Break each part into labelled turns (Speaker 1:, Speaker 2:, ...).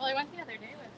Speaker 1: I went the other day with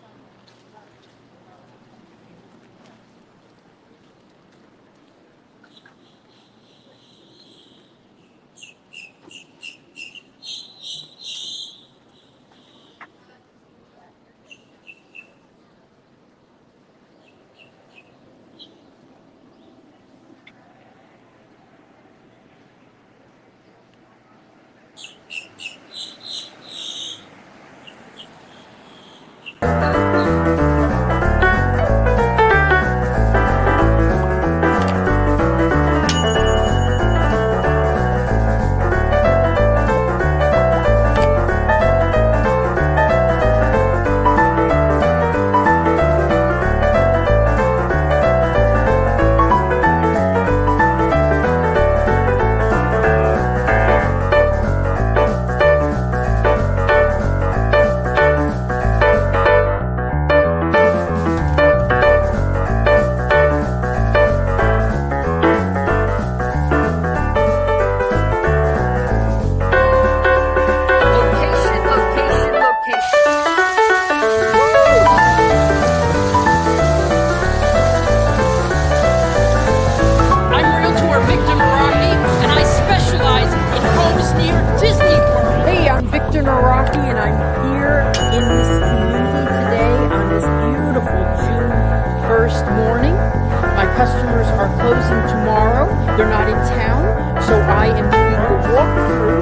Speaker 1: customers are closing tomorrow. They're not in town, so I am doing a walkthrough.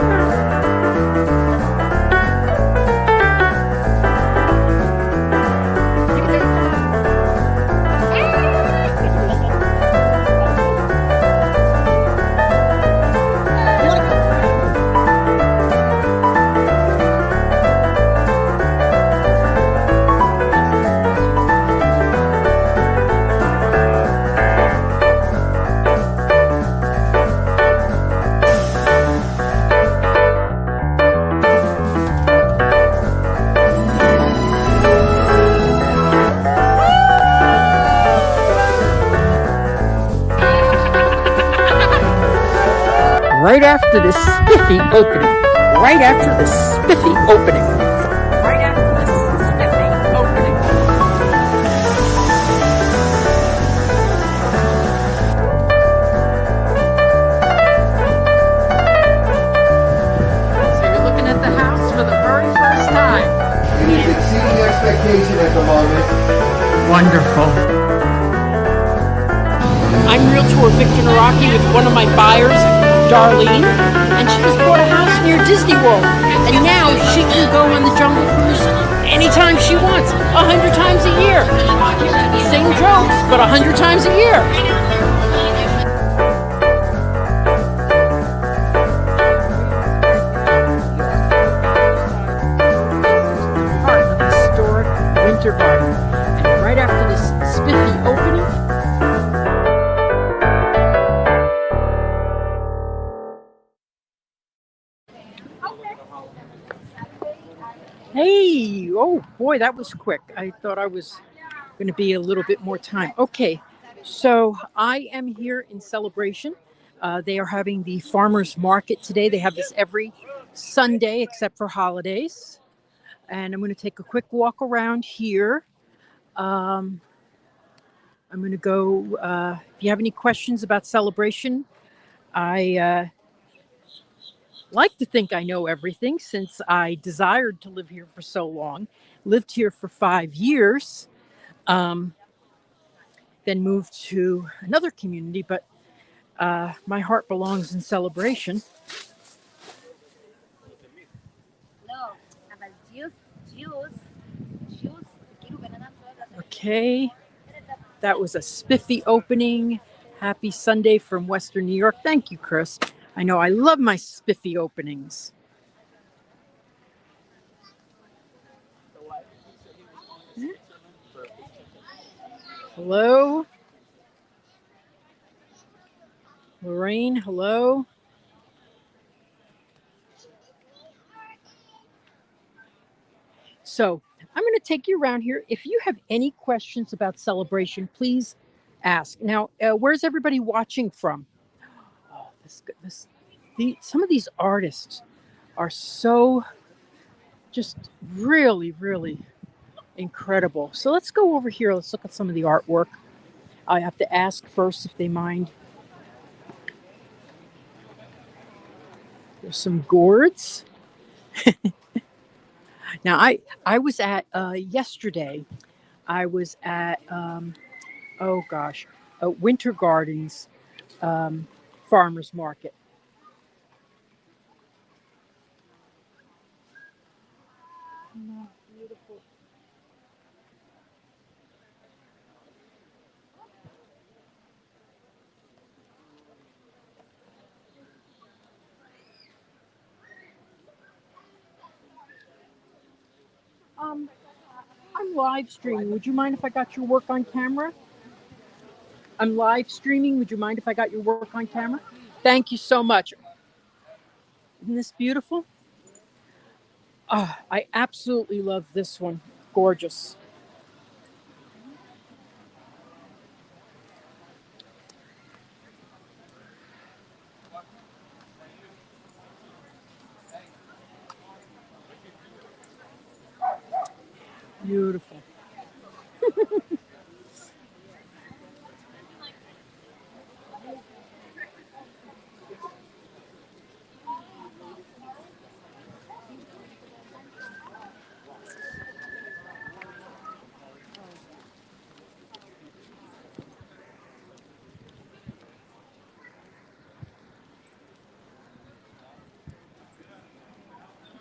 Speaker 1: Right after this spiffy opening. Right after this spiffy opening. Right after this spiffy opening. So you're looking at the house for the very first time.
Speaker 2: It is exceeding expectation at the moment.
Speaker 1: Wonderful. I'm Realtor Victor Naraki with one of my buyers, Darlene, and she just bought a house near Disney World, and now she can go on the Jungle Cruise anytime she wants, 100 times a year. Same jokes, but 100 times a year. Part of the historic Winter Garden, and right after this spiffy opening, hey, oh boy, that was quick. I thought I was going to be a little bit more time. Okay, so I am here in Celebration. They are having the farmers market today. They have this every Sunday except for holidays. And I'm going to take a quick walk around here. I'm going to go, if you have any questions about Celebration, I like to think I know everything since I desired to live here for so long. Lived here for 5 years, then moved to another community, but my heart belongs in Celebration. Okay, that was a spiffy opening. Happy Sunday from Western New York. Thank you, Chris. I know I love my spiffy openings. Hello? Lorraine, hello? So I'm going to take you around here. If you have any questions about Celebration, please ask. Now, where's everybody watching from? Oh, some of these artists are so just really, really Incredible. So let's go over here. Let's look at some of the artwork. I have to ask first if they mind. There's some gourds. Now, I was at yesterday. I was at oh gosh, Winter Gardens farmers market. Beautiful. Um, I'm live streaming. Would you mind if I got your work on camera? I'm live streaming. Would you mind if I got your work on camera? Thank you so much. Isn't this beautiful? Oh, I absolutely love this one. Gorgeous. Beautiful.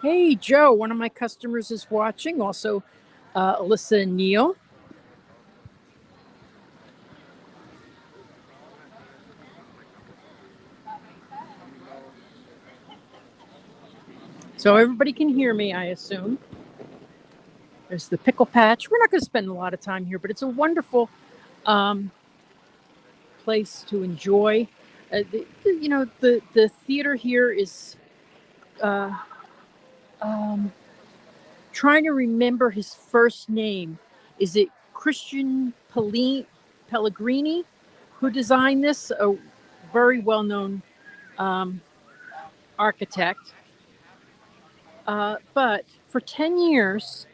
Speaker 1: Hey, Joe, one of my customers is watching. Also, Alyssa and Neil. So everybody can hear me, I assume. There's the pickle patch. We're not going to spend a lot of time here, but it's a wonderful place to enjoy. The theater here is trying to remember his first name. Is it Christian Pellegrini who designed this? A very well-known architect. But for 10 years,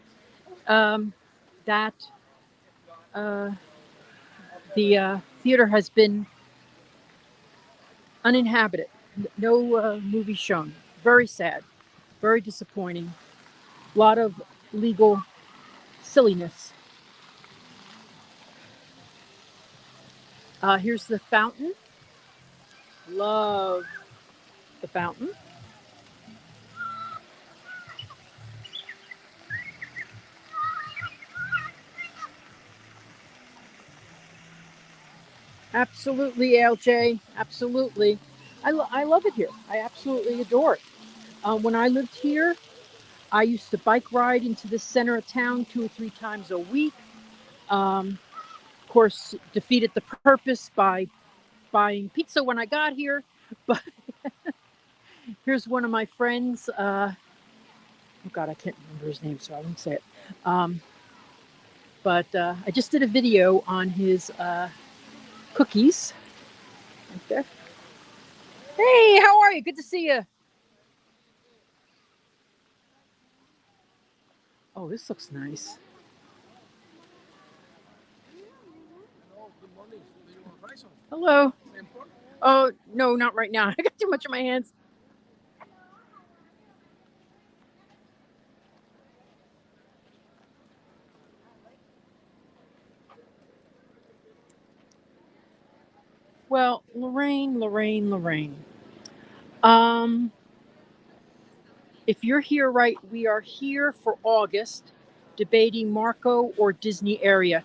Speaker 1: that the theater has been uninhabited. No movie shown. Very sad. Very disappointing. A lot of legal silliness. Here's the fountain. Love the fountain. Absolutely, LJ. Absolutely. I love it here. I absolutely adore it. When I lived here, I used to bike ride into the center of town 2 or 3 times a week. Of course, defeated the purpose by buying pizza when I got here. But here's one of my friends. Oh God, I can't remember his name, so I won't say it. But I just did a video on his cookies. Right there. Hey, how are you? Good to see you. Oh, this looks nice. Hello. Oh, no, not right now. I got too much in my hands. Well, Lorraine. If you're here, right, we are here for August, debating Marco or Disney area.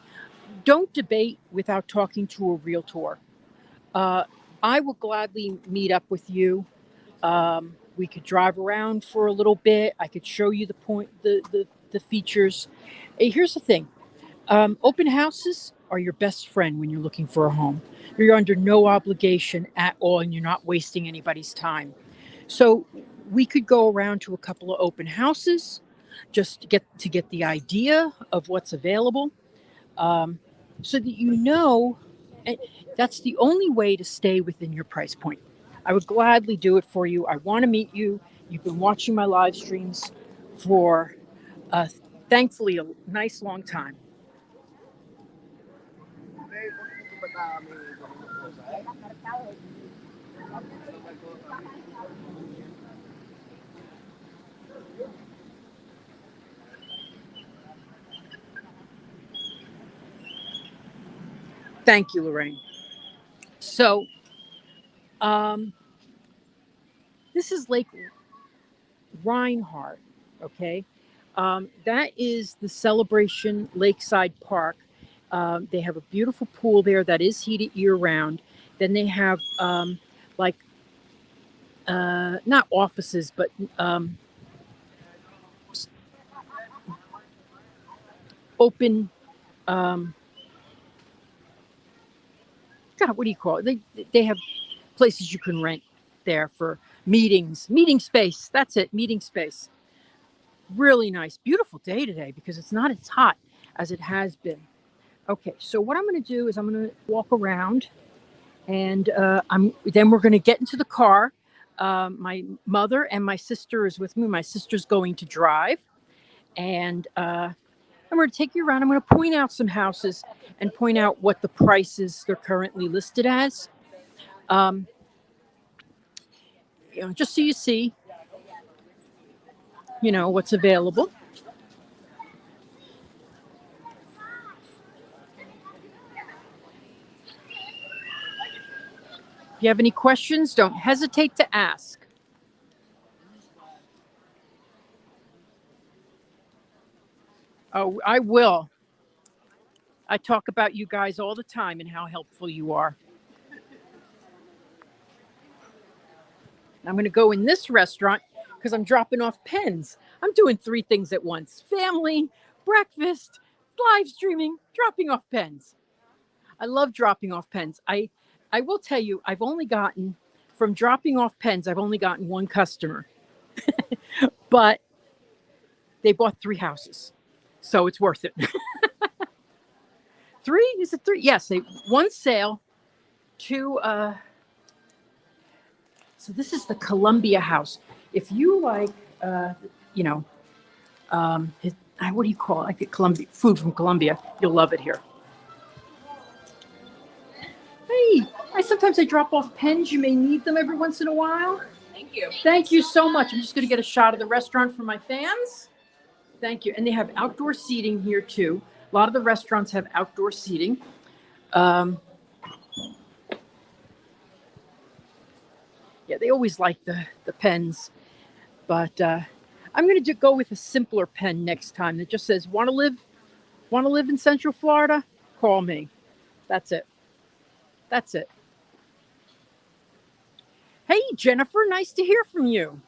Speaker 1: Don't debate without talking to a realtor. I will gladly meet up with you. We could drive around for a little bit. I could show you the features. Hey, here's the thing. Open houses are your best friend when you're looking for a home. You're under no obligation at all, and you're not wasting anybody's time. So we could go around to a couple of open houses just to get the idea of what's available, so that you know. That's the only way to stay within your price point. I would gladly do it for you. I want to meet you. You've been watching my live streams for thankfully a nice long time. Thank you, Lorraine. So, this is Lake Reinhardt, okay? That is the Celebration Lakeside Park. They have a beautiful pool there that is heated year round. Then they have like not offices, but open. God, what do you call it? They have places you can rent there for meetings, meeting space. That's it, meeting space. Really nice, beautiful day today because it's not as hot as it has been. Okay, so what I'm going to do is I'm going to walk around, and then we're going to get into the car. My mother and my sister is with me. My sister's going to drive, and I'm going to take you around. I'm going to point out some houses and point out what the prices they're currently listed as. Just so you see, what's available. If you have any questions, don't hesitate to ask. Oh, I will. I talk about you guys all the time and how helpful you are. I'm going to go in this restaurant because I'm dropping off pens. I'm doing 3 things at once: family, breakfast, live streaming, dropping off pens. I love dropping off pens. I will tell you, from dropping off pens, I've only gotten 1 customer. But they bought 3 houses. So it's worth it. 3? Is it 3? Yes, 1 sale, 2 so this is the Columbia House. If you like, what do you call it? I get food from Columbia. You'll love it here. Hey, sometimes I drop off pens. You may need them every once in a while.
Speaker 3: Thank you.
Speaker 1: Thank you so much. I'm just going to get a shot of the restaurant for my fans. Thank you. And they have outdoor seating here too. A lot of the restaurants have outdoor seating. Yeah, they always like the pens, but I'm going to go with a simpler pen next time that just says, want to live in Central Florida? Call me. That's it. Hey, Jennifer, nice to hear from you.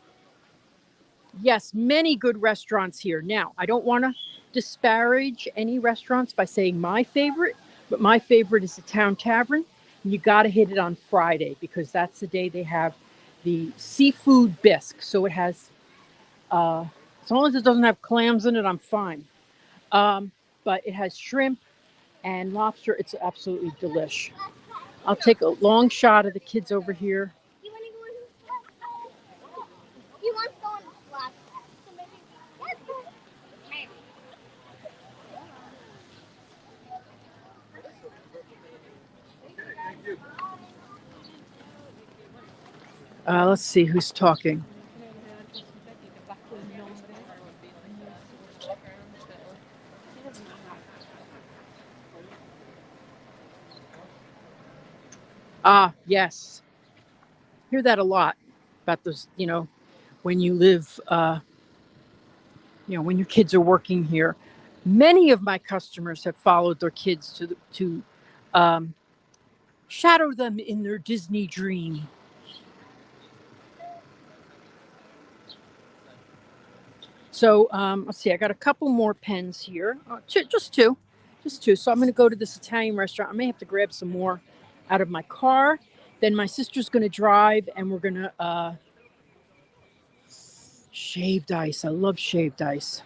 Speaker 1: Yes, many good restaurants here. Now, I don't want to disparage any restaurants by saying my favorite, but my favorite is the Town Tavern. You got to hit it on Friday because that's the day they have the seafood bisque. So it has, as long as it doesn't have clams in it, I'm fine. But it has shrimp and lobster. It's absolutely delish. I'll take a long shot of the kids over here.
Speaker 4: You want to go in? He wants to go in the slot. So maybe let's go.
Speaker 1: Let's see who's talking. Yes. Hear that a lot about those, when you live, when your kids are working here. Many of my customers have followed their kids to shadow them in their Disney dream. So let's see, I got a couple more pens here. Just two. So I'm going to go to this Italian restaurant. I may have to grab some more out of my car. Then my sister's going to drive, and we're going to shaved ice. I love shaved ice.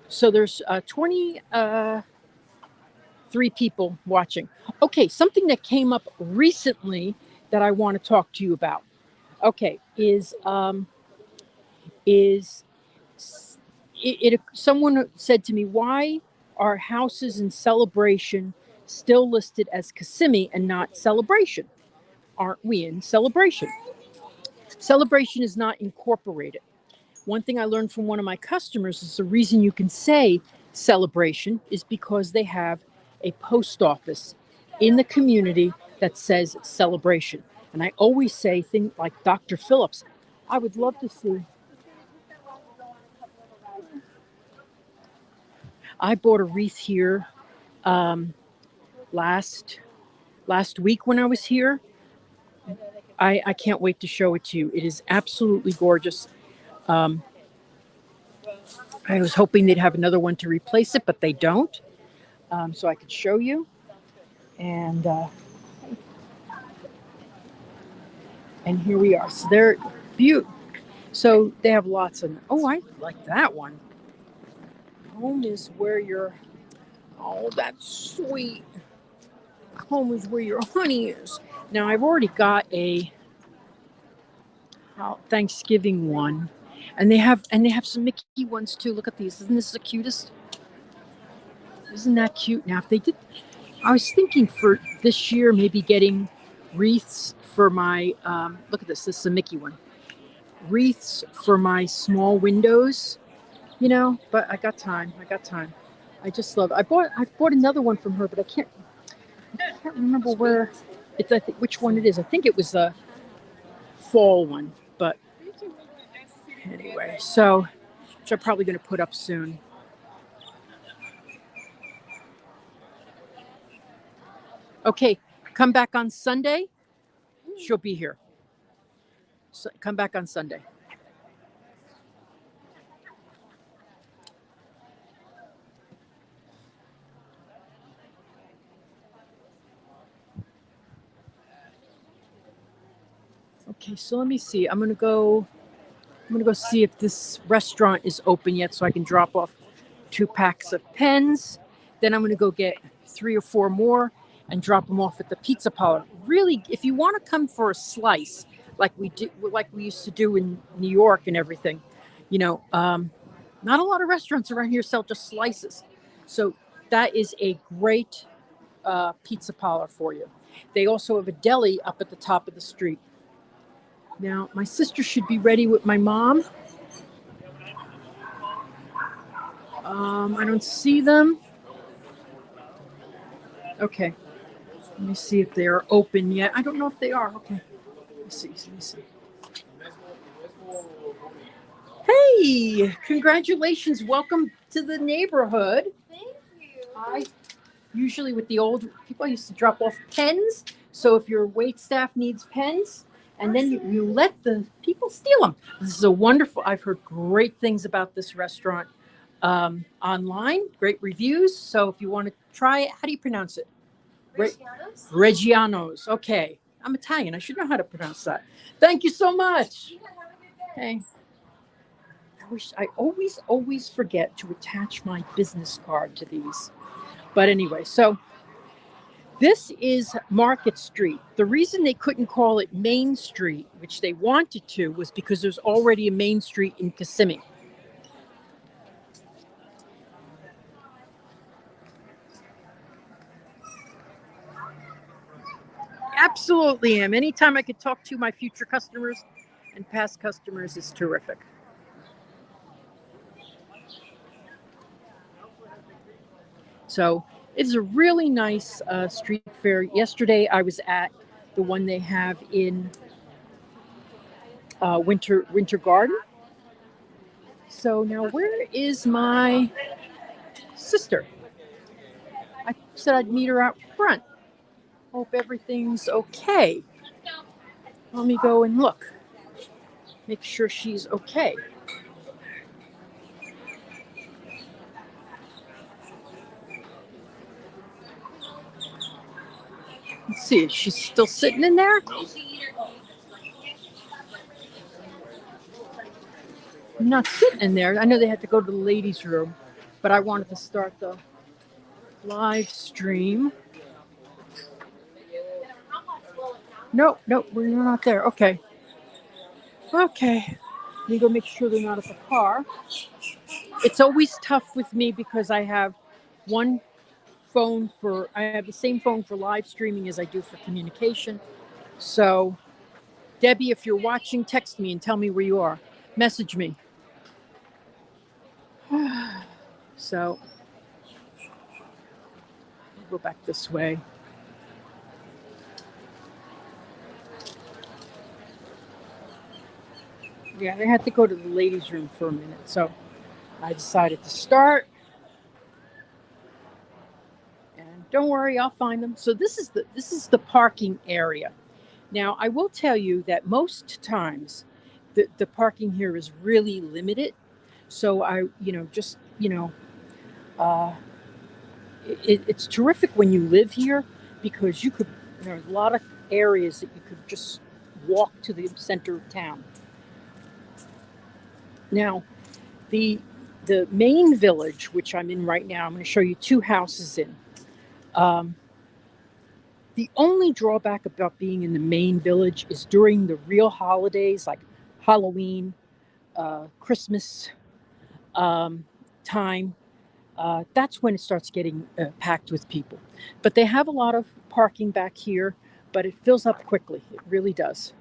Speaker 1: So there's 23 people watching. Okay, something that came up recently that I want to talk to you about. Okay, is someone said to me, why are houses in Celebration still listed as Kissimmee and not Celebration? Aren't we in Celebration? Celebration is not incorporated. One thing I learned from one of my customers is the reason you can say Celebration is because they have a post office in the community that says Celebration. And I always say things like Dr. Phillips. I would love to see. I bought a wreath here last week when I was here. I can't wait to show it to you. It is absolutely gorgeous. I was hoping they'd have another one to replace it, but they don't. So I could show you. And here we are. So they're beautiful. So they have lots of. Oh, I like that one. Home is where your. Oh, that's sweet. Home is where your honey is. Now I've already got a Thanksgiving one, and they have some Mickey ones too. Look at these. Isn't this the cutest? Isn't that cute? Now if they did, I was thinking for this year maybe getting wreaths for my. Look at this. This is a Mickey one. Wreaths for my small windows, but I got time. I just love it. I bought another one from her, but I can't remember where it's. I think which one it is. I think it was the fall one, but anyway, so which I'm probably going to put up soon. Okay, come back on Sunday. She'll be here. So come back on Sunday. Okay, so let me see. I'm gonna go see if this restaurant is open yet, so I can drop off 2 packs of pens. Then I'm gonna go get 3 or 4 more and drop them off at the pizza parlor. Really, if you want to come for a slice, like we used to do in New York and everything, not a lot of restaurants around here sell just slices. So that is a great pizza parlor for you. They also have a deli up at the top of the street. Now, my sister should be ready with my mom. I don't see them. Okay. Let me see if they are open yet. I don't know if they are. Okay. Let me see. Hey, congratulations. Welcome to the neighborhood.
Speaker 4: Thank you.
Speaker 1: I usually with the old people, I used to drop off pens. So if your wait staff needs pens, and then you let the people steal them. This is a wonderful, I've heard great things about this restaurant online, great reviews. So if you want to try it, how do you pronounce it?
Speaker 4: Reggiano's?
Speaker 1: Reggiano's. Okay. I'm Italian. I should know how to pronounce that. Thank you so much. Hey. I always forget to attach my business card to these. But anyway, so this is Market Street. The reason they couldn't call it Main Street, which they wanted to, was because there's already a Main Street in Kissimmee. Absolutely am. Anytime I could talk to my future customers and past customers is terrific. So it's a really nice street fair. Yesterday I was at the one they have in Winter Garden. So now where is my sister? I said I'd meet her out front. Hope everything's okay. Let me go and look. Make sure she's okay. Let's see, is she still sitting in there? I'm not sitting in there. I know they had to go to the ladies' room, but I wanted to start the live stream. Nope, we're not there. Okay. Let me go make sure they're not at the car. it's always tough with me because I have one I have the same phone for live streaming as I do for communication. So, Debbie, if you're watching, text me and tell me where you are. Message me. So, go back this way. Yeah, I had to go to the ladies' room for a minute, so I decided to start. And don't worry, I'll find them. So this is the parking area. Now, I will tell you that most times the parking here is really limited. So it's terrific when you live here because there's a lot of areas that you could just walk to the center of town. Now, the main village, which I'm in right now, I'm going to show you two houses in. The only drawback about being in the main village is during the real holidays like Halloween, Christmas time. That's when it starts getting packed with people. But they have a lot of parking back here, but it fills up quickly. It really does.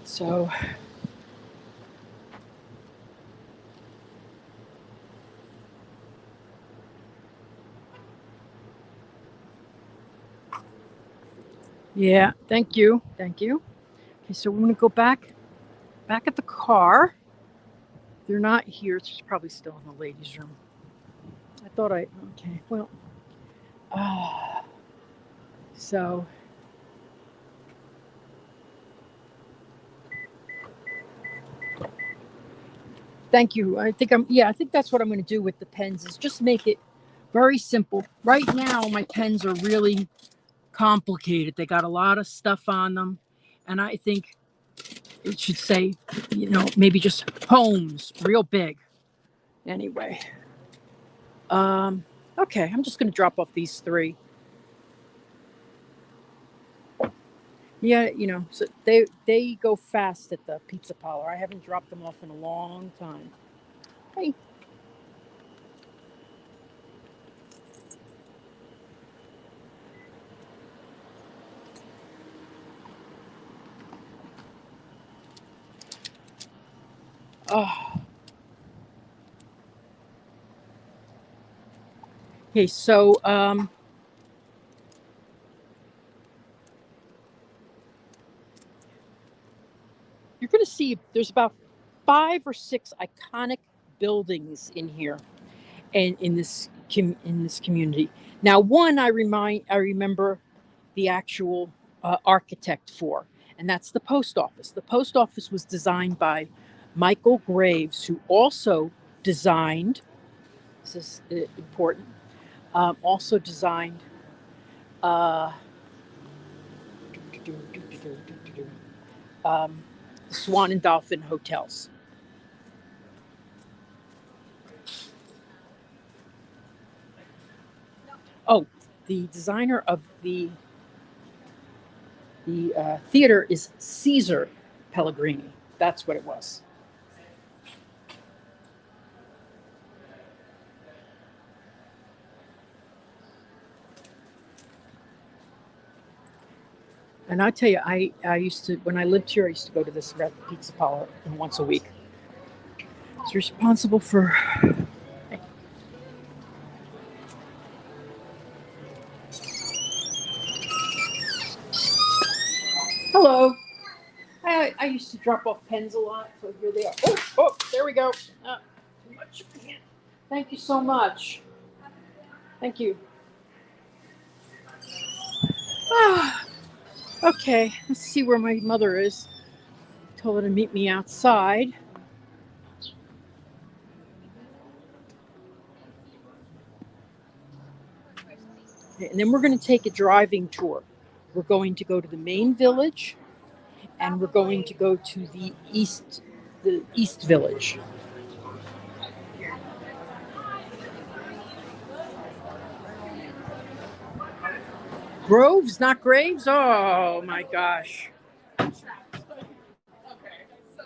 Speaker 1: So yeah, thank you. Okay, so we're gonna go back at the car. They're not here. It's probably still in the ladies' room. Okay, well, so thank you. I think that's what I'm going to do with the pens is just make it very simple. Right now, my pens are really complicated. They got a lot of stuff on them, and I think it should say, maybe just homes, real big. Anyway, okay, I'm just going to drop off these three. Yeah, so they go fast at the pizza parlor. I haven't dropped them off in a long time. Hey. Oh. Okay, so you're going to see there's about 5 or 6 iconic buildings in here, and in this community. Now, one I remember the actual architect for, and that's the post office. The post office was designed by Michael Graves, who also designed. This is important. Also designed. The Swan and Dolphin hotels. Oh, the designer of the theater is Caesar Pellegrini. That's what it was. And I tell you, I used to, when I lived here, I used to go to this red pizza parlor once a week. It's responsible for. Hello. I used to drop off pens a lot, so here they are. Oh, there we go. Too much. Thank you so much. Thank you. Okay, let's see where my mother is. Told her to meet me outside. Okay, and then we're going to take a driving tour. We're going to go to the main village, and we're going to go to the east village. Groves, not graves? Oh my gosh.
Speaker 4: Okay, so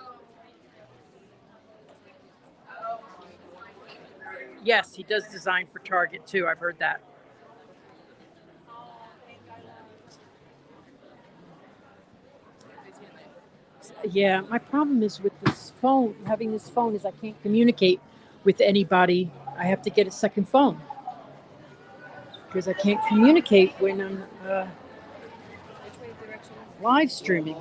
Speaker 1: Yes, he does design for Target too. I've heard that. Yeah, my problem is with this phone, having this phone, is I can't communicate with anybody. I have to get a second phone because I can't communicate when I'm live streaming.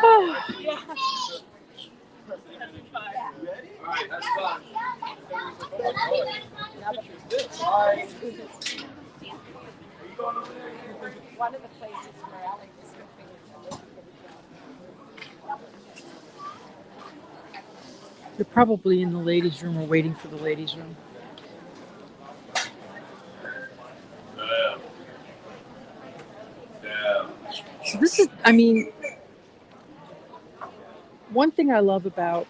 Speaker 1: Oh,
Speaker 3: One of the places where Allie was hoping to live.
Speaker 1: they're probably in the ladies' room or waiting for the ladies' room. So this is, I mean, one thing I love about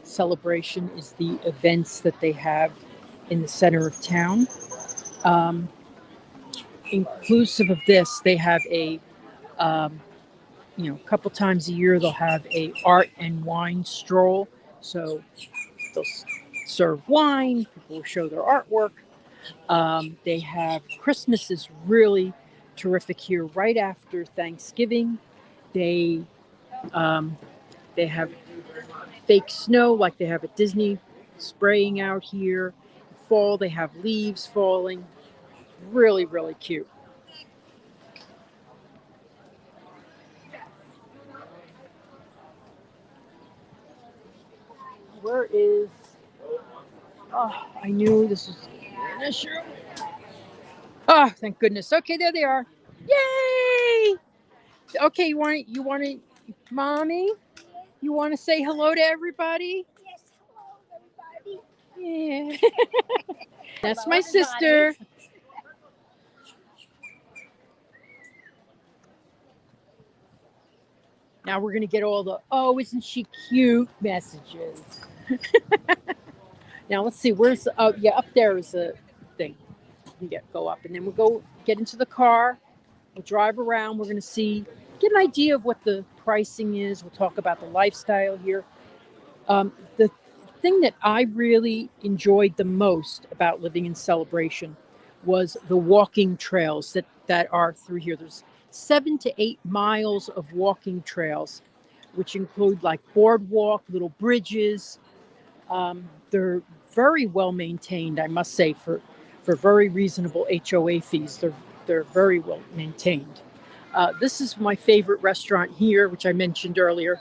Speaker 1: Celebration is the events that they have in the center of town. Inclusive of this, they have a couple times a year they'll have a art and wine stroll. So they'll serve wine, people will show their artwork. They have Christmas is really terrific here right after Thanksgiving. They have fake snow like they have at Disney spraying out here. Fall, they have leaves falling. Really, really cute. Where is... Oh, I knew this was an issue. Oh, thank goodness. Okay, there they are. Yay! Okay, you want to, Mommy? You want to say hello to everybody?
Speaker 3: Yes, hello, everybody.
Speaker 1: Yeah. That's
Speaker 3: Hello,
Speaker 1: my
Speaker 3: everybody.
Speaker 1: sister. Now we're going to get all the, oh, isn't she cute messages. Now let's see, where's, oh, yeah, up there is a thing. You can go up, and then we'll go get into the car. We'll drive around. We're going to get an idea of what the pricing is. We'll talk about the lifestyle here. The thing that I really enjoyed the most about living in Celebration was the walking trails that are through here. There's 7 to 8 miles of walking trails, which include like boardwalk, little bridges. They're very well maintained, I must say, for very reasonable HOA fees. They're very well maintained. This is my favorite restaurant here, which I mentioned earlier,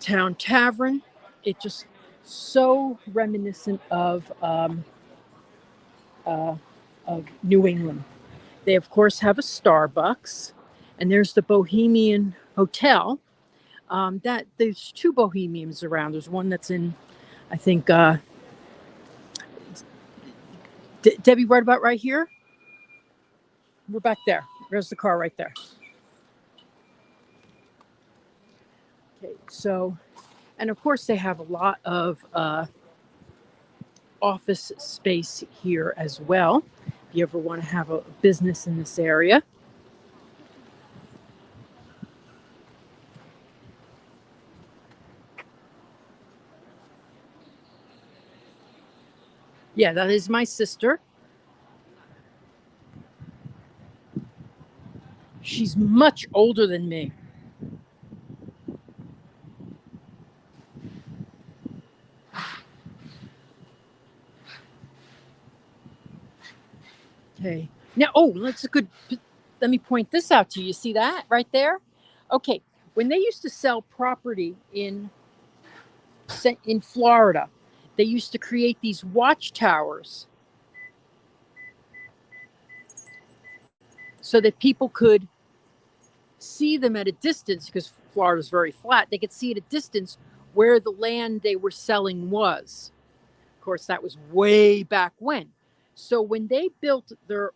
Speaker 1: Town Tavern. It just so reminiscent of New England. They of course have a Starbucks, and there's the Bohemian Hotel. That there's 2 Bohemians around. There's one that's in, I think, Debbie, right about right here. We're back there. There's the car right there. Okay, so, and of course they have a lot of office space here as well. If you ever want to have a business in this area. Yeah, that is my sister. She's much older than me. Okay. Now, oh, that's a good, let me point this out to you. You see that right there? Okay. When they used to sell property in Florida, they used to create these watchtowers so that people could see them at a distance, because Florida's very flat. They could see at a distance where the land they were selling was. Of course, that was way back when. So when they built their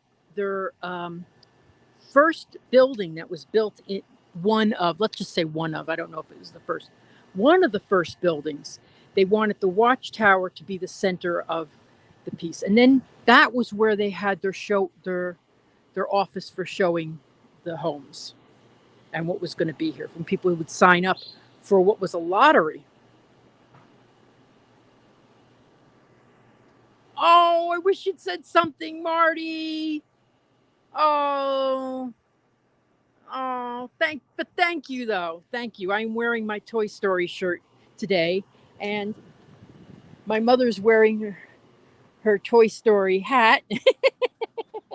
Speaker 1: first building that was built in let's just say I don't know if it was the first, one of the first buildings, they wanted the watchtower to be the center of the piece. And then that was where they had their office for showing the homes and what was going to be here from people who would sign up for what was a lottery. Oh, I wish you'd said something, Marty. Oh, thank you though. Thank you. I'm wearing my Toy Story shirt today, and my mother's wearing her Toy Story hat.
Speaker 3: Look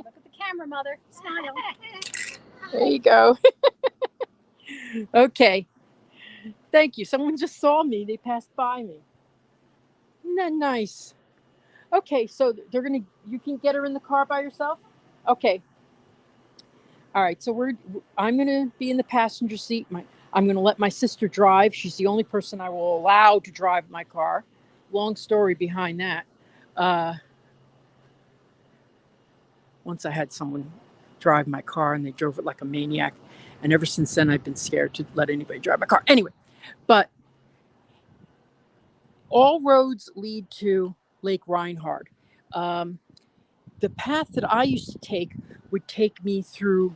Speaker 3: at the camera, Mother. Smile.
Speaker 1: There you go. Okay. Thank you. Someone just saw me. They passed by me. Isn't that nice? Okay, so you can get her in the car by yourself? Okay. All right, so I'm gonna be in the passenger seat. I'm gonna let my sister drive. She's the only person I will allow to drive my car. Long story behind that. Once I had someone drive my car and they drove it like a maniac, and ever since then I've been scared to let anybody drive my car. Anyway, but all roads lead to Lake Reinhard. The path that I used to take would take me through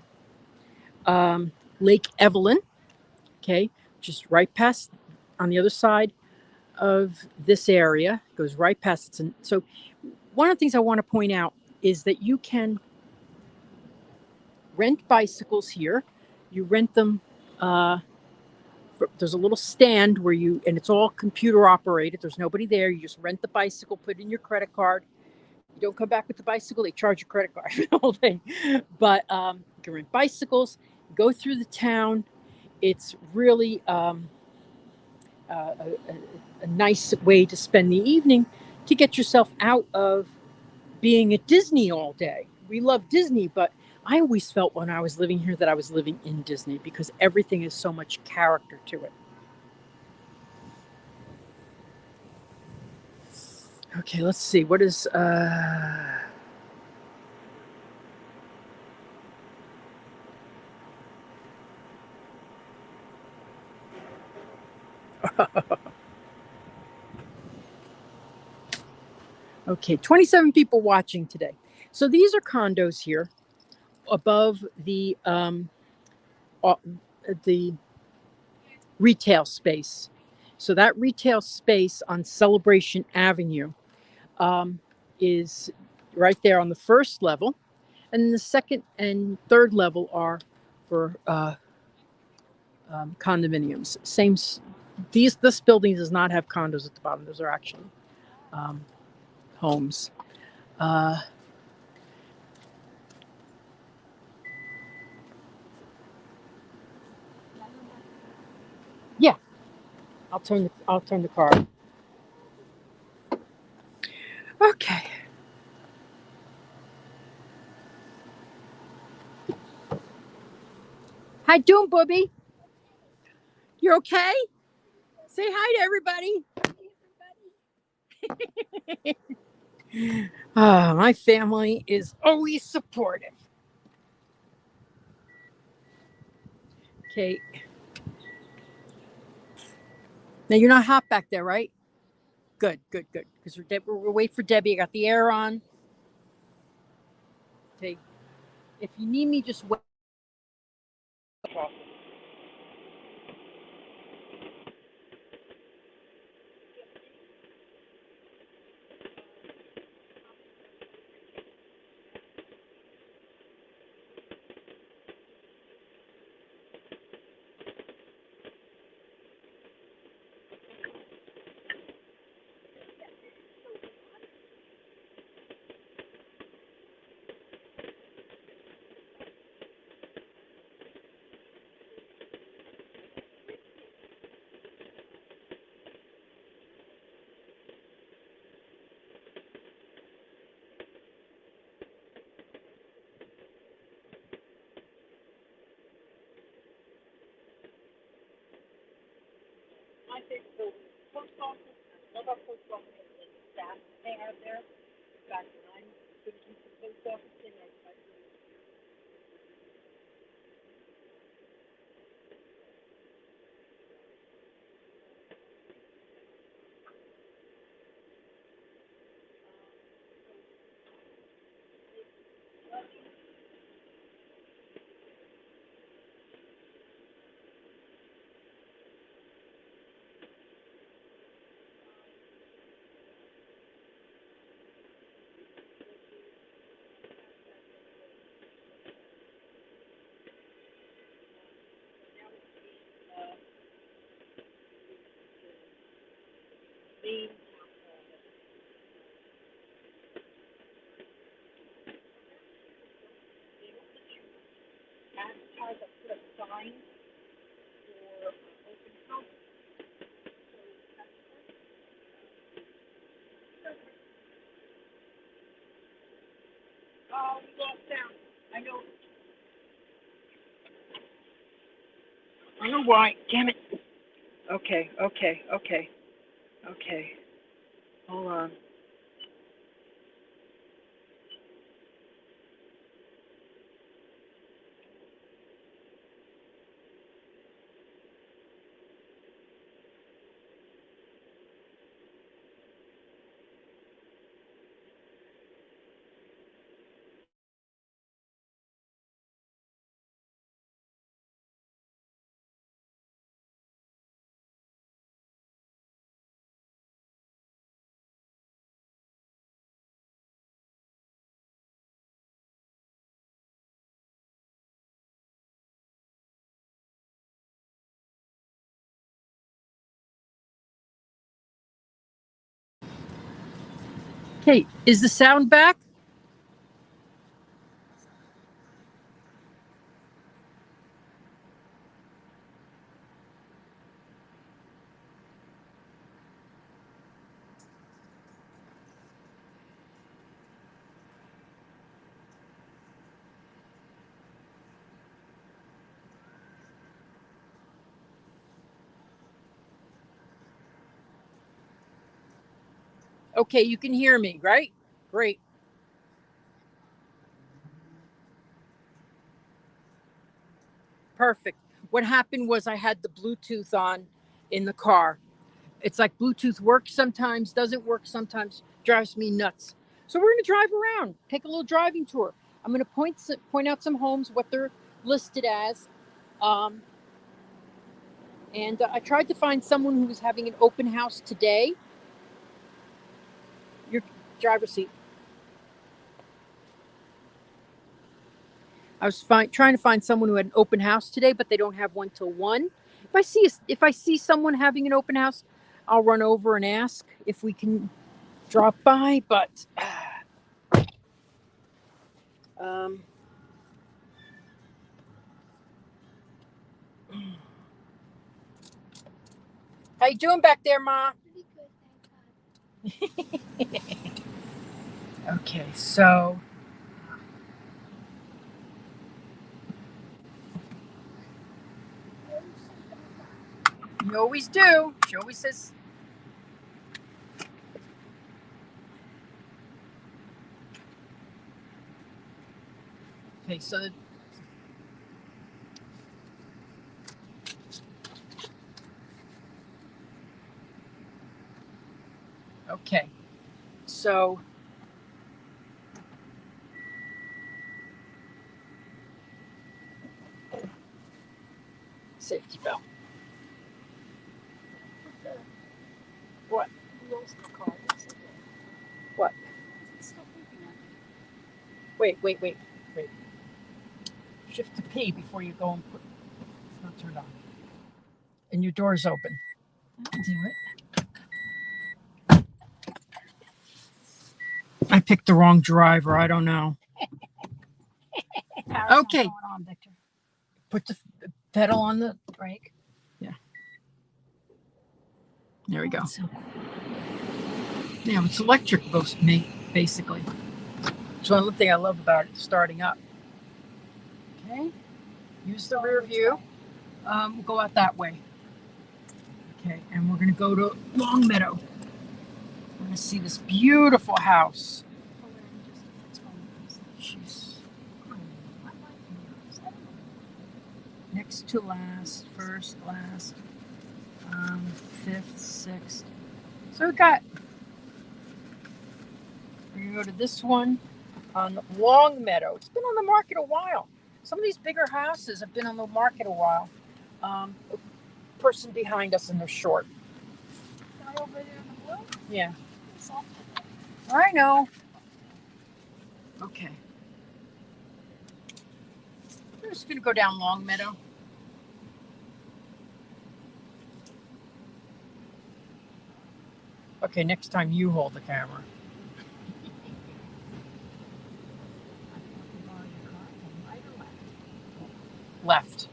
Speaker 1: Lake Evelyn, okay, just right past on the other side of this area, goes right past it. So one of the things I want to point out is that you can rent bicycles here. You rent them. There's a little stand and it's all computer operated. There's nobody there. You just rent the bicycle, put in your credit card. You don't come back with the bicycle, they charge your credit card for the whole thing. But you can rent bicycles, go through the town. It's really a nice way to spend the evening to get yourself out of being at Disney all day. We love Disney, but I always felt when I was living here that I was living in Disney because everything has so much character to it. Okay, let's see. What is okay, 27 people watching today. So these are condos here above the retail space. So that retail space on Celebration Avenue is right there on the first level. And the second and third level are for condominiums. This building does not have condos at the bottom. Those are actually homes. Yeah, I'll turn the car. Okay. How you doing, Booby? You okay? Say hi to everybody. My family is always supportive. Okay. Now you're not hot back there, right? Good. Because we're waiting for Debbie. I got the air on. Okay. If you need me, just wait. I think the post office, I love our post office and the staff they have there. Back when I'm going to keep the post office thing, I I don't know why. Damn it. Okay. Hold on. Okay, is the sound back? Okay, you can hear me, right? Great. Perfect. What happened was I had the Bluetooth on in the car. It's like Bluetooth works sometimes, doesn't work sometimes, drives me nuts. So we're going to drive around, take a little driving tour. I'm going to point out some homes, what they're listed as. And I tried to find someone who was having an open house today. Your driver's seat. I was trying to find someone who had an open house today, but they don't have one till 1. If I see someone having an open house, I'll run over and ask if we can drop by. But how you doing back there, Ma?
Speaker 4: Pretty good, thank God.
Speaker 1: Okay, so you always do. She always says. Okay, so okay, so safety belt. What? What? Wait. Shift to P before you go and put. It's not turned on. And your door's open. Do it. I picked the wrong driver. I don't know. Okay. Put the pedal on the brake. Yeah. There we go. Yeah, it's electric, basically. It's one thing I love about it, starting up. Okay. Use the rear view. We'll go out that way. Okay, and we're going to go to Longmeadow. We're going to see this beautiful house. Jeez. Next to last, first, last, 5th, 6th. So we're going to go to this one. on Longmeadow. It's been on the market a while. Some of these bigger houses have been on the market a while. Person behind us and they're short.
Speaker 3: Guy over there in the blue?
Speaker 1: Yeah.
Speaker 3: Soft.
Speaker 1: I know. Okay. I'm just going to go down Longmeadow. Okay, next time you hold the camera. Left.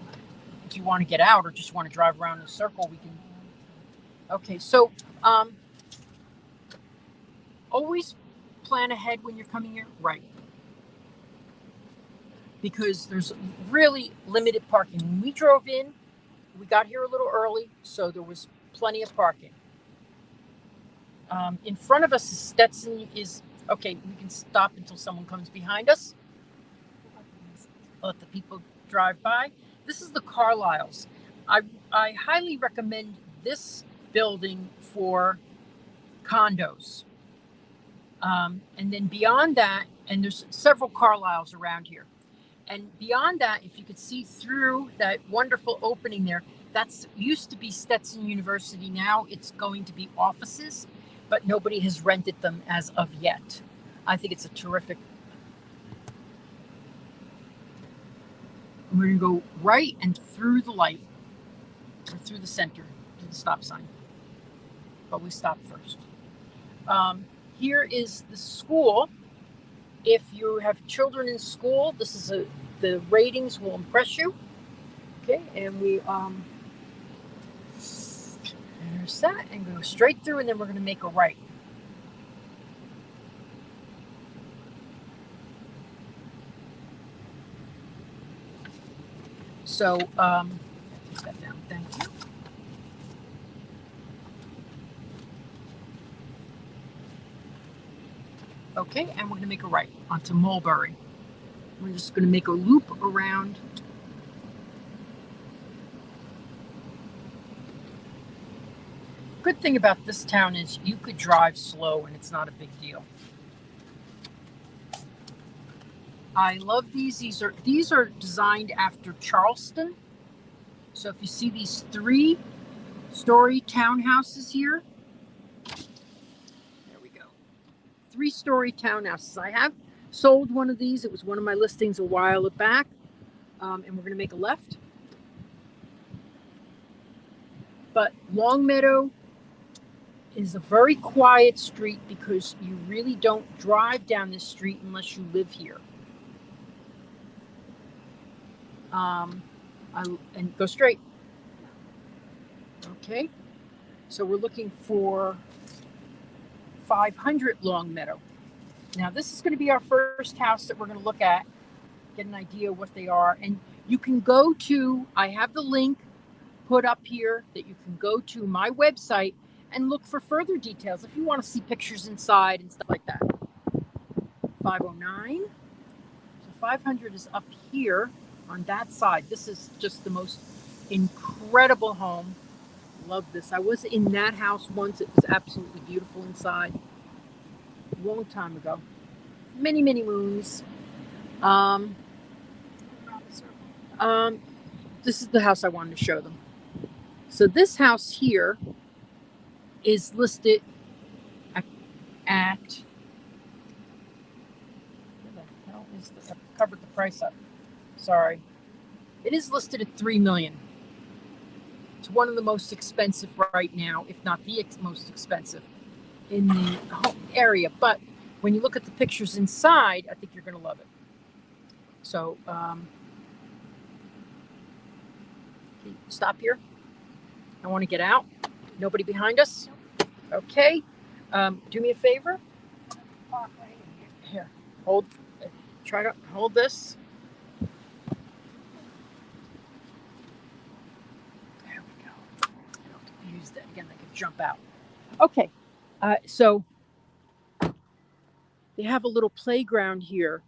Speaker 1: If you want to get out or just want to drive around in a circle, we can. Okay, so always plan ahead when you're coming here, right? Because there's really limited parking. When we drove in, we got here a little early, so there was plenty of parking. In front of us, Stetson is okay. We can stop until someone comes behind us. Let the people drive by. This is the Carlyles. I highly recommend this building for condos. And then beyond that, and there's several Carlyles around here. And beyond that, if you could see through that wonderful opening there, that's used to be Stetson University. Now it's going to be offices, but nobody has rented them as of yet. I think it's a terrific. We're going to go right and through the light, or through the center, to the stop sign. But we stop first. Here is the school. If you have children in school, this is the ratings will impress you. Okay, and we there's that, and go straight through, and then we're going to make a right. So take that down. Thank you. Okay, and we're going to make a right onto Mulberry. We're just going to make a loop around. Good thing about this town is you could drive slow and it's not a big deal. I love these. These are designed after Charleston. So if you see these 3-story townhouses here, there we go. 3-story townhouses. I have sold one of these. It was one of my listings a while back. And we're going to make a left. But Longmeadow is a very quiet street because you really don't drive down this street unless you live here. And go straight. Okay. So we're looking for 500 Longmeadow. Now this is going to be our first house that we're going to look at, get an idea of what they are. And you can go to, I have the link put up here that you can go to my website and look for further details if you want to see pictures inside and stuff like that. 509. So 500 is up here on that side. This is just the most incredible home. Love this. I was in that house once. It was absolutely beautiful inside. A long time ago. Many, many moons. This is the house I wanted to show them. So this house here is listed at where the hell is this? I covered the price up. Sorry. It is listed at $3 million. It's one of the most expensive right now, if not the most expensive in the whole area. But when you look at the pictures inside, I think you're going to love it. So, stop here. I want to get out. Nobody behind us. Okay. Do me a favor. Here, try to hold this. There we go. I don't have to use that again. I can jump out. Okay. So they have a little playground here.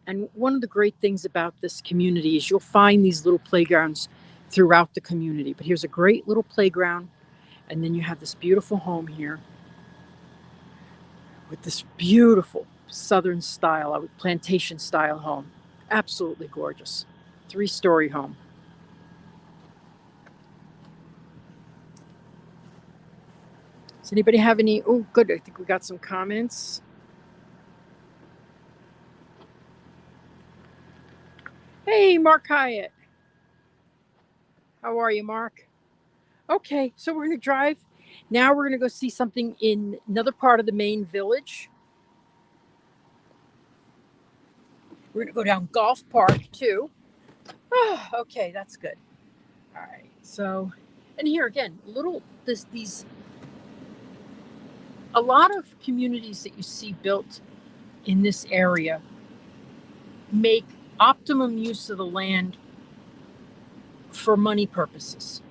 Speaker 1: And one of the great things about this community is you'll find these little playgrounds throughout the community. But here's a great little playground. And then you have this beautiful home here with this beautiful Southern style, plantation style home. Absolutely gorgeous. 3-story home. Does anybody have any? Oh, good. I think we got some comments. Hey, Mark Hyatt. How are you, Mark? Okay, so we're going to drive. Now we're going to go see something in another part of the main village. We're going to go down Golf Park, too. Oh, okay, that's good. All right, so, and here again, a lot of communities that you see built in this area make optimum use of the land for money purposes.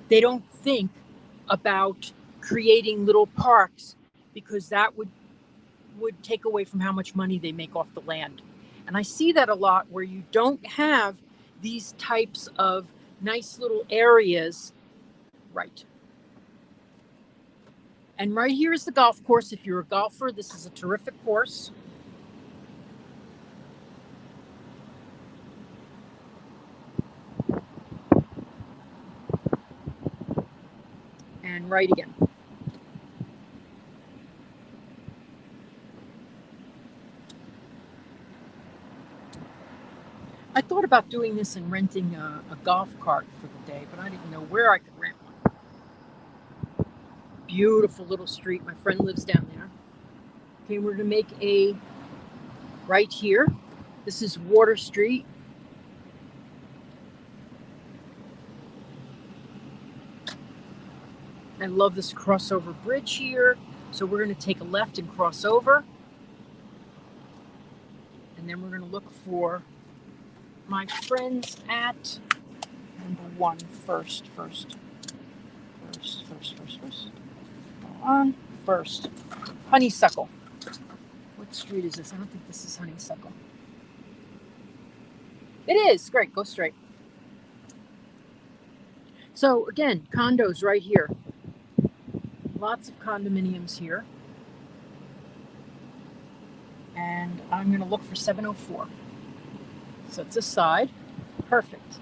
Speaker 1: They don't think about creating little parks because that would take away from how much money they make off the land. And I see that a lot where you don't have these types of nice little areas. Right. And right here is the golf course. If you're a golfer, this is a terrific course. And right again. I thought about doing this and renting a golf cart for the day, but I didn't know where I could rent one. Beautiful little street. My friend lives down there. Okay, we're going to make a right here. This is Water Street. I love this crossover bridge here. So we're going to take a left and cross over. And then we're going to look for my friends at number 1 first. On first. Honeysuckle. What street is this? I don't think this is Honeysuckle. It is. Great. Go straight. So again, condos right here. Lots of condominiums here. And I'm going to look for 704. So it's this side. Perfect.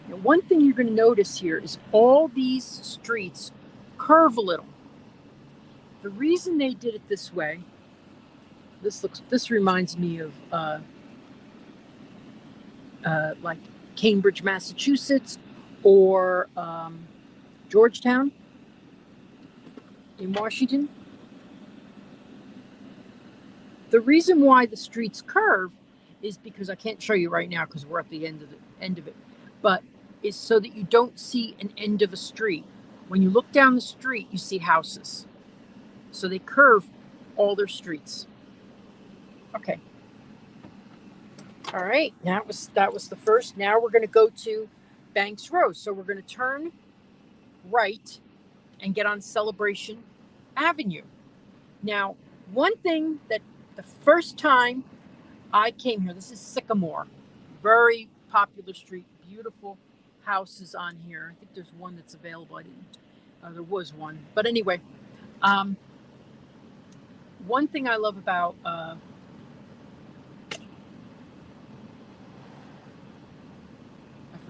Speaker 1: Now, one thing you're going to notice here is all these streets curve a little. The reason they did it this way, this reminds me of like Cambridge, Massachusetts, or Georgetown in Washington. The reason why the streets curve is because I can't show you right now because we're at the end of it, but is so that you don't see an end of a street. When you look down the street, you see houses. So they curve all their streets. Okay. All right, that was the first. Now we're going to go to Banks Road. So we're going to turn right and get on Celebration Avenue. Now, one thing that the first time I came here, this is Sycamore, very popular street, beautiful houses on here. I think there's one that's available. There was one, but anyway, one thing I love about I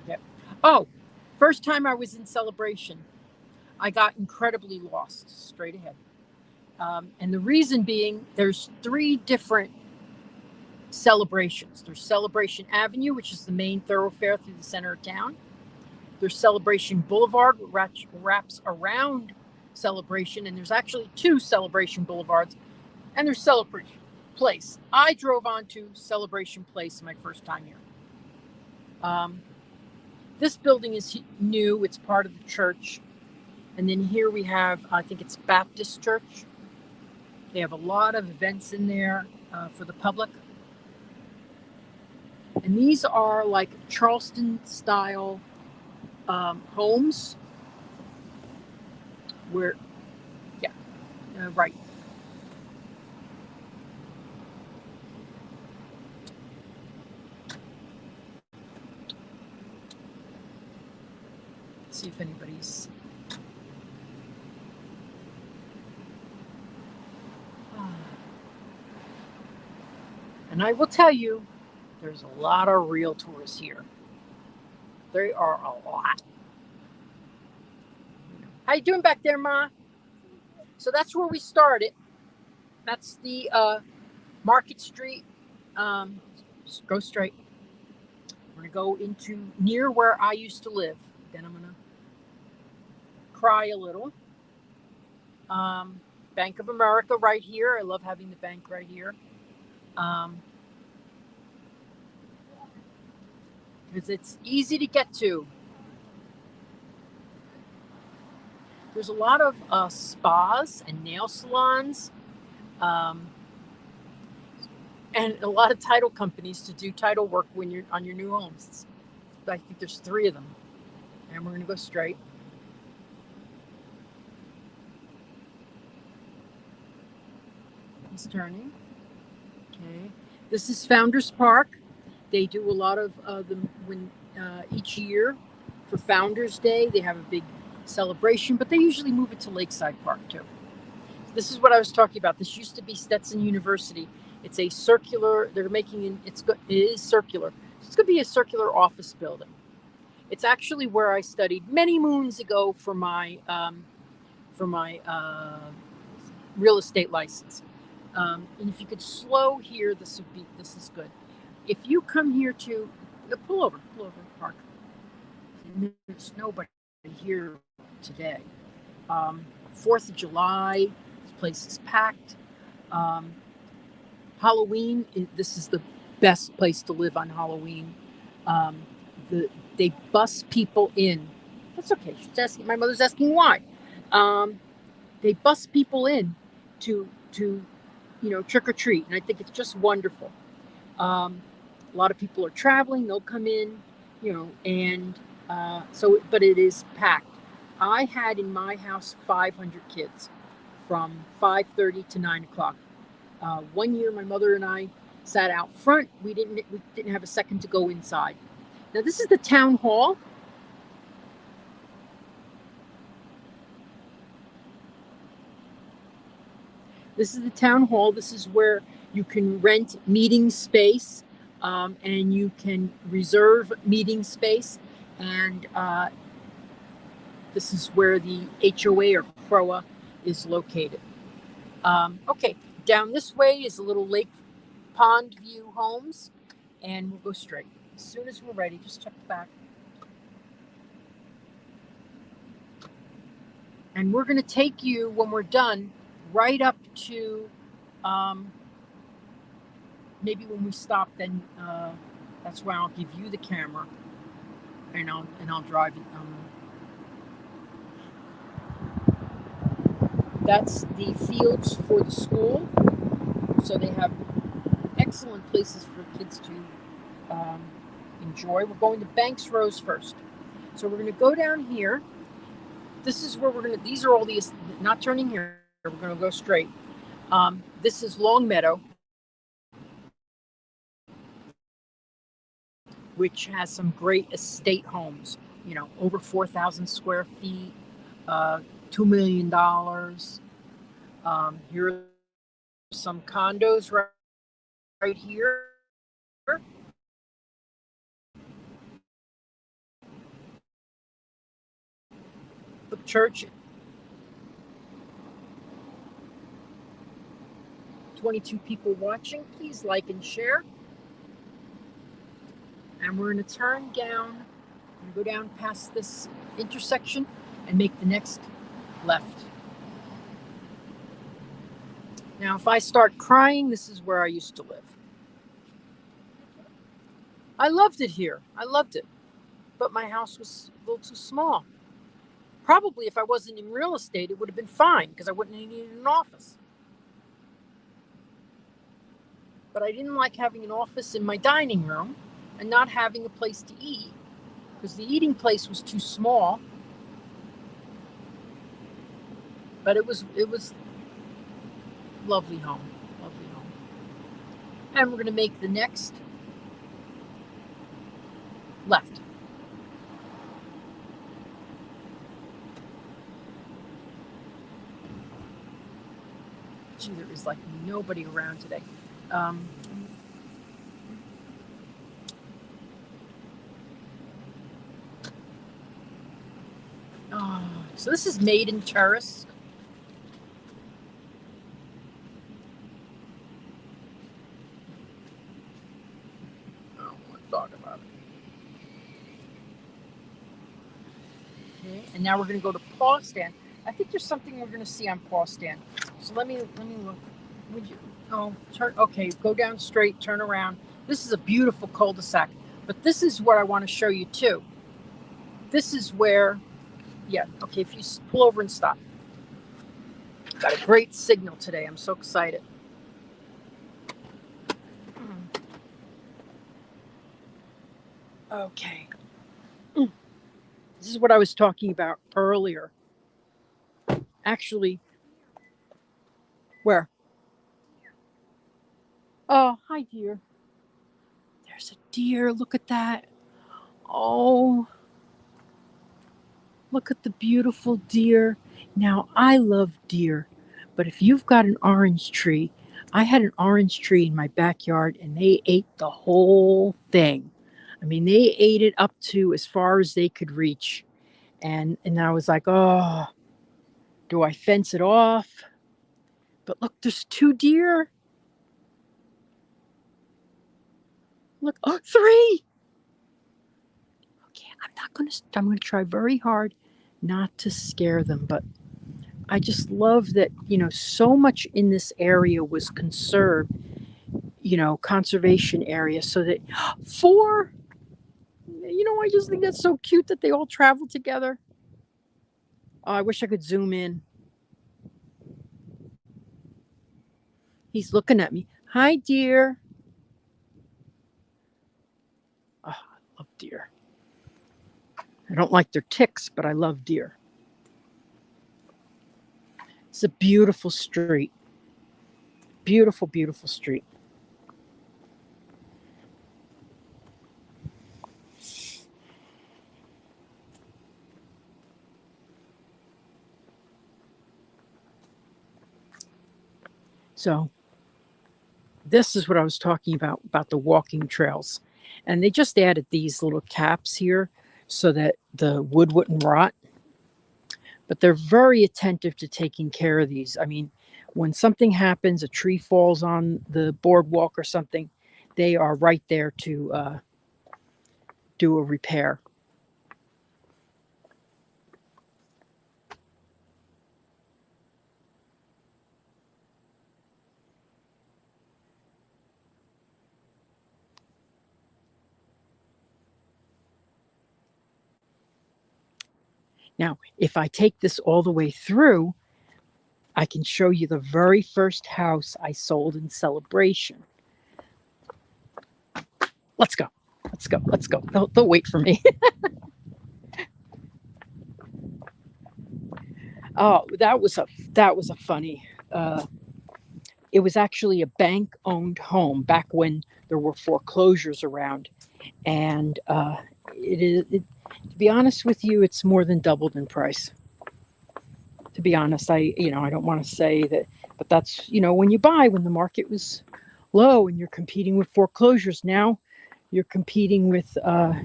Speaker 1: forget. Oh, first time I was in Celebration, I got incredibly lost straight ahead. And the reason being, there's 3 different celebrations. There's Celebration Avenue, which is the main thoroughfare through the center of town. There's Celebration Boulevard, which wraps around Celebration, and there's actually 2 Celebration Boulevards, and there's Celebration Place. I drove onto Celebration Place my first time here. This building is new. It's part of the church. And then here we have, I think it's Baptist Church. They have a lot of events in there for the public. And these are like Charleston style homes where, yeah, right. see if anybody's. And I will tell you, there's a lot of realtors here. There are a lot. How you doing back there, Ma? So that's where we started. That's the Market Street. Just go straight. We're gonna go into near where I used to live. Then I'm gonna cry a little. Bank of America right here. I love having the bank right here. Because it's easy to get to. There's a lot of spas and nail salons, and a lot of title companies to do title work when you're on your new homes. I think there's 3 of them, and we're going to go straight. He's turning. Okay, this is Founders Park. They do a lot of them when each year for Founders Day. They have a big celebration, but they usually move it to Lakeside Park too. This is what I was talking about. This used to be Stetson University. It's a circular. They're making it is circular. It's going to be a circular office building. It's actually where I studied many moons ago for my real estate license. And if you could slow here, this is good. If you come here to pull over, park. And there's nobody here today. 4th of July, this place is packed. Halloween, this is the best place to live on Halloween. They bus people in. That's okay. She's asking. My mother's asking why. They bus people in to trick or treat, and I think it's just wonderful. A lot of people are traveling; they'll come in, and but it is packed. I had in my house 500 kids from 5:30 to 9 o'clock. One year, my mother and I sat out front. We didn't have a second to go inside. Now this is the town hall. This is the town hall. This is where you can rent meeting space, and you can reserve meeting space. And this is where the HOA or CROA is located. Okay, down this way is a little lake pond view homes, and we'll go straight. As soon as we're ready, just check the back. And we're going to take you, when we're done, right up to, maybe when we stop, then that's why I'll give you the camera, and I'll drive it. That's the fields for the school, so they have excellent places for kids to enjoy. We're going to Banks Rose first, so we're going to go down here. This is where these are all these, not turning here, we're going to go straight. This is Longmeadow, which has some great estate homes, over 4,000 square feet, $2 million. Here are some condos right here. The church. 22 people watching. Please like and share. And we're going to turn down, go down past this intersection and make the next left. Now, if I start crying, this is where I used to live. I loved it here. I loved it. But my house was a little too small. Probably if I wasn't in real estate, it would have been fine because I wouldn't have needed an office. But I didn't like having an office in my dining room and not having a place to eat because the eating place was too small. But it was lovely home. And we're going to make the next left. Gee, there is like nobody around today. Oh, so this is Maiden Terrace. I don't want to talk about it. Okay, and now we're going to go to Paw Stand. I think there's something we're going to see on Paw Stand. So let me look. Would you? Oh, turn. Okay, go down straight. Turn around. This is a beautiful cul-de-sac. But this is what I want to show you too. This is where. Yeah, okay, if you pull over and stop. Got a great signal today. I'm so excited. Okay. This is what I was talking about earlier. Actually, where? Oh, hi, dear. There's a deer. Look at that. Oh. Look at the beautiful deer. Now, I love deer, but if you've got an orange tree, I had an orange tree in my backyard and they ate the whole thing. I mean, they ate it up to as far as they could reach. And I was like, oh, do I fence it off? But look, there's 2 deer. Look, oh, 3. Okay, I'm going to try very hard not to scare them, but I just love that, so much in this area was conserved, conservation area, so that 4, I just think that's so cute that they all travel together. Oh, I wish I could zoom in. He's looking at me. Hi, dear. Oh, I love deer. I don't like their ticks, but I love deer. It's a beautiful street. Beautiful, beautiful street. So this is what I was talking about the walking trails. And they just added these little caps here so that the wood wouldn't rot. But they're very attentive to taking care of these. I mean, when something happens, a tree falls on the boardwalk or something, they are right there to do a repair. Now, if I take this all the way through, I can show you the very first house I sold in Celebration. Let's go. Let's go. Let's go. They'll wait for me. Oh, that was a funny. It was actually a bank-owned home back when there were foreclosures around, and to be honest with you, it's more than doubled in price. To be honest, I don't want to say that, but that's, when the market was low and you're competing with foreclosures, now you're competing with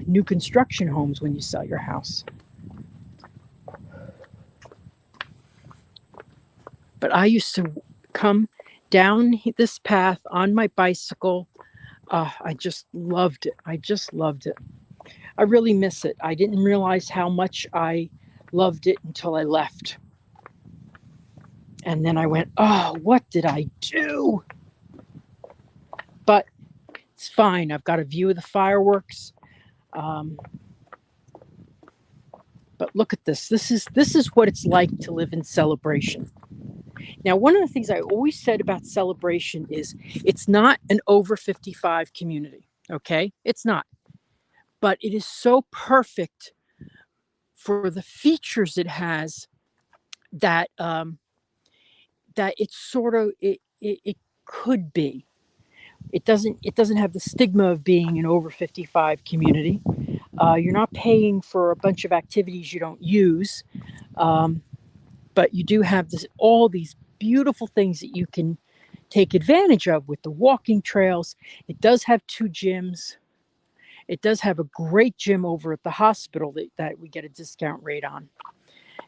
Speaker 1: new construction homes when you sell your house. But I used to come down this path on my bicycle. I just loved it. I really miss it. I didn't realize how much I loved it until I left. And then I went, oh, what did I do? But it's fine. I've got a view of the fireworks. But look at this. This is what it's like to live in Celebration. Now, one of the things I always said about Celebration is it's not an over 55 community. Okay? It's not. But it is so perfect for the features it has that that it's sort of it could be. It doesn't have the stigma of being an over 55 community. You're not paying for a bunch of activities you don't use, but you do have all these beautiful things that you can take advantage of with the walking trails. It does have 2 gyms. It does have a great gym over at the hospital that we get a discount rate on.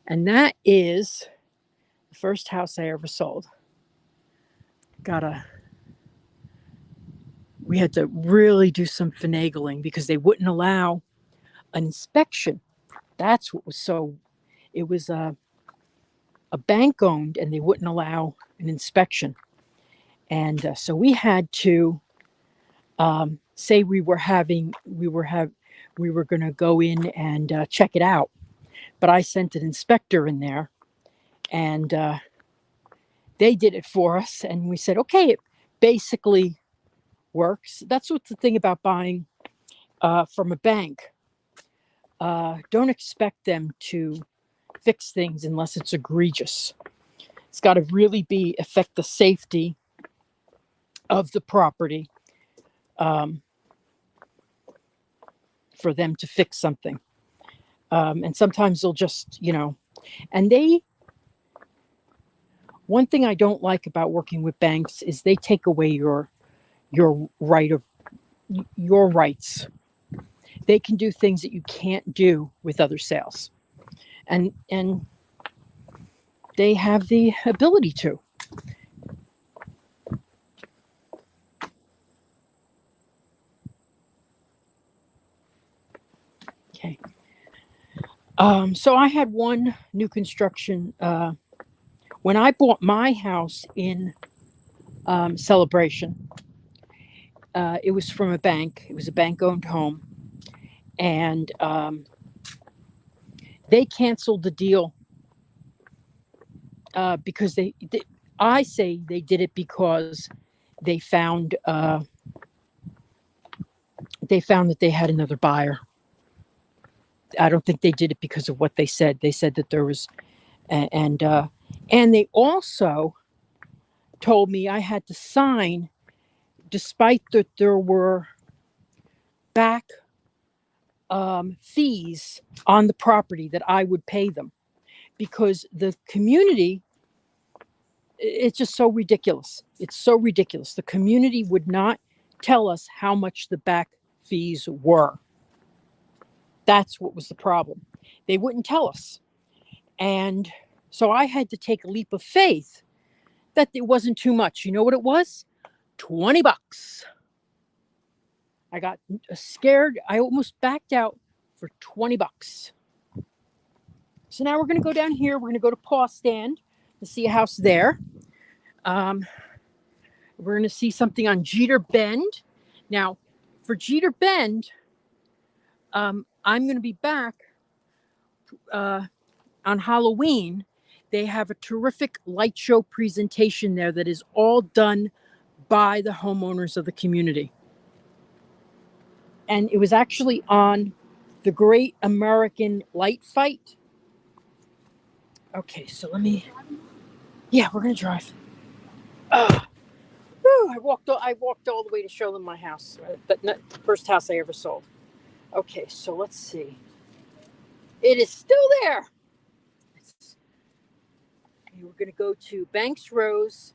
Speaker 1: And that is the first house I ever sold. We had to really do some finagling because they wouldn't allow an inspection. That's what was so, it was a bank owned and they wouldn't allow an inspection. And so we had to say we were going to go in and check it out. But I sent an inspector in there and they did it for us. And we said, okay, it basically works. That's what's the thing about buying from a bank. Don't expect them to fix things unless it's egregious. It's got to really affect the safety of the property for them to fix something. And sometimes they'll just, and one thing I don't like about working with banks is they take away your rights. They can do things that you can't do with other sales. And they have the ability to. Okay. So I had one new construction. When I bought my house in Celebration, it was from a bank. It was a bank-owned home. And they canceled the deal because I say they did it because they found that they had another buyer. I don't think they did it because of what they said. They said that there was, and they also told me I had to sign, despite that there were back fees on the property, that I would pay them, because the community, it's just so ridiculous. It's so ridiculous. The community would not tell us how much the back fees were. That's what was the problem. They wouldn't tell us. And so I had to take a leap of faith that it wasn't too much. You know what it was? $20. I got scared. I almost backed out for $20. So now we're going to go down here. We're going to go to Paw Stand to see a house there. We're going to see something on Jeter Bend. Now, for Jeter Bend, I'm going to be back on Halloween. They have a terrific light show presentation there that is all done by the homeowners of the community. And it was actually on the Great American Light Fight. Okay, so we're going to drive. I walked all the way to show them my house, but not the first house I ever sold. Okay, so let's see. It is still there. Okay, we're going to go to Banks Rose.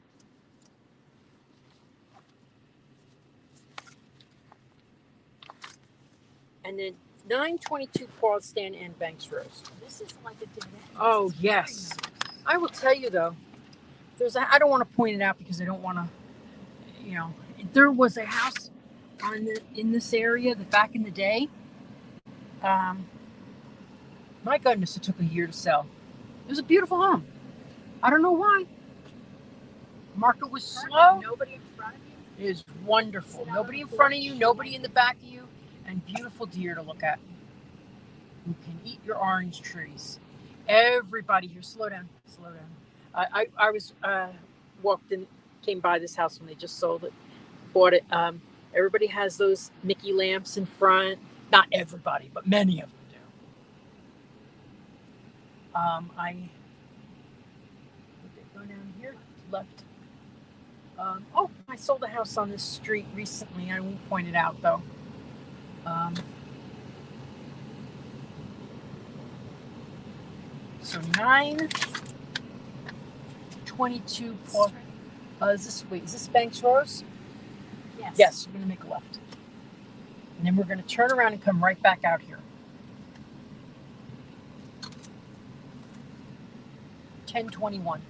Speaker 1: And then 922 Paw Stand and Banks Rose.
Speaker 3: This is like a dead end.
Speaker 1: Oh, yes. I will tell you, though, I don't want to point it out because I don't want to, there was a house in this area that back in the day, my goodness, it took a year to sell. It was a beautiful home. I don't know why. Market was slow.
Speaker 3: Nobody in front of you.
Speaker 1: It is wonderful. Nobody in front of you, nobody in the back of you, and beautiful deer to look at. You can eat your orange trees. Everybody here, slow down. I was walked in, came by this house when they just sold it, bought it. Everybody has those Mickey lamps in front. Not everybody, but many of them do. Go down here, left. I sold a house on this street recently. I won't point it out though. So 9:20 922. Is this Banks Rose?
Speaker 3: Yes.
Speaker 1: Yes, we're going to make a left. And then we're going to turn around and come right back out here. 1021.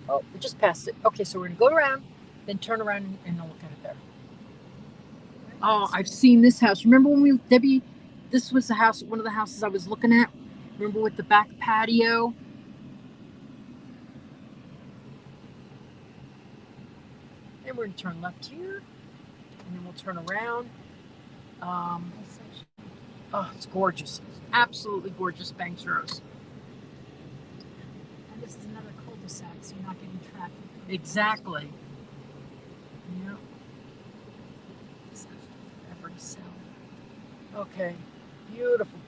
Speaker 1: Oh, we just passed it. Okay, so we're going to go around, then turn around and look at it there. Oh, I've seen this house. Remember when Debbie, this was the house, one of the houses I was looking at? Remember with the back patio? And we're going to turn left here, and then we'll turn around. Oh, it's gorgeous. Absolutely gorgeous, Banks Rose.
Speaker 3: And this is another cul-de-sac, so you're not getting traffic.
Speaker 1: Exactly. Yeah. Every cell. Okay. Beautiful.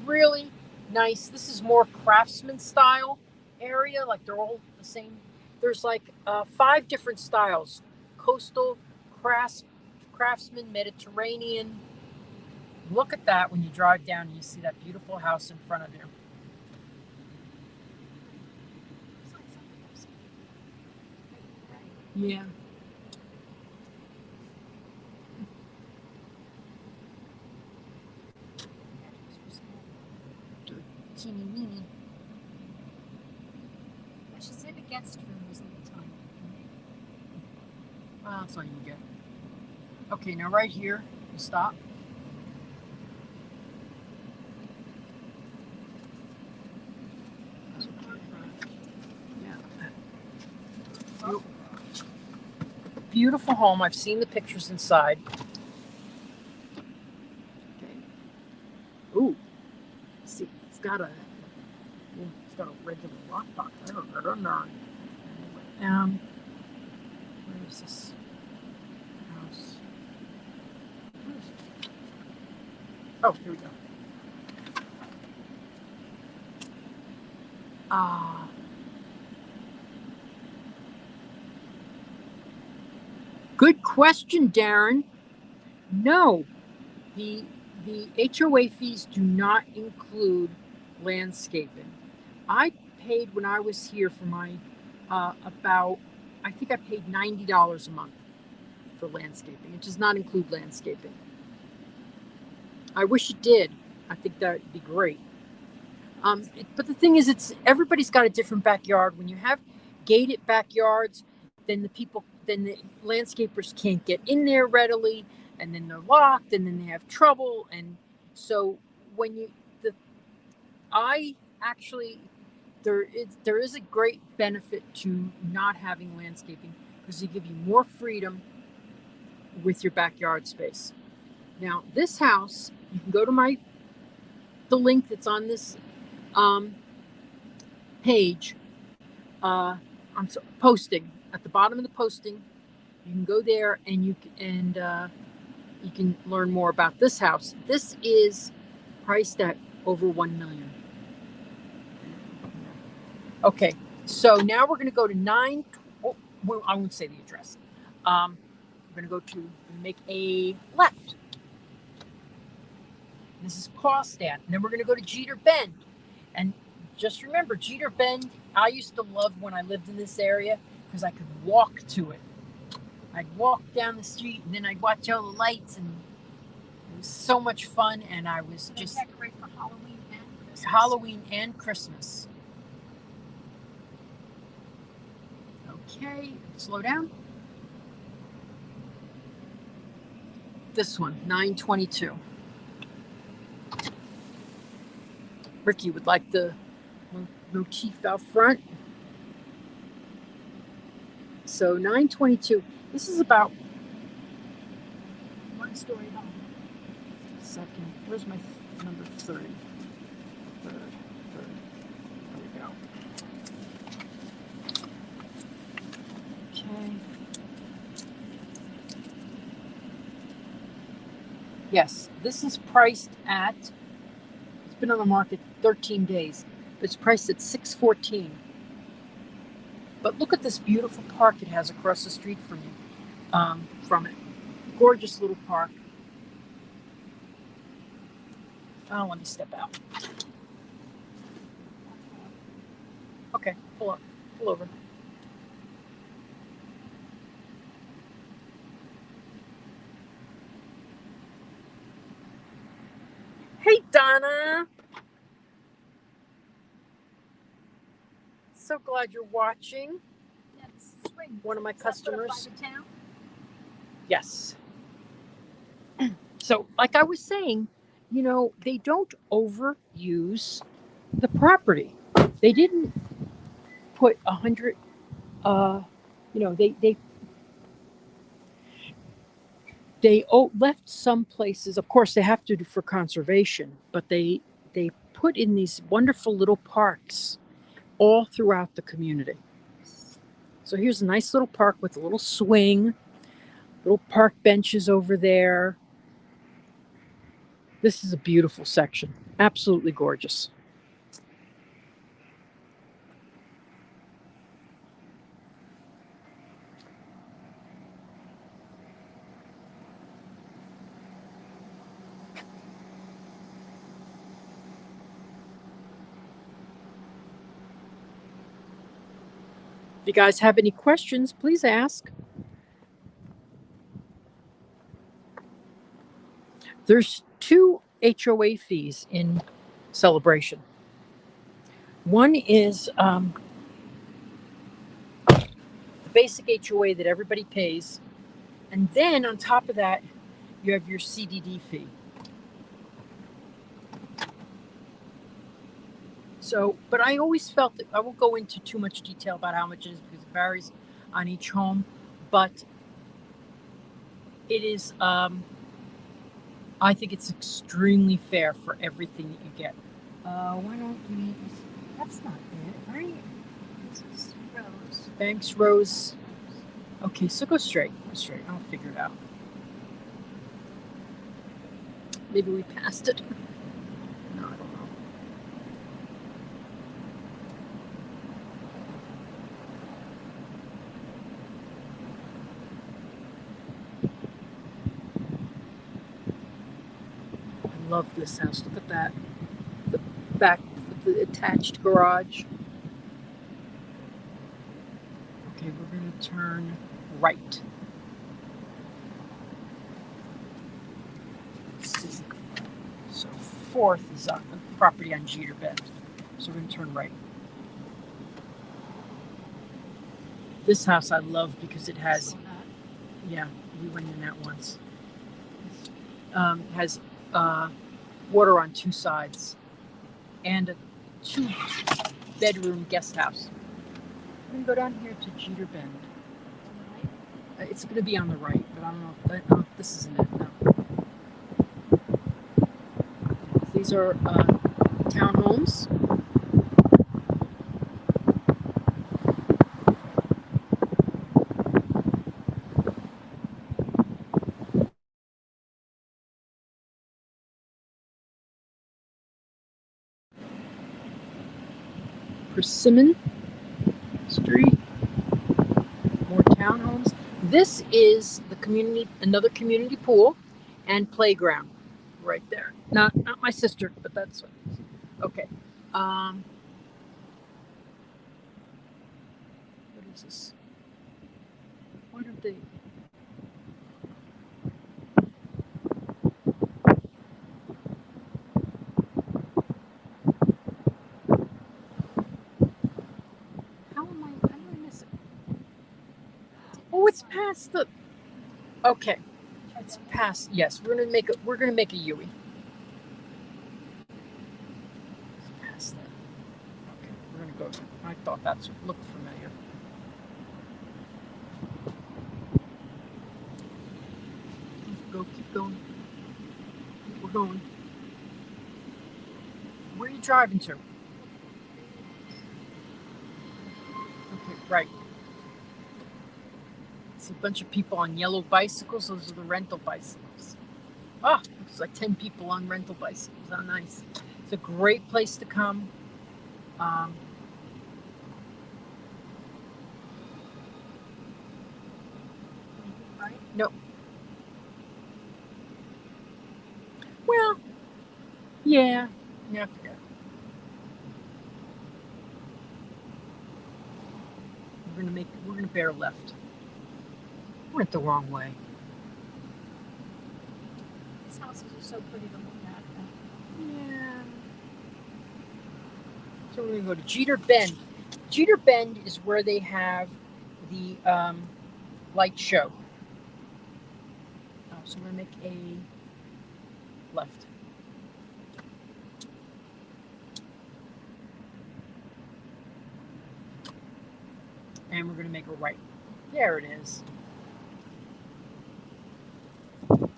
Speaker 1: Really nice. This is more craftsman style area. Like they're all the same. There's like 5 different styles: coastal, craftsman, Mediterranean. Look at that when you drive down and you see that beautiful house in front of you. Yeah. Teeny weeny.
Speaker 3: She said the guest room was in the time.
Speaker 1: Well, that's all you get. Okay, now right here, you stop. Yeah. Beautiful home. I've seen the pictures inside. Okay. Ooh. See, it's got a regular lockbox. I don't know. Where is this house? Oh, here we go. Good question, Darren. No, the HOA fees do not include landscaping. I paid when I was here for my I think I paid $90 a month for landscaping. It does not include landscaping. I wish it did. I think that would be great. But the thing is, everybody's got a different backyard. When you have gated backyards, then the landscapers can't get in there readily, and then they're locked, and then they have trouble. And so there is a great benefit to not having landscaping because they give you more freedom with your backyard space. Now, this house, you can go to the link that's on this page. Posting at the bottom of the posting. You can go there and you can learn more about this house. This is priced at over $1 million. Okay, so now we're going to go to I won't say the address. We're going to make a left. This is Paw Stand. And then we're going to go to Jeter Bend. And just remember, Jeter Bend, I used to love when I lived in this area because I could walk to it. I'd walk down the street and then I'd watch all the lights, and it was so much fun. And I was just
Speaker 3: decorate for Halloween and Christmas.
Speaker 1: Halloween and Christmas. Okay, slow down. This one, 922. Ricky would like the motif out front. So 922. This is about
Speaker 3: 1-story home.
Speaker 1: Second. Where's my number 30? Third. There we go. Okay. Yes, this is priced at. It's been on the market 13 days. But it's priced at $614. But look at this beautiful park it has across the street from it. Gorgeous little park. Oh, let me step out. Okay, pull over. so glad you're watching.
Speaker 3: That's swing.
Speaker 1: One of my
Speaker 3: Is that sort of
Speaker 1: customers.
Speaker 3: by the town?
Speaker 1: Yes. So, like I was saying, you know, they don't overuse the property. They didn't put 100. You know, they left some places. Of course, they have to do for conservation, but they put in these wonderful little parks all throughout the community. So here's a nice little park with a little swing, little park benches over there. This is a beautiful section. Absolutely gorgeous. If you guys have any questions, please ask. There's 2 HOA fees in Celebration. One is the basic HOA that everybody pays. And then on top of that, you have your CDD fee. So, but I always felt that I won't go into too much detail about how much it is because it varies on each home. But it is, I think it's extremely fair for everything that you get. Why don't we? That's not it, right?
Speaker 3: This is Rose.
Speaker 1: Banks Rose. Okay, so go straight. Go straight. I'll figure it out. Maybe we passed it. No, I don't know. I love this house. Look at that. The back with the attached garage. Okay, we're going to turn right. So 4th is on the property on Jeter Bend. So we're going to turn right. This house I love because it has, yeah, we went in that once. Has water on 2 sides and a 2-bedroom guest house. We're going to go down here to Jeter Bend. It's going to be on the right, but I don't know if this isn't it. No. These are townhomes. Persimmon Street. More townhomes. This is the community, another community pool and playground right there. Not my sister, but that's what it is. Okay. What is this? What are they? How do I miss it? Oh, it's past the. Okay, it's past. Yes, we're gonna make a Yui. It's past that. Okay, we're gonna go. I thought that's what looked familiar. Keep going. We're going. Where are you driving to? Okay, right. It's a bunch of people on yellow bicycles. Those are the rental bicycles. Ah, looks like 10 people on rental bicycles. How nice. It's a great place to come. Right? No. Well, yeah. Yeah. We're gonna bear left. We went the wrong way.
Speaker 3: These houses are so pretty to look at.
Speaker 1: Yeah. So we're gonna go to Jeter Bend. Jeter Bend is where they have the light show. So we're going to make a left. And we're going to make a right. There it is. So we're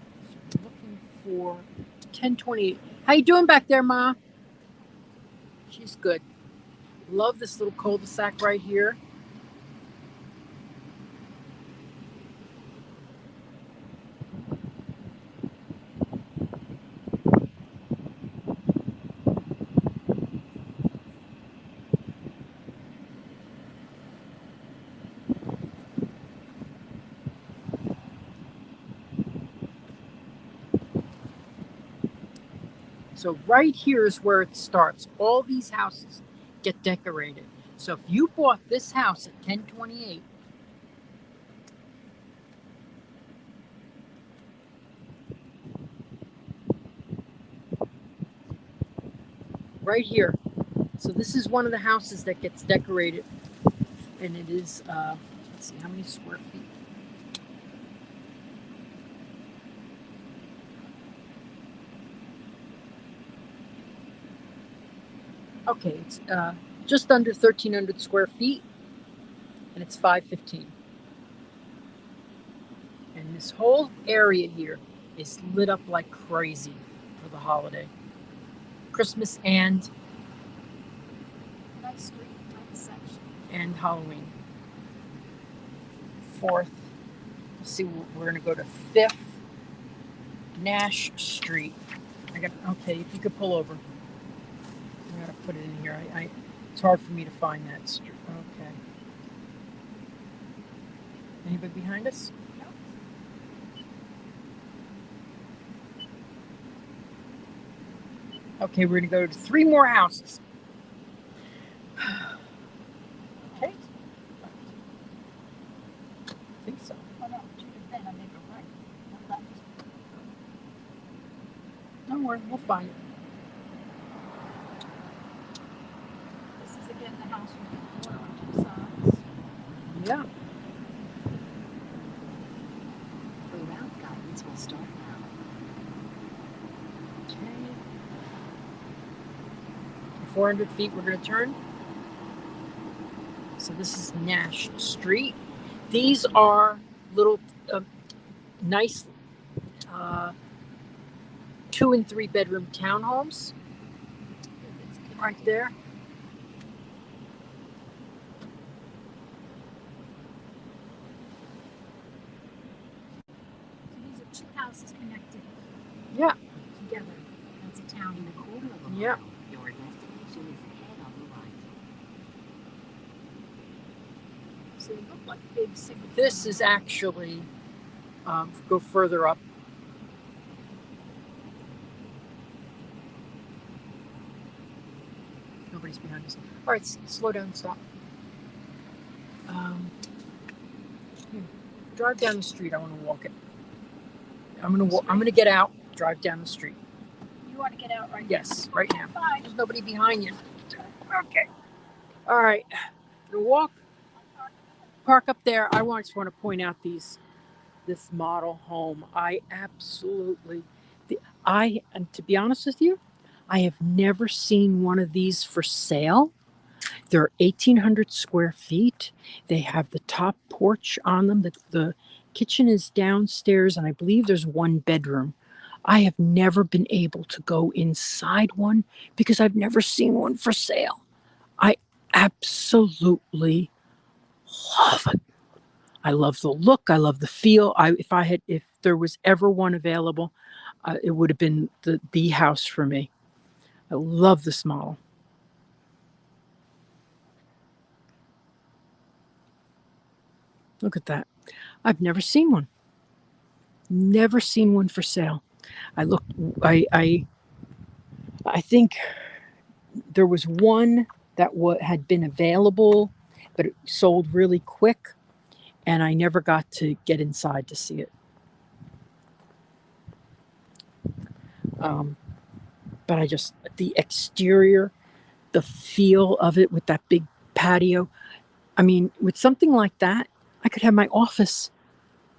Speaker 1: looking for 1028. How you doing back there, Ma? She's good. Love this little cul-de-sac right here. So right here is where it starts. All these houses get decorated. So if you bought this house at 1028, right here. So this is one of the houses that gets decorated. And it is, let's see, how many square feet? Okay, it's just under 1,300 square feet, and it's $515. And this whole area here is lit up like crazy for the holiday, Christmas and
Speaker 3: Nice street, nice section.
Speaker 1: and Halloween. 4th. Let's see, we're gonna go to 5th Nash Street. Okay, if you could pull over. I gotta put it in here. It's hard for me to find that street. Okay. Anybody behind us? Okay, we're gonna go to 3 more houses. Okay. I think so.
Speaker 3: Oh no, Jeter Bend, I make a right, not left.
Speaker 1: Don't worry, we'll find it.
Speaker 3: This is again the house with the water on 2 sides.
Speaker 1: Yeah.
Speaker 5: The route guidance will start now.
Speaker 1: Okay. 400 feet, we're going to turn. So this is Nash Street. These are little nice 2 and 3 bedroom townhomes right there.
Speaker 3: So these are 2 houses connected
Speaker 1: Yeah.
Speaker 3: together. That's a town.
Speaker 5: In a quarter of a
Speaker 1: Yeah.
Speaker 5: mile, your destination is ahead on the right.
Speaker 3: So they look like big single.
Speaker 1: This is actually, go further up. Nobody's behind us. All right, slow down, stop. Here, drive down the street. I want to walk it. I'm gonna get out. Drive down the street.
Speaker 3: You want to get out right
Speaker 1: Yes, right now.
Speaker 3: now? Fine.
Speaker 1: There's nobody behind you. Okay. All right. Gonna walk. Park up there. I just want to point out this model home. And to be honest with you, I have never seen one of these for sale. They're 1,800 square feet. They have the top porch on them. The kitchen is downstairs, and I believe there's 1 bedroom. I have never been able to go inside one because I've never seen one for sale. I absolutely love it. I love the look. I love the feel. If there was ever one available, it would have been the house for me. I love this model. Look at that. I've never seen one. Never seen one for sale. I think there was one that had been available, but it sold really quick, and I never got to get inside to see it. But the exterior, the feel of it with that big patio. I mean, with something like that, I could have my office,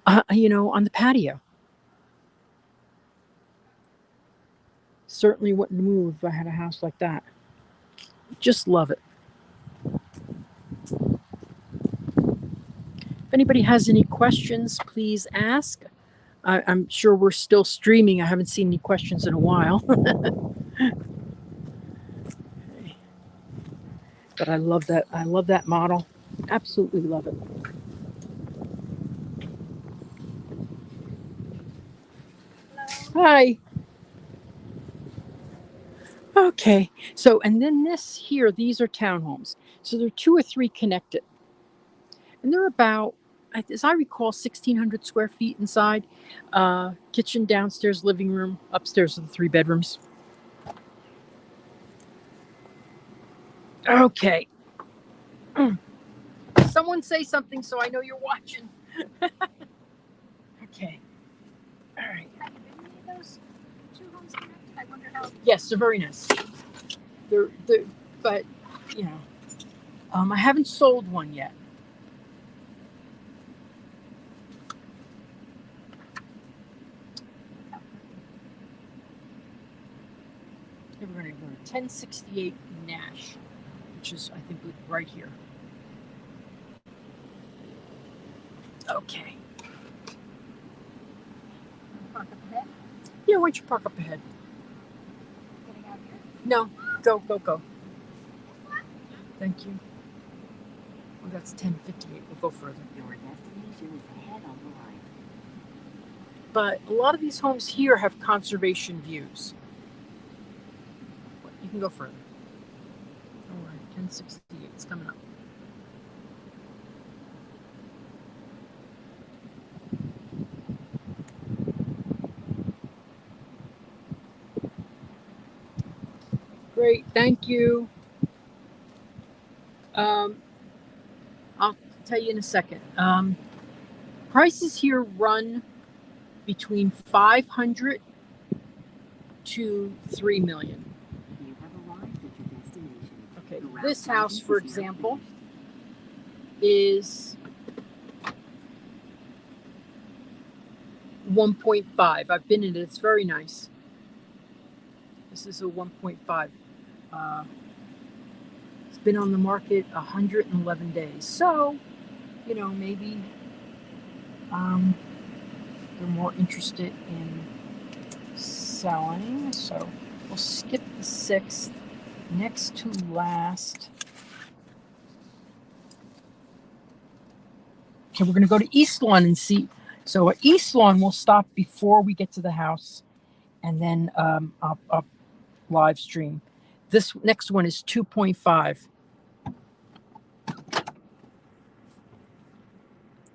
Speaker 1: on the patio. Certainly wouldn't move if I had a house like that. Just love it. If anybody has any questions, please ask. I'm sure we're still streaming. I haven't seen any questions in a while. But I love that. I love that model. Absolutely love it. Hi. Okay. So, and then this here, these are townhomes. So there are 2 or 3 connected. And they're about, as I recall, 1,600 square feet inside. Kitchen, downstairs, living room, upstairs are the 3 bedrooms. Okay. Someone say something so I know you're watching. Okay. All right.
Speaker 3: Have you been to those 2 homes connected? I wonder how.
Speaker 1: Yes, they're very nice. They're but I haven't sold one yet. We're going to go to 1068 Nash, which is, I think, right here. Okay.
Speaker 3: Park up ahead?
Speaker 1: Yeah, why don't you park up ahead?
Speaker 3: Getting out here?
Speaker 1: No, go. Thank you. Oh, that's 1058. We'll go further.
Speaker 5: Your destination is ahead on the line.
Speaker 1: But a lot of these homes here have conservation views. You can go further. All right, 1068. It's coming up. Great, thank you. I'll tell you in a second. Prices here run between 500 to 3 million.
Speaker 5: You have arrived at your destination.
Speaker 1: Okay,
Speaker 5: The route
Speaker 1: this house,
Speaker 5: guidance
Speaker 1: for
Speaker 5: is now
Speaker 1: example,
Speaker 5: finished.
Speaker 1: is 1.5. I've been in it. It's very nice. This is a 1.5. It's been on the market 111 days. So, maybe they're more interested in selling. So we'll skip the 6th. Next to last. Okay, we're going to go to East Lawn and see. So at East Lawn, we'll stop before we get to the house, and then I'll live stream. This next one is 2.5.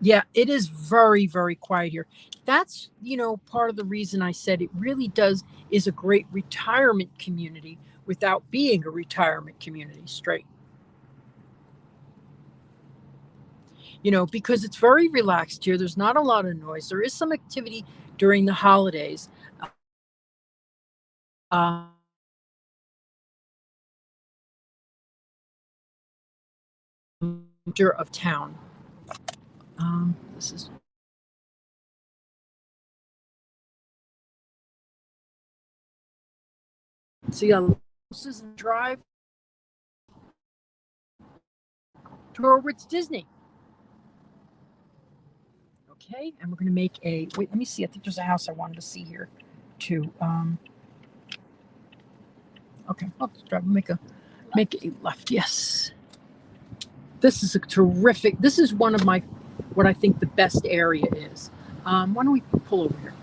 Speaker 1: Yeah, it is very, very quiet here. That's, part of the reason I said it really is a great retirement community without being a retirement community straight. Because it's very relaxed here. There's not a lot of noise. There is some activity during the holidays. Of town. This is see houses and drive towards Disney. Okay, and we're going to make wait, let me see. I think there's a house I wanted to see here too. Okay, I'll just drive, make a left. Yes. This is this is one of what I think the best area is. Why don't we pull over here?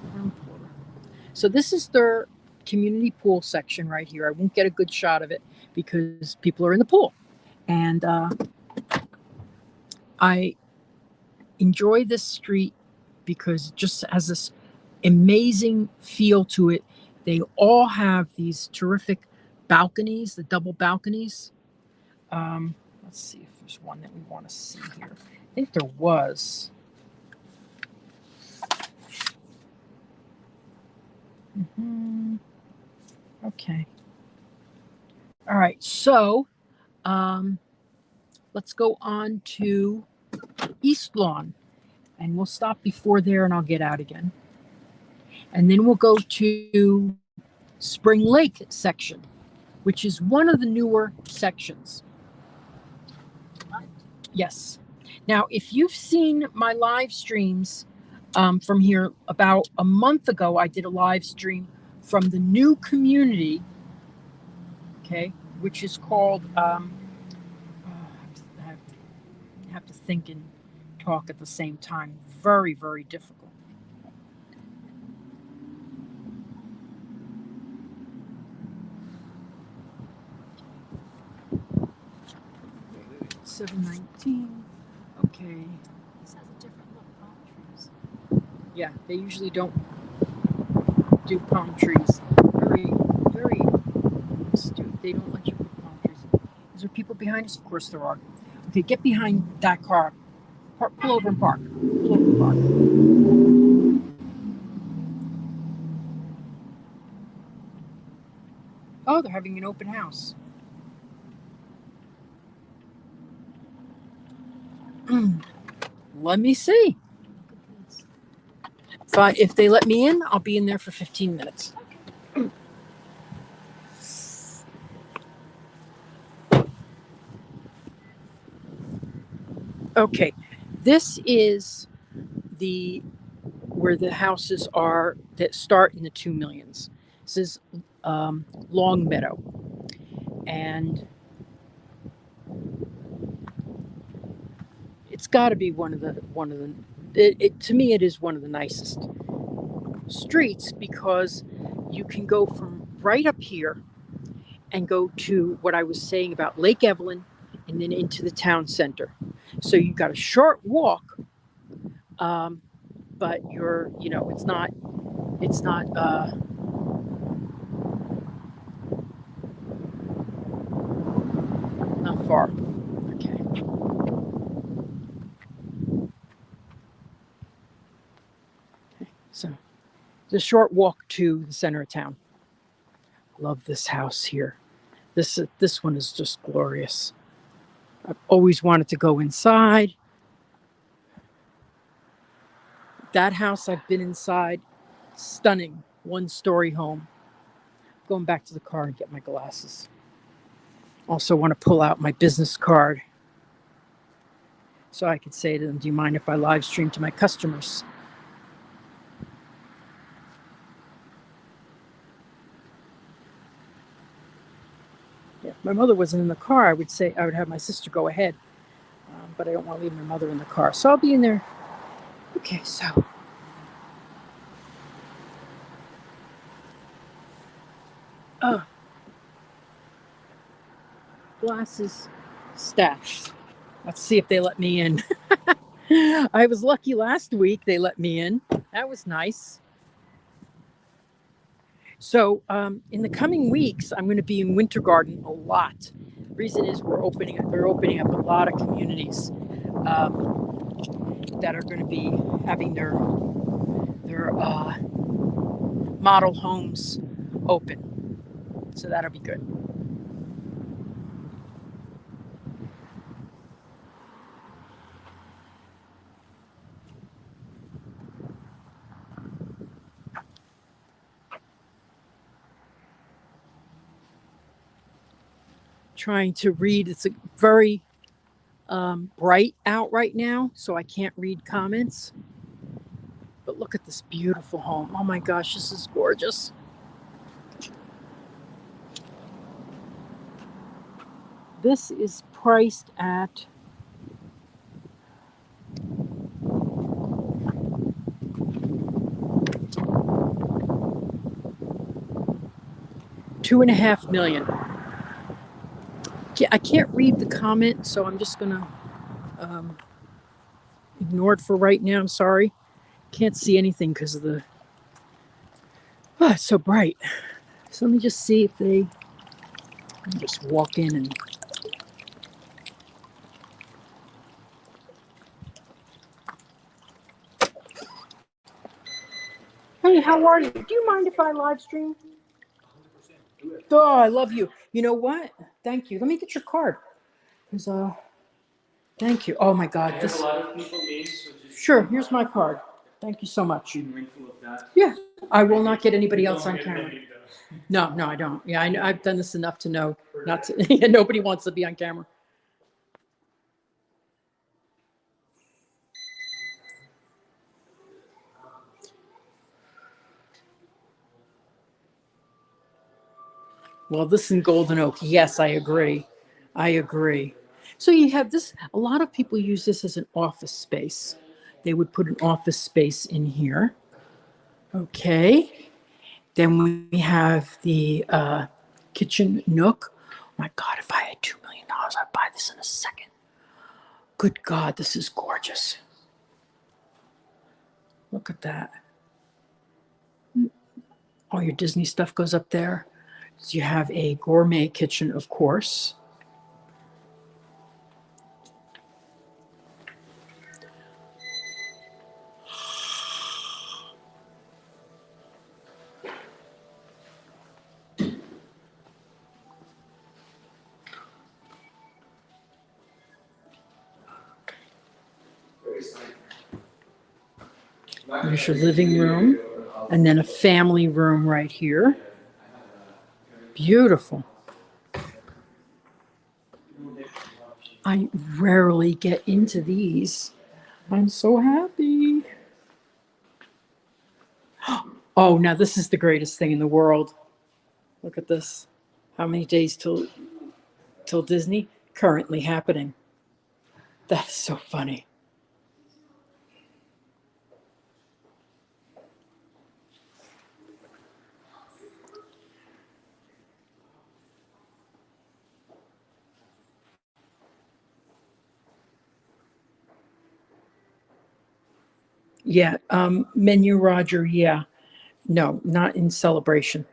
Speaker 1: So this is their community pool section right here. I won't get a good shot of it because people are in the pool. And I enjoy this street because it just has this amazing feel to it. They all have these terrific balconies, the double balconies. Let's see if there's one that we want to see here. I think there was. Okay. All right. So, let's go on to East Lawn, and we'll stop before there and I'll get out again. And then we'll go to Spring Lake section, which is one of the newer sections. Yes. Now, if you've seen my live streams from here, about a month ago, I did a live stream from the new community, okay, which is called, I have to think and talk at the same time. Very, very difficult. 719. Okay.
Speaker 3: This has a different look, palm trees.
Speaker 1: Yeah, they usually don't do palm trees. Very, very astute. They don't let you put palm trees. Is there people behind us? Of course there are. Okay, get behind that car. Pull over and park. Pull over and park. Oh, they're having an open house. Let me see. If they let me in, I'll be in there for 15 minutes. Okay, this is where the houses are that start in the 2 millions. This is Longmeadow, and it's got to be one of the to me it is one of the nicest streets, because you can go from right up here and go to what I was saying about Lake Evelyn and then into the town center. So you've got a short walk, but it's not not far. Okay. So it's a short walk to the center of town. Love this house here. This one is just glorious. I've always wanted to go inside. That house I've been inside. Stunning. 1-story home. Going back to the car and get my glasses. Also want to pull out my business card so I could say to them, do you mind if I live stream to my customers? Yeah, if my mother wasn't in the car, I would have my sister go ahead. But I don't want to leave my mother in the car. So I'll be in there. Okay, so. Glasses stash. Let's see if they let me in. I was lucky last week they let me in. That was nice. So in the coming weeks, I'm going to be in Winter Garden a lot. The reason is they're opening up a lot of communities that are going to be having their model homes open. So that'll be good. Trying to read. It's a very bright out right now, so I can't read comments. But look at this beautiful home. Oh my gosh, this is gorgeous. This is priced at $2.5 million. I can't read the comment, so I'm just gonna ignore it for right now. I'm sorry. Can't see anything because of the it's so bright. So let me just see if let me just walk in and hey, how are you? Do you mind if I live stream? Oh, I love you. You know what? Thank you. Let me get your card. Because Thank you. Oh my God.
Speaker 6: I have
Speaker 1: This.
Speaker 6: a lot of people names, so just
Speaker 1: Sure. Here's my card. Thank you so much.
Speaker 6: be mindful of that.
Speaker 1: Yeah. I will not get anybody else
Speaker 6: Don't
Speaker 1: on
Speaker 6: get
Speaker 1: camera.
Speaker 6: married, though.
Speaker 1: No, I don't. Yeah, I've done this enough to know not to. Yeah, nobody wants to be on camera. Well, this in Golden Oak. Yes, I agree. I agree. So you have this, a lot of people use this as an office space. They would put an office space in here. Okay. Then we have the kitchen nook. Oh my God, if I had $2 million, I'd buy this in a second. Good God, this is gorgeous. Look at that. All your Disney stuff goes up there. So you have a gourmet kitchen, of course. There's your living room, and then a family room right here. Beautiful. I rarely get into these. I'm so happy. Oh, now this is the greatest thing in the world. Look at this. How many days till Disney? Currently happening. That is so funny. Yeah, menu Roger, yeah. No, not in Celebration.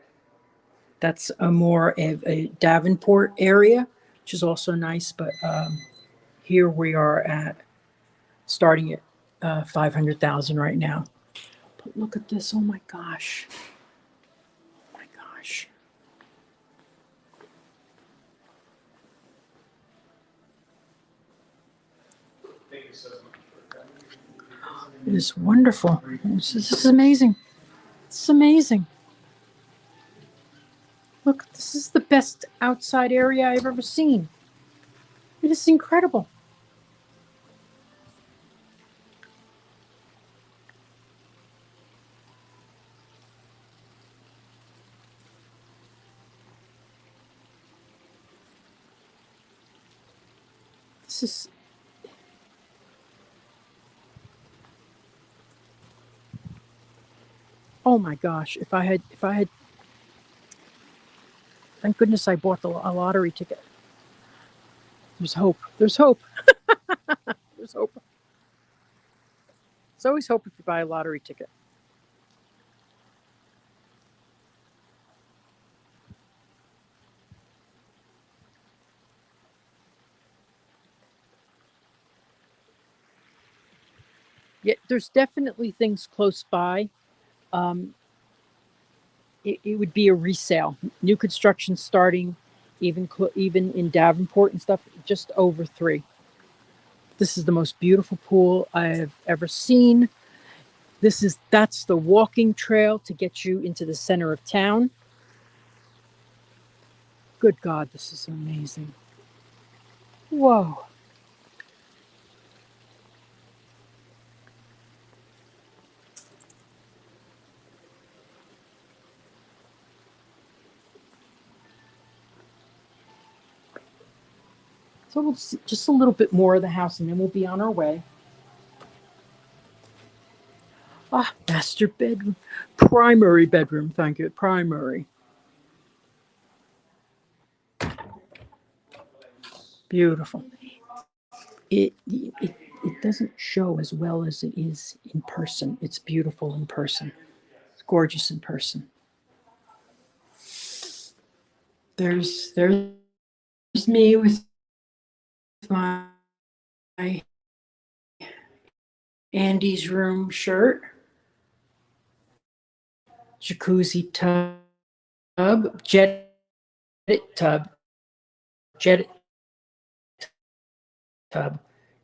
Speaker 1: That's a more of a Davenport area, which is also nice, but here we are at starting at 500,000 right now. But look at this, oh my gosh. Oh my gosh.
Speaker 6: Thank you so much for coming.
Speaker 1: It is wonderful. This is amazing. This is amazing. Look, this is the best outside area I've ever seen. It is incredible. This is. Oh my gosh! If I had, thank goodness I bought a lottery ticket. There's hope. There's hope. There's hope. There's always hope if you buy a lottery ticket. Yeah, there's definitely things close by. Um, it would be a resale. New construction starting, even in Davenport and stuff, just over 3. This is the most beautiful pool I've ever seen. That's the walking trail to get you into the center of town. Good God, this is amazing. Whoa. So we'll see just a little bit more of the house and then we'll be on our way. Ah, master bedroom. Primary bedroom, thank you. Primary. Beautiful. It doesn't show as well as it is in person. It's beautiful in person. It's gorgeous in person. There's me with my Andy's room shirt. Jacuzzi tub, jet tub.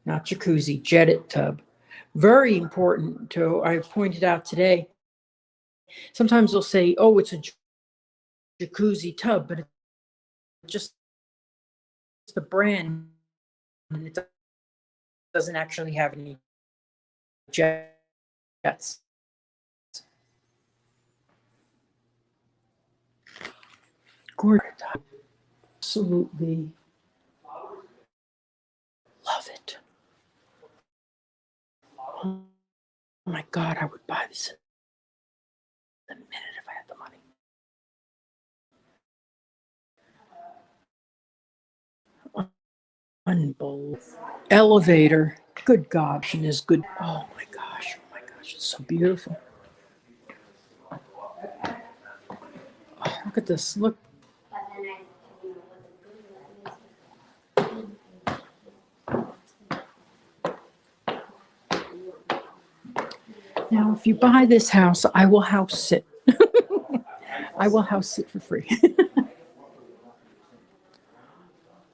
Speaker 1: not jacuzzi, jetted tub. Very important to, I pointed out today. Sometimes they'll say, oh, it's a jacuzzi tub, but it's just the brand. And it doesn't actually have any jets. Gorgeous. Absolutely love it. Oh my God, I would buy this in a minute if I had the money. Unbelievable. Elevator. Good God, she is good. Oh my gosh, it's so beautiful. Oh, look at this. Look. Now, if you buy this house, I will house sit. I will house sit for free.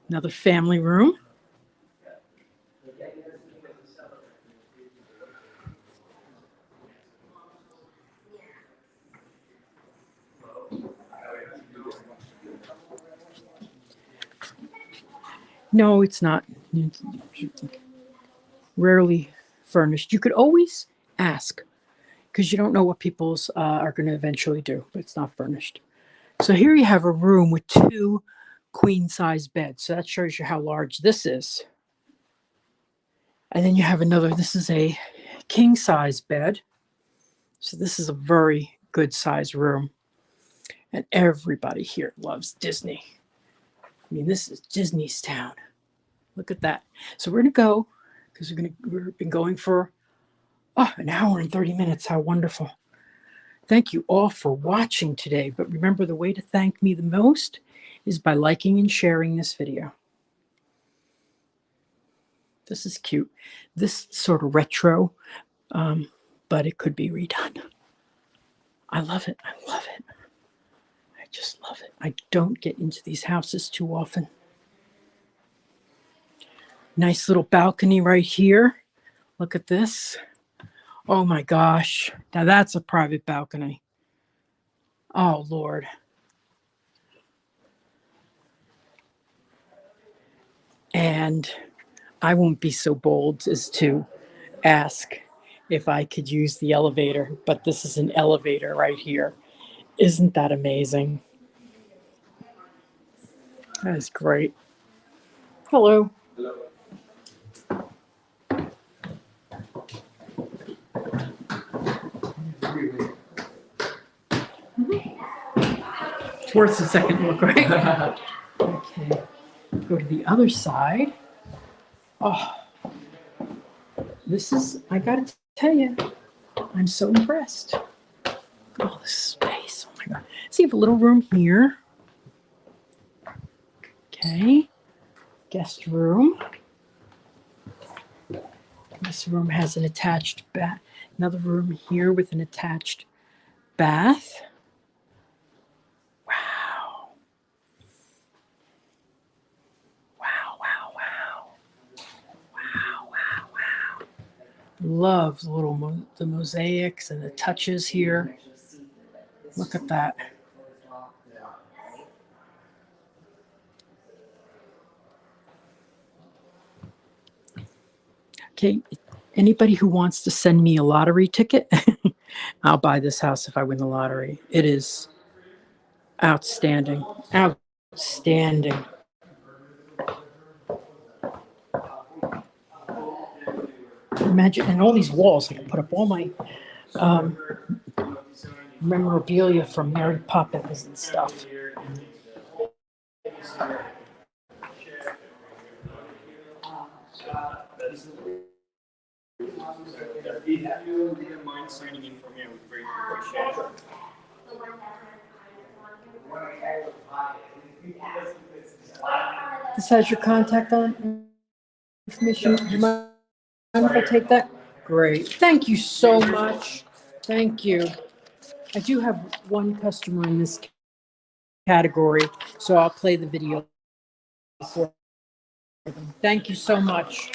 Speaker 1: Another family room. No, it's not. Rarely furnished. You could always ask because you don't know what people's are going to eventually do, but it's not furnished. So here you have a room with 2 queen-size beds. So that shows you how large this is. And then you have another, this is a king-size bed. So this is a very good size room. And everybody here loves Disney. I mean, this is Disney's town. Look at that. So we're going to go, because we've been going for an hour and 30 minutes. How wonderful. Thank you all for watching today. But remember, the way to thank me the most is by liking and sharing this video. This is cute. This sort of retro, but it could be redone. I love it. I love it. I just love it. I don't get into these houses too often. Nice little balcony right here. Look at this. Oh my gosh. Now that's a private balcony. Oh Lord. And I won't be so bold as to ask if I could use the elevator, but this is an elevator right here. Isn't that amazing? That is great. Hello. It's worth a second look, right? Okay. Go to the other side. Oh, this is, I gotta tell you, I'm so impressed. Look at all this space. Oh my God. See, you have a little room here. Okay. Guest room. This room has an attached bath. Another room here with an attached bath. Wow. Wow, wow, wow. Wow, wow, wow. Love the little the mosaics and the touches here. Look at that. Okay, anybody who wants to send me a lottery ticket, I'll buy this house if I win the lottery. It is outstanding. Outstanding. Imagine, and all these walls, I can put up all my memorabilia from Mary Poppins and stuff.
Speaker 6: If you wouldn't mind signing in for me, I would greatly appreciate it.
Speaker 1: This has your contact on information. Do you mind if I take that? Great. Thank you so much. Thank you. I do have one customer in this category, so I'll play the video for them. Thank you so much.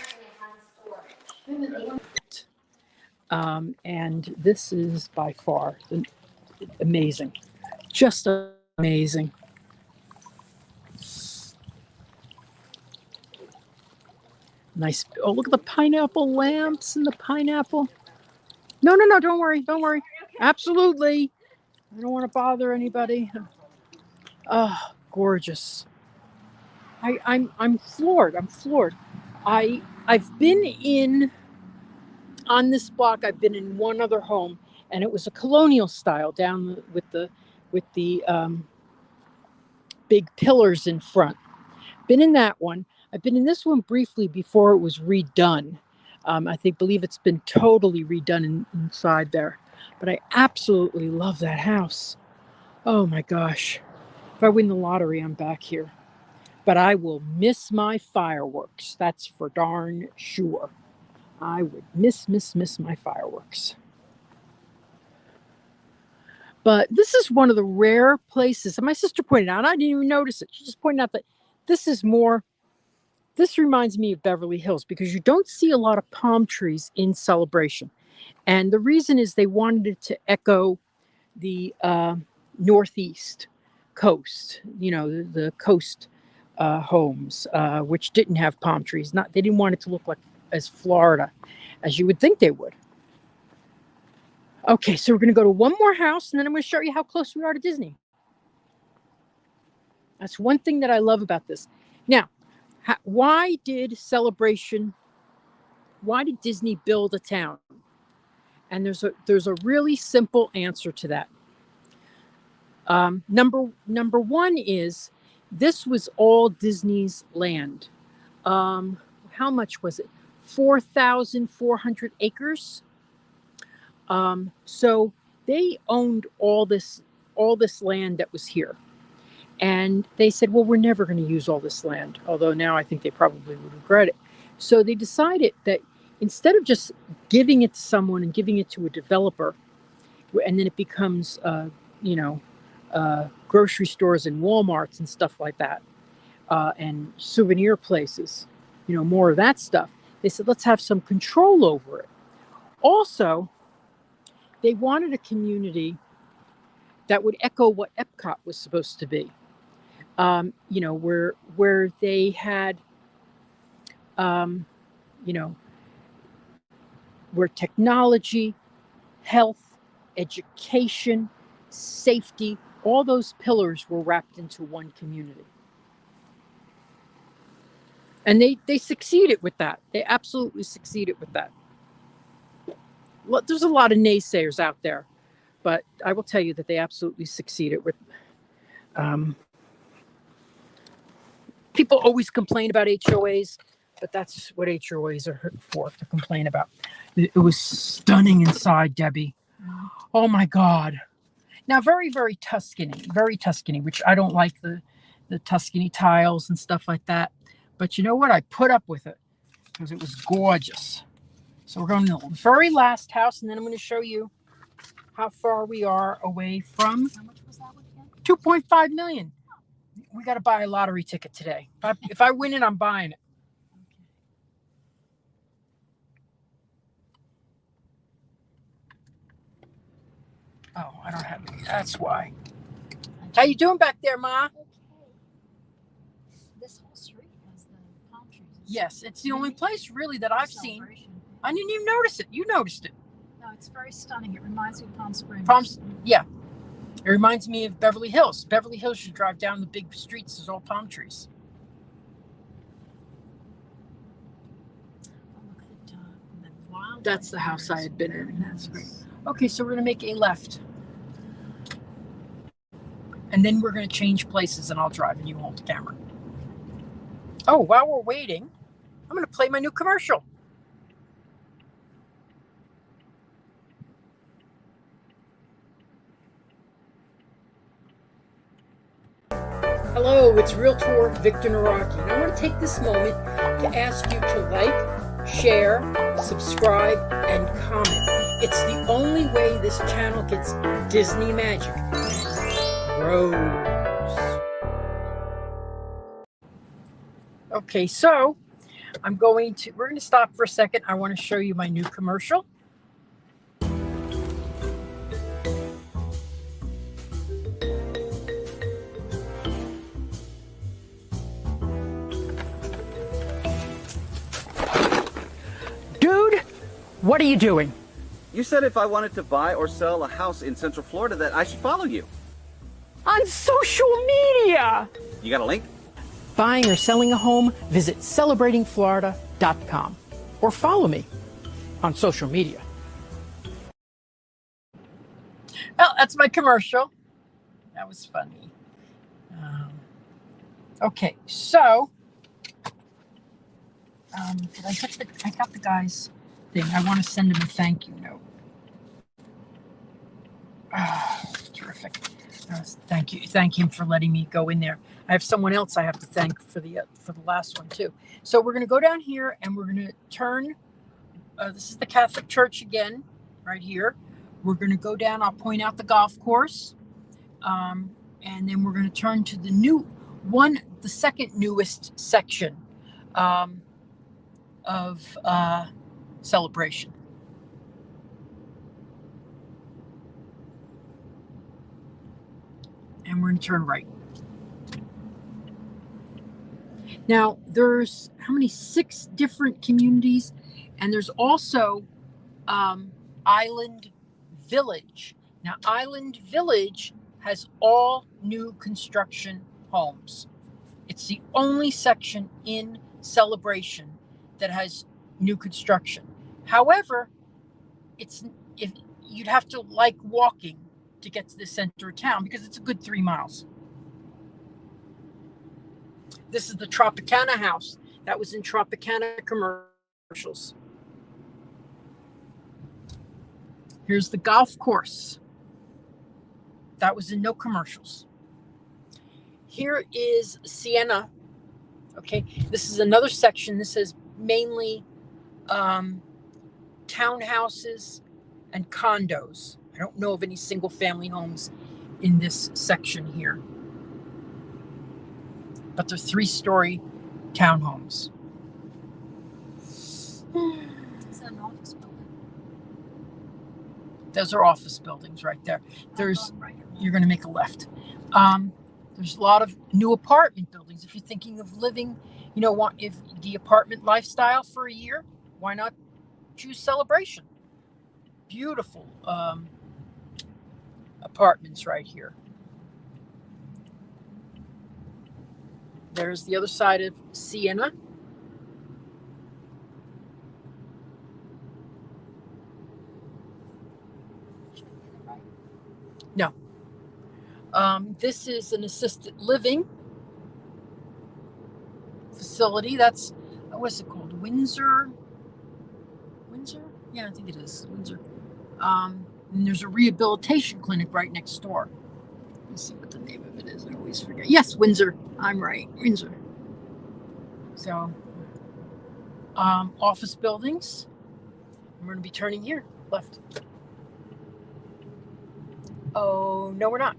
Speaker 1: And this is by far amazing. Just amazing. Nice. Oh, look at the pineapple lamps and the pineapple. No, don't worry. Absolutely. I don't want to bother anybody. Oh, gorgeous. I'm floored. I've been in on this block. I've been in one other home, and it was a colonial style down with the big pillars in front. Been in that one. I've been in this one briefly before it was redone. I believe it's been totally redone inside there. But I absolutely love that house. Oh my gosh. If I win the lottery, I'm back here. But I will miss my fireworks. That's for darn sure. I would miss my fireworks. But this is one of the rare places, and my sister pointed out, I didn't even notice it. She just pointed out that this reminds me of Beverly Hills because you don't see a lot of palm trees in Celebration. And the reason is they wanted it to echo the northeast coast, the coast homes, which didn't have palm trees. They didn't want it to look like as Florida as you would think they would. Okay, so we're going to go to one more house, and then I'm going to show you how close we are to Disney. That's one thing that I love about this. Now, why did Disney build a town? And there's a really simple answer to that. Number one is this was all Disney's land. How much was it? 4,400 acres. So they owned all this land that was here. And they said, well, we're never going to use all this land. Although now I think they probably would regret it. So they decided that instead of just giving it to someone and giving it to a developer, and then it becomes, grocery stores and Walmarts and stuff like that, and souvenir places, more of that stuff. They said, let's have some control over it. Also, they wanted a community that would echo what Epcot was supposed to be. Where they had, where technology, health, education, safety, all those pillars were wrapped into one community. And they succeeded with that. They absolutely succeeded with that. There's a lot of naysayers out there, but I will tell you that they absolutely succeeded with. People always complain about HOAs, but that's what HOAs are for, to complain about. It was stunning inside, Debbie. Oh my God. Now, very, very Tuscany, which I don't like the Tuscany tiles and stuff like that. But you know what? I put up with it because it was gorgeous. So we're going to the very last house, and then I'm going to show you how far we are away from.
Speaker 3: How much was that one again?
Speaker 1: 2.5 million. We got to buy a lottery ticket today. If I win it, I'm buying it. Oh, I don't have any. That's why. How you doing back there, Ma?
Speaker 3: Okay. This whole street has the palm trees.
Speaker 1: Yes, it's the only place really that I've seen. I didn't even notice it. You noticed it.
Speaker 3: No, it's very stunning. It reminds me of Palm Springs.
Speaker 1: Yeah. It reminds me of Beverly Hills. Beverly Hills, you drive down the big streets, there's all palm trees.
Speaker 3: Oh, look at the wild.
Speaker 1: That's the house I had been in. That's great. Okay, so we're going to make a left. And then we're going to change places, and I'll drive and you hold the camera. Oh, while we're waiting, I'm going to play my new commercial. Hello, it's Realtor Victor Naraki, and I want to take this moment to ask you to like, share, subscribe, and comment. It's the only way this channel gets Disney magic and grows. Okay, so we're going to stop for a second. I want to show you my new commercial. Dude, what are you doing?
Speaker 7: You said if I wanted to buy or sell a house in Central Florida that I should follow you.
Speaker 1: On social media.
Speaker 7: You got a link?
Speaker 1: Buying or selling a home, visit celebratingflorida.com or follow me on social media. Well, that's my commercial. That was funny. Okay, so I got the guy's thing. I want to send him a thank you note. Terrific. Thank him for letting me go in there. I have someone else I have to thank for the last one too. So we're going to go down here and we're going to turn. This is the Catholic Church again, right here. We're going to go down. I'll point out the golf course, and then we're going to turn to the second newest section of Celebration. And we're going to turn right. Now, there's 6 different communities, and there's also Island Village. Now, Island Village has all new construction homes. It's the only section in Celebration that has new construction. However, if you'd have to like walking to get to the center of town because it's a good 3 miles. This is the Tropicana house that was in Tropicana commercials. Here's the golf course that was in no commercials. Here is Sienna. Okay, this is another section. This is mainly townhouses and condos. I don't know of any single family homes in this section here, but they're 3-story townhomes.
Speaker 3: Is that an office building?
Speaker 1: Those are office buildings right there. There's,
Speaker 3: Right.
Speaker 1: you're going to make a left. There's a lot of new apartment buildings. If you're thinking of living, if the apartment lifestyle for a year, why not choose Celebration? Beautiful apartments right here. There's the other side of Sienna. No. This is an assisted living facility. That's, what's it called? Windsor? Yeah, I think it is. Windsor. And there's a rehabilitation clinic right next door. Let's see what the name of it is. I always forget. Yes, Windsor. I'm right. Windsor. So, office buildings. We're going to be turning here, left. Oh, no, we're not.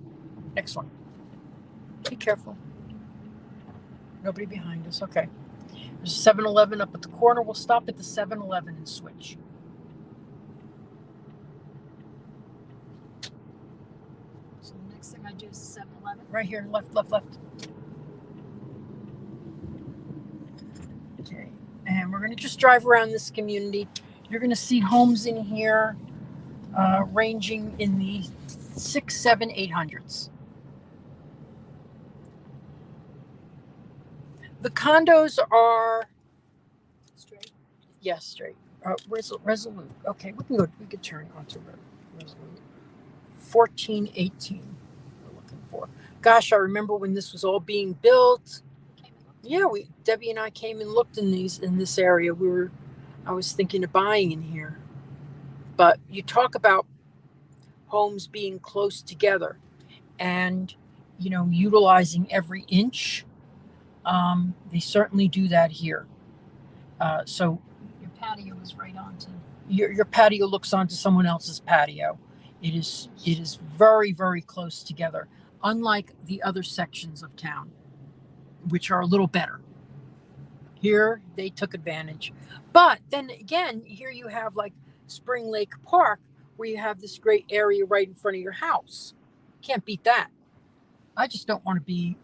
Speaker 1: Next one. Be careful. Nobody behind us. Okay. There's a 7-Eleven up at the corner. We'll stop at the 7-Eleven and switch.
Speaker 3: So the next thing I do is 7-Eleven.
Speaker 1: Right here, left. Okay. And we're going to just drive around this community. You're going to see homes in here ranging in the 6, 7, 800s. The condos are
Speaker 3: Straight.
Speaker 1: yes, straight. Resolute. Okay, we could turn onto Resolute. 1418. We're looking for. Gosh, I remember when this was all being built. Yeah, Debbie and I came and looked in this area. I was thinking of buying in here. But you talk about homes being close together and utilizing every inch. They certainly do that here. So
Speaker 3: Your patio is right onto.
Speaker 1: your patio looks onto someone else's patio. It is very, very close together, unlike the other sections of town, which are a little better. Here, they took advantage. But then again, here you have like Spring Lake Park, where you have this great area right in front of your house. Can't beat that. I just don't want to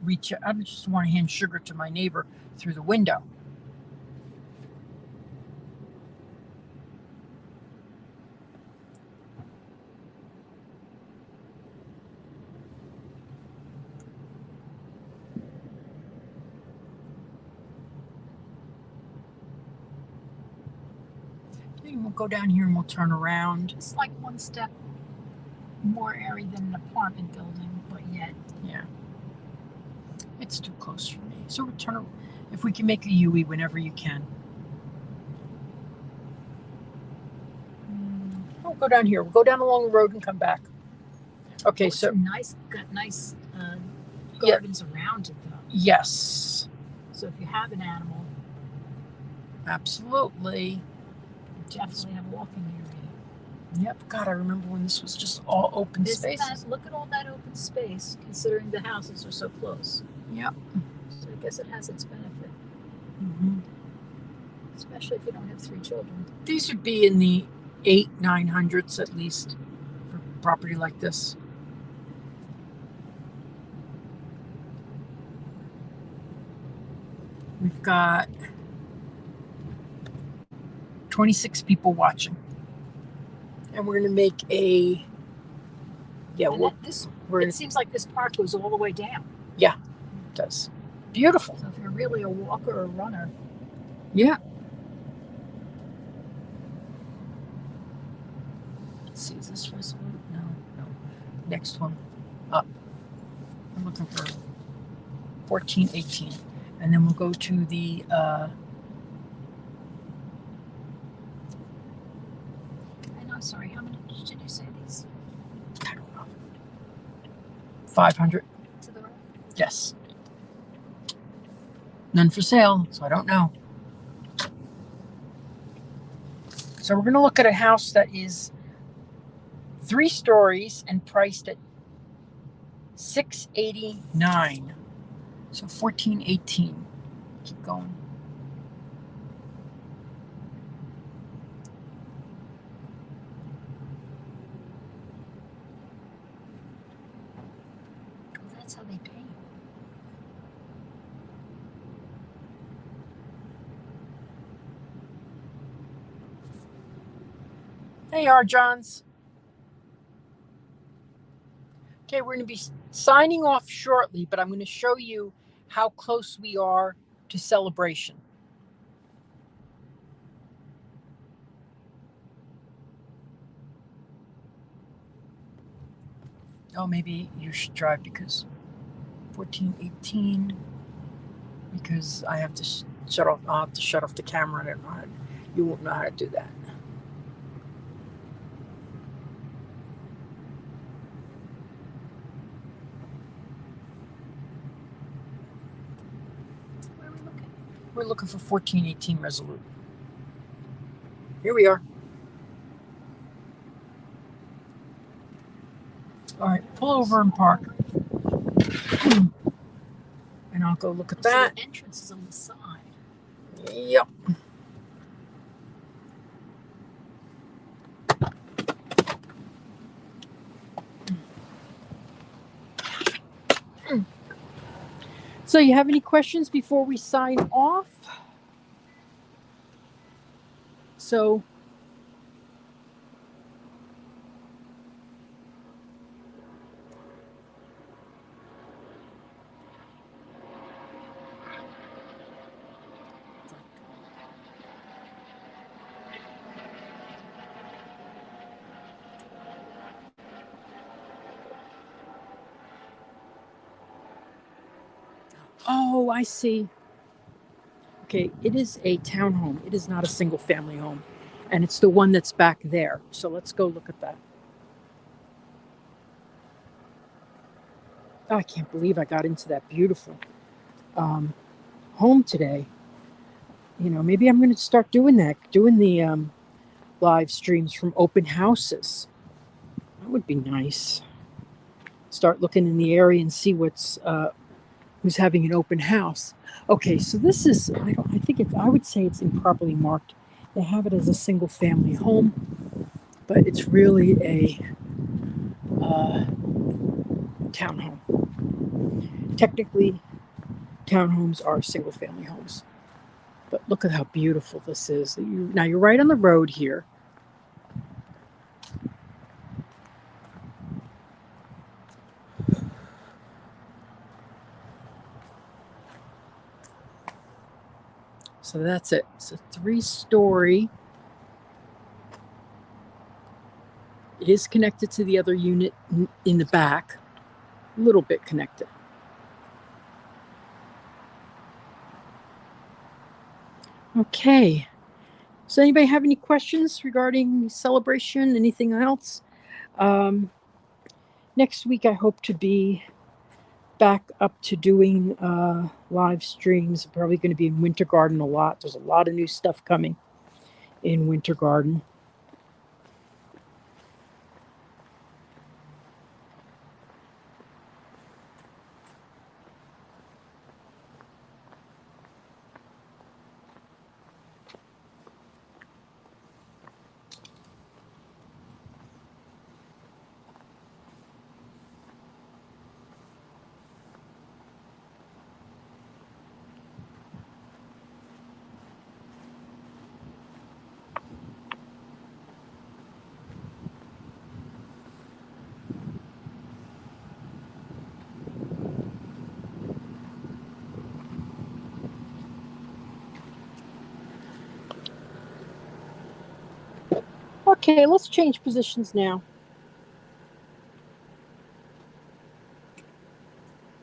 Speaker 1: I just want to hand sugar to my neighbor through the window. We'll go down here and we'll turn around.
Speaker 3: It's like one step more area than an apartment building, but yet.
Speaker 1: Yeah. It's too close for me. So we'll turn, if we can make a U-E whenever you can. We'll go down here. We'll go down along the road and come back. Okay, so
Speaker 3: Got nice gardens around it though.
Speaker 1: Yes.
Speaker 3: So if you have an animal,
Speaker 1: Absolutely.
Speaker 3: definitely have a walking area.
Speaker 1: Yep. God, I remember when this was just all open spaces.
Speaker 3: Look at all that open space, considering the houses are so close.
Speaker 1: Yep.
Speaker 3: So I guess it has its benefit,
Speaker 1: Mm-hmm.
Speaker 3: especially if you don't have 3 children.
Speaker 1: These would be in the 800-900s at least for property like this. We've got 26 people watching. And we're going to make a... Yeah,
Speaker 3: And
Speaker 1: we're
Speaker 3: it seems like this park goes all the way down.
Speaker 1: it does. Beautiful.
Speaker 3: So if you're really a walker or a runner,
Speaker 1: Yeah. Let's see, is this Resolute? No. Next one. Up. I'm looking for 1418. And then we'll go to the
Speaker 3: and I'm sorry, how many did you say these?
Speaker 1: I don't know. 500.
Speaker 3: To the right?
Speaker 1: Yes. None for sale, so I don't know. So we're going to look at a house that is 3 stories and priced at $689. So 1418. Keep going.
Speaker 3: That's how they paint.
Speaker 1: Hey, R. Johns. Okay, we're going to be signing off shortly, but I'm going to show you how close we are to celebration. Oh, maybe you should drive because 1418, because I have to shut off. I'll have to shut off the camera. I don't know how to, you won't know how to do that.
Speaker 3: Where are we looking?
Speaker 1: We're looking for 1418 Resolute. Here we are. All right, pull over and park. And I'll go look at
Speaker 3: So
Speaker 1: that.
Speaker 3: the entrance is on the side.
Speaker 1: Yep. So you have any questions before we sign off? So oh, I see. Okay, it is a townhome. It is not a single family home. And it's the one that's back there. So let's go look at that. Oh, I can't believe I got into that beautiful home today. You know, maybe I'm going to start doing that, doing the live streams from open houses. That would be nice. Start looking in the area and see what's who's having an open house. Okay, so this is, I would say it's improperly marked. They have it as a single family home, but it's really a townhome. Technically, townhomes are single family homes. But look at how beautiful this is. Now you're right on the road here. So that's it. It's a 3-story. It is connected to the other unit in the back. A little bit connected. Okay. Does anybody have any questions regarding celebration? Anything else? Next week, I hope to be back up to doing live streams. I'm probably going to be in Winter Garden a lot. There's a lot of new stuff coming in Winter Garden. Okay, let's change positions now.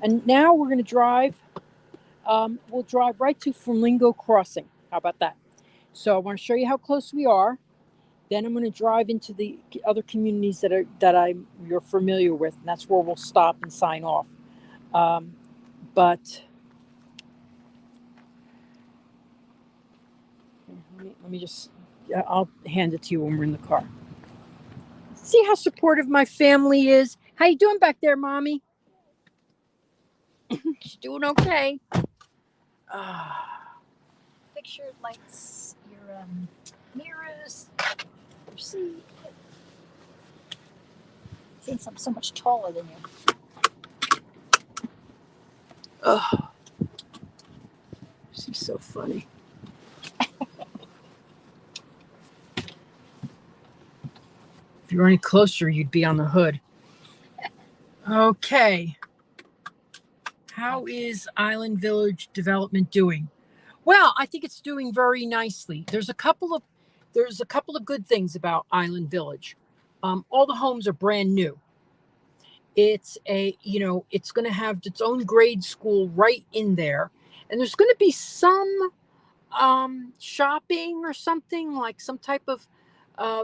Speaker 1: And now we're going to drive. We'll drive right to Flamingo Crossing. How about that? So I want to show you how close we are. Then I'm going to drive into the other communities that you're familiar with, and that's where we'll stop and sign off. But let me just, I'll hand it to you when we're in the car. See how supportive my family is? How you doing back there, Mommy? She's doing okay.
Speaker 3: Fix your lights, your mirrors, your seat. Since I'm so much taller than you.
Speaker 1: Oh, she's so funny. If you were any closer, you'd be on the hood. Okay. How is Island Village development doing? Well, I think it's doing very nicely. There's a couple of good things about Island Village. All the homes are brand new. It's it's going to have its own grade school right in there, and there's going to be some shopping or something, like some type of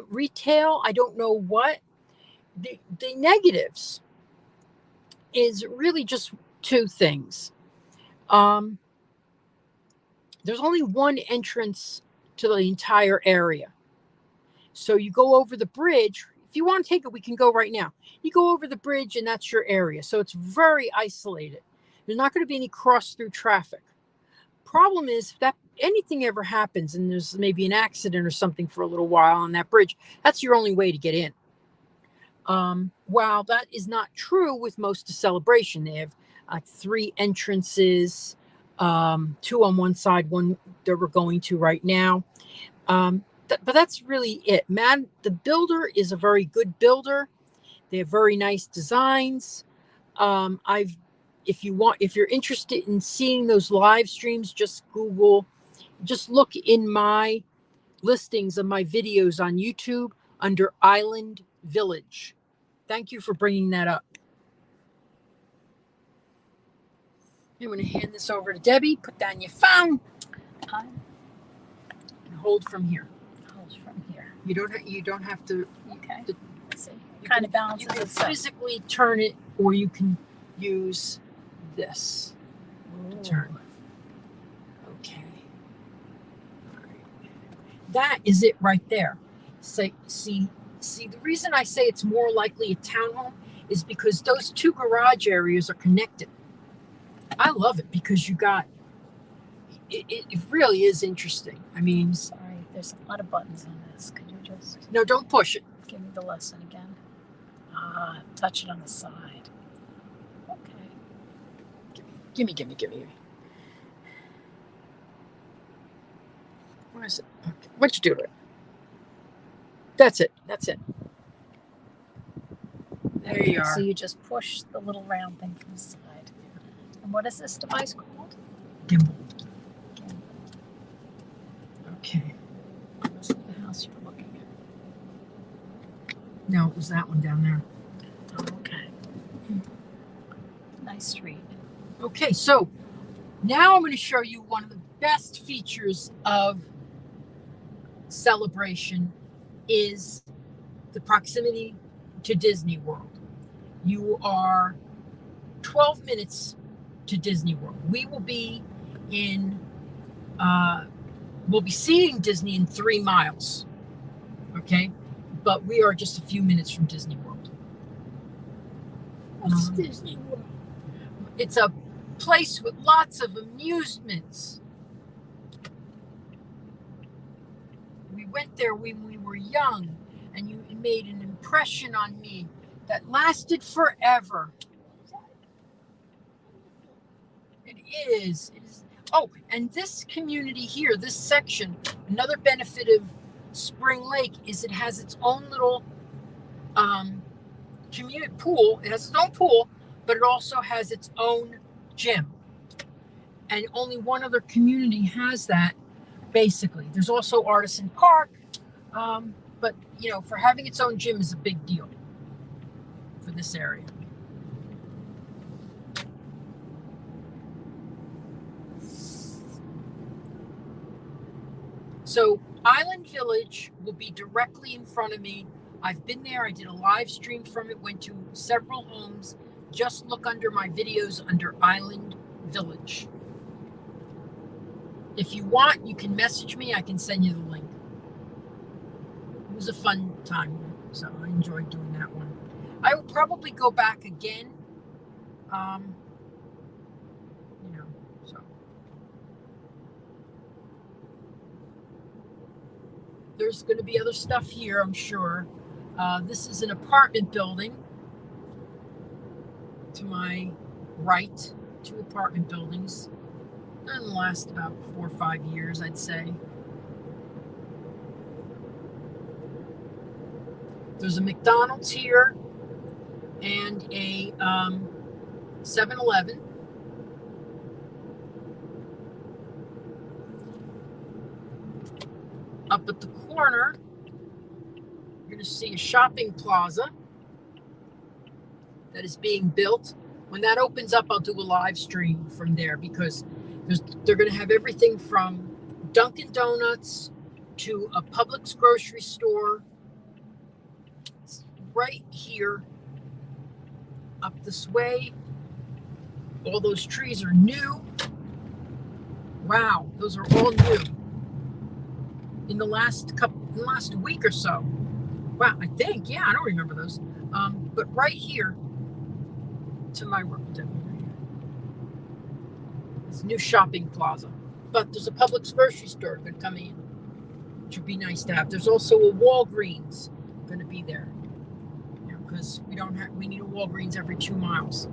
Speaker 1: retail. I don't know what. The negatives is really just two things. There's only one entrance to the entire area. So you go over the bridge. If you want to take it, we can go right now. You go over the bridge and that's your area. So it's very isolated. There's not going to be any cross-through traffic. Problem is, if anything ever happens and there's maybe an accident or something for a little while on that bridge, that's your only way to get in. While that is not true with most of Celebration, they have 3 entrances, 2 on one side, one that we're going to right now. But that's really it. Man, the builder is a very good builder. They have very nice designs. If you're interested in seeing those live streams, just look in my listings of my videos on YouTube under Island Village. Thank you for bringing that up. I'm going to hand this over to Debbie. Put down your phone. And hold from here.
Speaker 3: Hold from here.
Speaker 1: You don't have to.
Speaker 3: Okay. See, kind of balances
Speaker 1: You can
Speaker 3: itself.
Speaker 1: physically turn it, or you can use this to turn. Okay. All right. That is it right there. See, the reason I say it's more likely a townhome is because those 2 garage areas are connected. I love it because you got it really is interesting. I mean,
Speaker 3: Sorry, there's a lot of buttons on this. Could you just
Speaker 1: no, don't push it.
Speaker 3: give me the lesson again? Touch it on the side. Okay.
Speaker 1: Gimme. Where is it? Okay. What'd you do to it? That's it. There you are.
Speaker 3: So you just push the little round thing from the side. And what is this device called?
Speaker 1: Gimbal. Okay.
Speaker 3: This is the house you're looking at.
Speaker 1: No, it was that one down there.
Speaker 3: Oh, okay. Nice street.
Speaker 1: Okay, so now I'm going to show you one of the best features of Celebration is the proximity to Disney World. You are 12 minutes to Disney World. We will be we'll be seeing Disney in 3 miles. Okay, but we are just a few minutes from Disney World.
Speaker 4: What's Disney World?
Speaker 1: It's a place with lots of amusements. We went there when we were young, and you made an impression on me that lasted forever. It is. Oh, and this community here, this section, another benefit of Spring Lake is it has its own little community pool. It has its own pool, but it also has its own gym. And only one other community has that, basically. There's also Artisan Park, but, you know, for having its own gym is a big deal for this area. So Island Village will be directly in front of me. I've been there. I did a live stream from it, went to several homes. Just look under my videos under Island Village. If you want, you can message me. I can send you the link. It was a fun time, so I enjoyed doing that one. I will probably go back again. You know, so. There's going to be other stuff here, I'm sure. This is an apartment building. To my right, 2 apartment buildings. It'll last about 4 or 5 years, I'd say. There's a McDonald's here and a 7-Eleven. Up at the corner, you're going to see a shopping plaza that is being built. When that opens up, I'll do a live stream from there because they're going to have everything from Dunkin' Donuts to a Publix grocery store. It's right here, up this way. All those trees are new. Wow, those are all new. In the last week or so. Wow, I think, yeah, I don't remember those. But right here, to my right, this new shopping plaza. But there's a Publix grocery store going to come in, which would be nice to have. There's also a Walgreens going to be there, you know, because we need a Walgreens every 2 miles.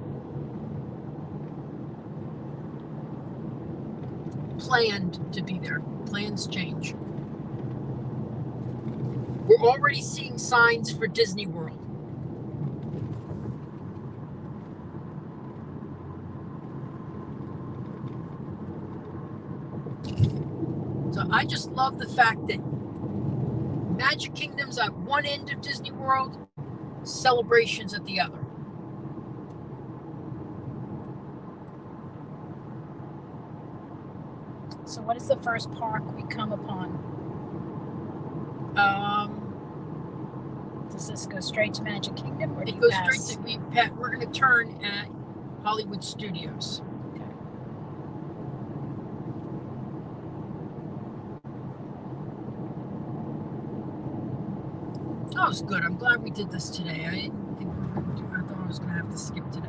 Speaker 1: Planned to be there. Plans change. We're already seeing signs for Disney World. So I just love the fact that Magic Kingdom's at one end of Disney World, Celebration's at the other.
Speaker 3: So what is the first park we come upon? Does this go straight to Magic Kingdom, or do
Speaker 1: It
Speaker 3: you
Speaker 1: goes
Speaker 3: pass?
Speaker 1: straight to we're going to turn at Hollywood Studios.
Speaker 3: Okay.
Speaker 1: That was good. I'm glad we did this today. I didn't think we were going to do. I thought I was going to have to skip today.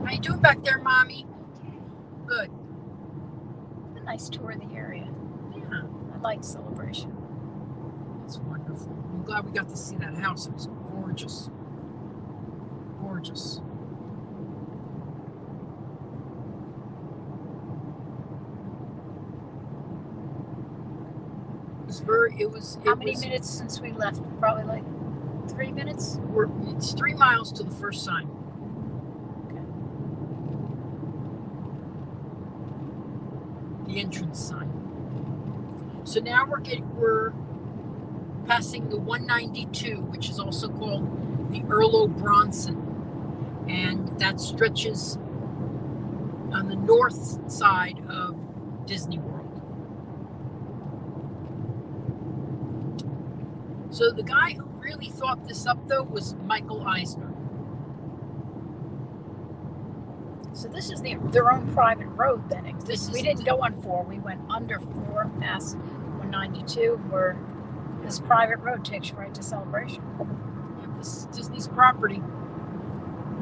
Speaker 1: How you doing back there, Mommy? Good.
Speaker 3: A nice tour of the area.
Speaker 1: Yeah,
Speaker 3: I like Celebration.
Speaker 1: it's wonderful. I'm glad we got to see that house. It was gorgeous. Gorgeous.
Speaker 3: How many minutes since we left? Probably like 3 minutes.
Speaker 1: It's 3 miles to the first sign. The entrance sign. So now we're passing the 192, which is also called the Earl O'Bronson, and that stretches on the north side of Disney World. So the guy who really thought this up, though, was Michael Eisner.
Speaker 3: So this is their own private road then. We didn't go on 4. We went under 4 past 192 where this private road takes you right to Celebration.
Speaker 1: Yeah, this is Disney's property.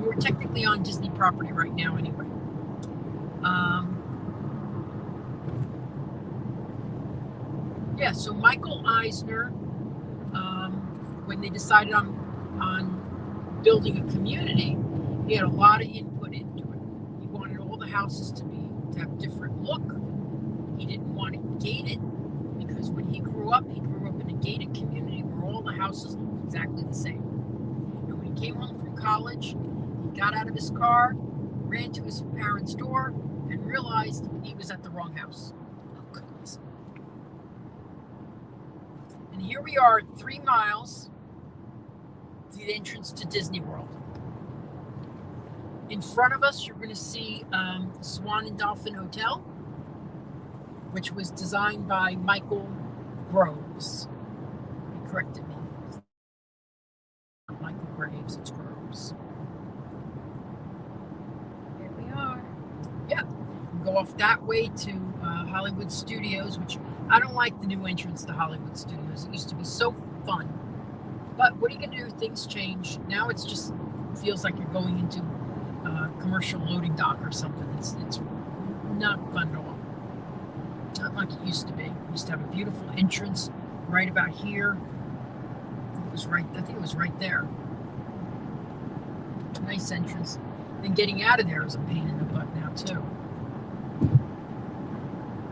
Speaker 1: We're technically on Disney property right now anyway. Yeah, so Michael Eisner, when they decided on building a community, he had a lot of input into it. He wanted all the houses to have different look. He didn't want it gated because when he grew up in a gated community where all the houses looked exactly the same. And when he came home from college, he got out of his car, ran to his parents' door, and realized he was at the wrong house. Oh, goodness. And here we are, 3 miles to the entrance to Disney World. In front of us, you're going to see Swan and Dolphin Hotel, which was designed by Michael Groves. He corrected me. It's not Michael Graves, it's Groves.
Speaker 3: Here we are.
Speaker 1: Yeah. We go off that way to Hollywood Studios, which I don't like the new entrance to Hollywood Studios. It used to be so fun. But what are you going to do? Things change. Now it's just feels like you're going into a commercial loading dock or something. It's not fun at all. Not like it used to be. It used to have a beautiful entrance right about here. I think it was right there. Nice entrance. Then getting out of there is a pain in the butt now too.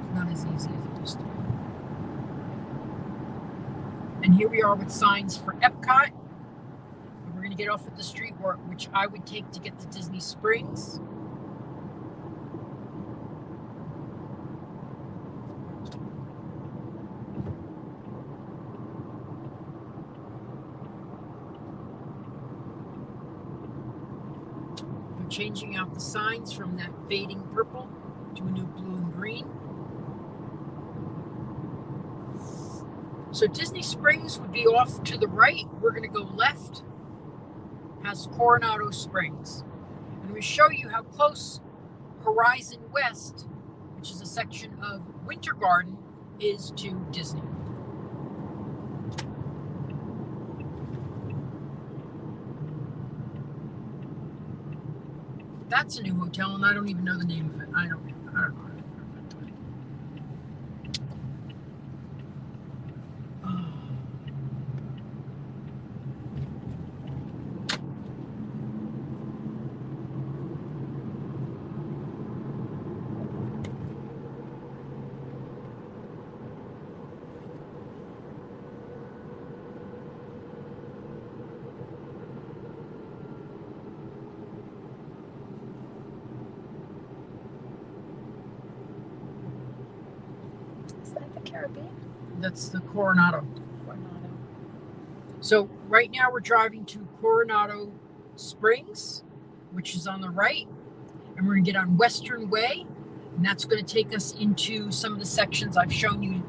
Speaker 1: It's not as easy as it used to be. And here we are with signs for Epcot. We're going to get off at the street which I would take to get to Disney Springs. We're changing out the signs from that fading purple to a new blue and green. So Disney Springs would be off to the right. We're going to go left past Coronado Springs. And we show you how close Horizon West, which is a section of Winter Garden, is to Disney. That's a new hotel, and I don't even know the name of it. I don't know.
Speaker 3: Is that the Caribbean?
Speaker 1: That's the Coronado.
Speaker 3: Coronado.
Speaker 1: So right now we're driving to Coronado Springs, which is on the right, and we're going to get on Western Way, and that's going to take us into some of the sections I've shown you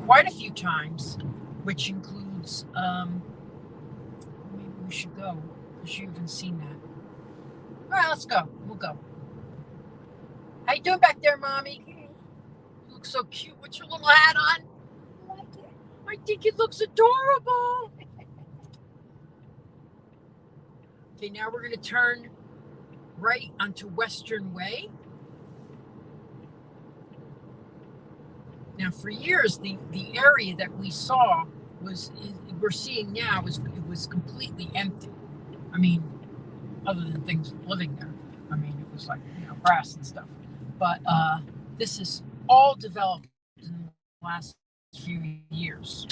Speaker 1: quite a few times, which includes, maybe we should go, because you haven't seen that. All right, let's go. We'll go. How you doing back there, Mommy? You look so cute. What's your little hat on?
Speaker 3: I like it.
Speaker 1: I think it looks adorable. Okay, now we're going to turn right onto Western Way. Now, for years, the area that we saw we're seeing now it was completely empty. I mean, other than things living there. I mean, it was like, grass and stuff. But this is all developed in the last few years,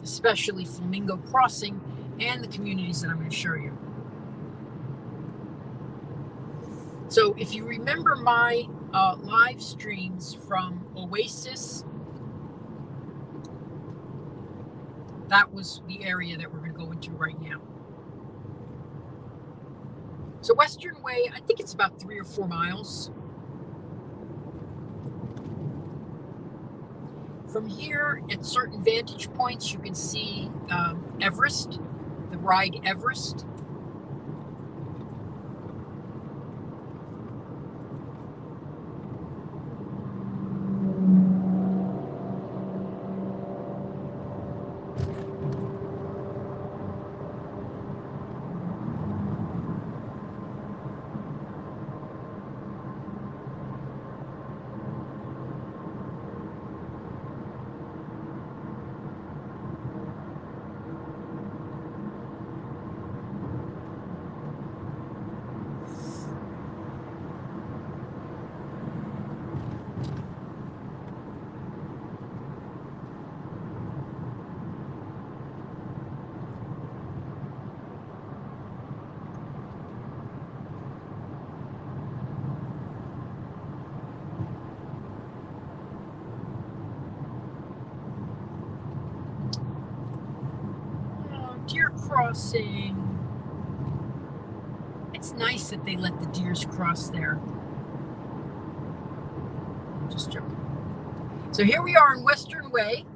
Speaker 1: especially Flamingo Crossing and the communities that I'm going to show you. So if you remember my live streams from Oasis, that was the area that we're going to go into right now. So Western Way, I think it's about 3 or 4 miles. From here, at certain vantage points, you can see Everest, the ride Everest. Deer crossing. It's nice that they let the deers cross there. I'm just joking. So here we are in Western Way.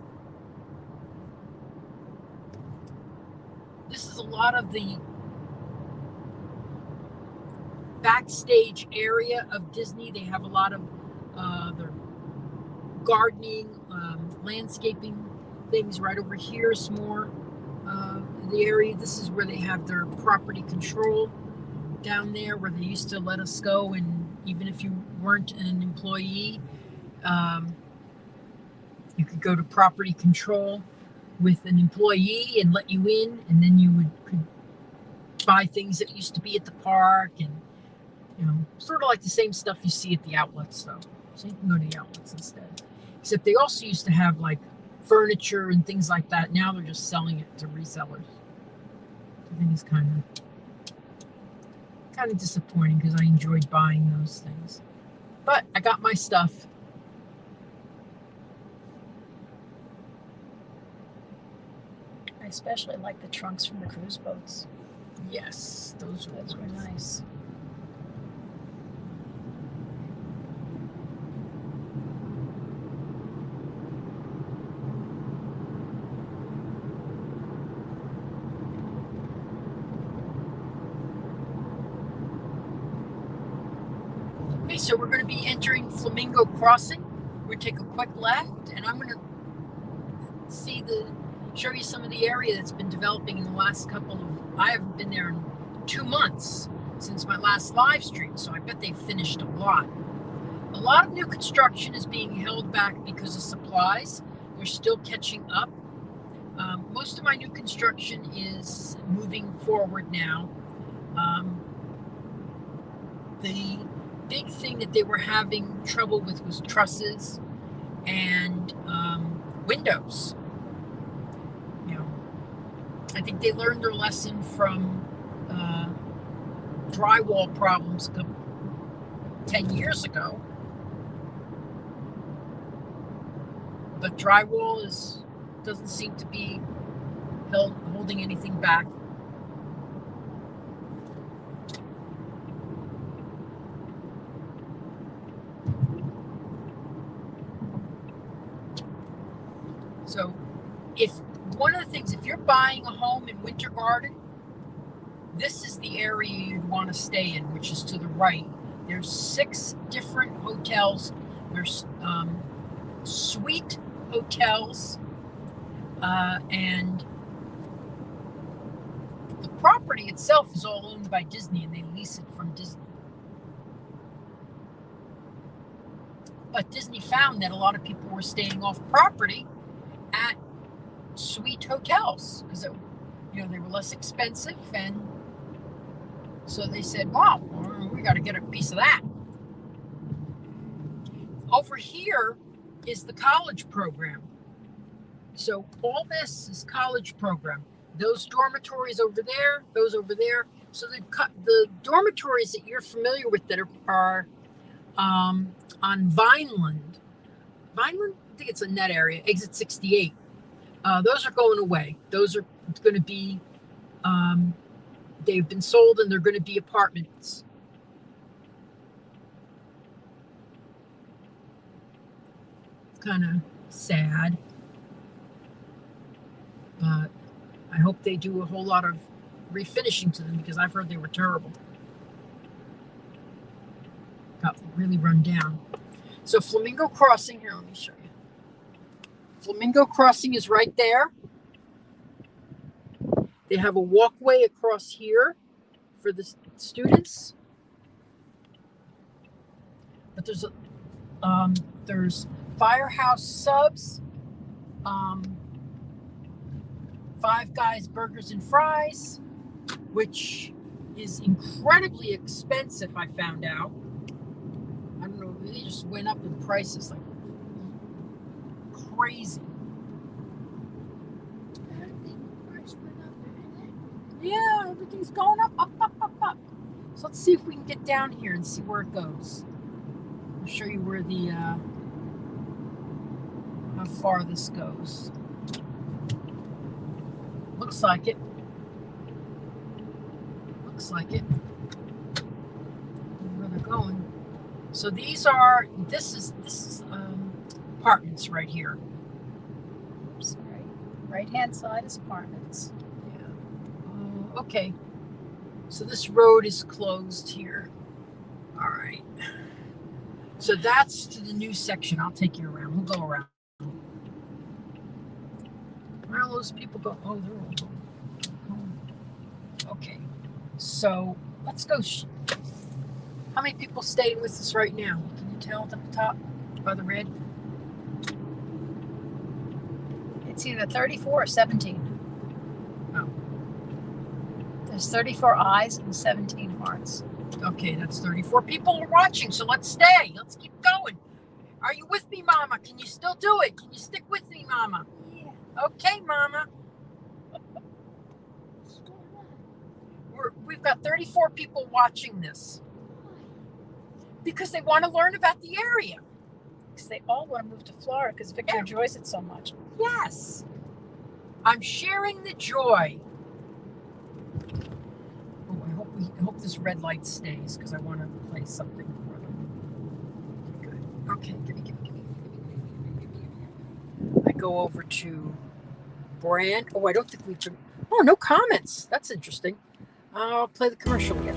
Speaker 1: This is a lot of the backstage area of Disney. They have a lot of their gardening, landscaping things right over here. Some more the area. This is where they have their property control down there, where they used to let us go, and even if you weren't an employee, you could go to property control with an employee and let you in, and then you could buy things that used to be at the park, and sort of like the same stuff you see at the outlets, though. So you can go to the outlets instead. Except they also used to have like furniture and things like that. Now they're just selling it to resellers. I think it's kind of disappointing because I enjoyed buying those things. But I got my stuff.
Speaker 3: I especially like the trunks from the cruise boats.
Speaker 1: Yes, those
Speaker 3: were nice.
Speaker 1: Okay, so we're going to be entering Flamingo Crossing. We're going to take a quick left, and I'm going to show you some of the area that's been developing in the last I haven't been there in 2 months since my last live stream, so I bet they've finished a lot. A lot of new construction is being held back because of supplies. They're still catching up. Most of my new construction is moving forward now. The big thing that they were having trouble with was trusses and windows. I think they learned their lesson from drywall problems 10 years ago. But drywall doesn't seem to be holding anything back. So one of the things, if you're buying a home in Winter Garden, this is the area you'd want to stay in, which is to the right. There's 6 different hotels. There's suite hotels and The property itself is all owned by Disney, and they lease it from Disney. But Disney found that a lot of people were staying off property at sweet hotels because they were less expensive, and so they said, "Wow, we got to get a piece of that." Over here is the college program. So all this is college program. Those dormitories over there, those over there. So the dormitories that you're familiar with that are on Vineland. Vineland, I think it's in that area, exit 68. Those are going away. Those are going to be, they've been sold and they're going to be apartments. It's kind of sad. But I hope they do a whole lot of refinishing to them because I've heard they were terrible. Got really run down. So Flamingo Crossing, here, let me show you. Flamingo Crossing is right there. They have a walkway across here for the students. But there's Firehouse Subs, Five Guys Burgers and Fries, which is incredibly expensive, I found out. I don't know, they just went up in prices like crazy. Yeah, everything's going up. So let's see if we can get down here and see where it goes. I'll show you where how far this goes. Looks like it. Where they're going. So this is apartments right here.
Speaker 3: Sorry. Right-hand side is apartments.
Speaker 1: Yeah. Okay. So this road is closed here. All right. So that's to the new section. I'll take you around. We'll go around. Where are those people go? Oh, they're all going. Okay. So let's go. How many people staying with us right now? Can you tell at the top by the red?
Speaker 3: It's either 34 or 17.
Speaker 1: Oh.
Speaker 3: There's 34 eyes and 17 hearts.
Speaker 1: Okay, that's 34 people are watching, so let's stay. Let's keep going. Are you with me, Mama? Can you still do it? Can you stick with me, Mama?
Speaker 3: Yeah.
Speaker 1: Okay, Mama. We've got 34 people watching this because they want to learn about the area.
Speaker 3: Because they all want to move to Florida because Victor enjoys it so much.
Speaker 1: Yes. I'm sharing the joy. Oh, I hope this red light stays because I want to play something for them. Good. Okay, give me. I go over to Brand. Oh, I don't think we've been. Oh, no comments. That's interesting. I'll play the commercial again.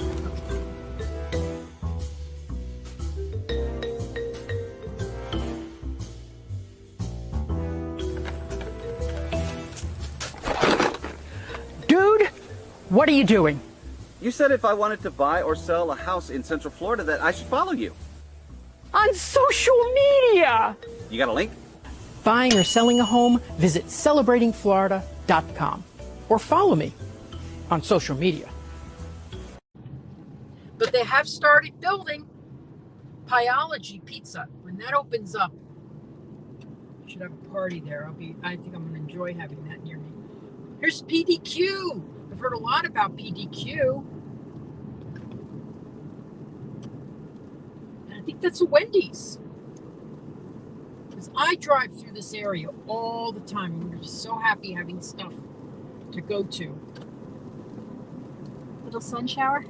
Speaker 1: Dude, what are you doing?
Speaker 7: You said if I wanted to buy or sell a house in Central Florida that I should follow you.
Speaker 1: On social media.
Speaker 7: You got a link?
Speaker 1: Buying or selling a home, visit celebratingflorida.com or follow me on social media. But they have started building Pyology Pizza. When that opens up, should have a party there. I think I'm going to enjoy having that near me. Here's PDQ. I've heard a lot about PDQ. And I think that's a Wendy's. Because I drive through this area all the time. And we're just so happy having stuff to go to.
Speaker 3: Little sun shower.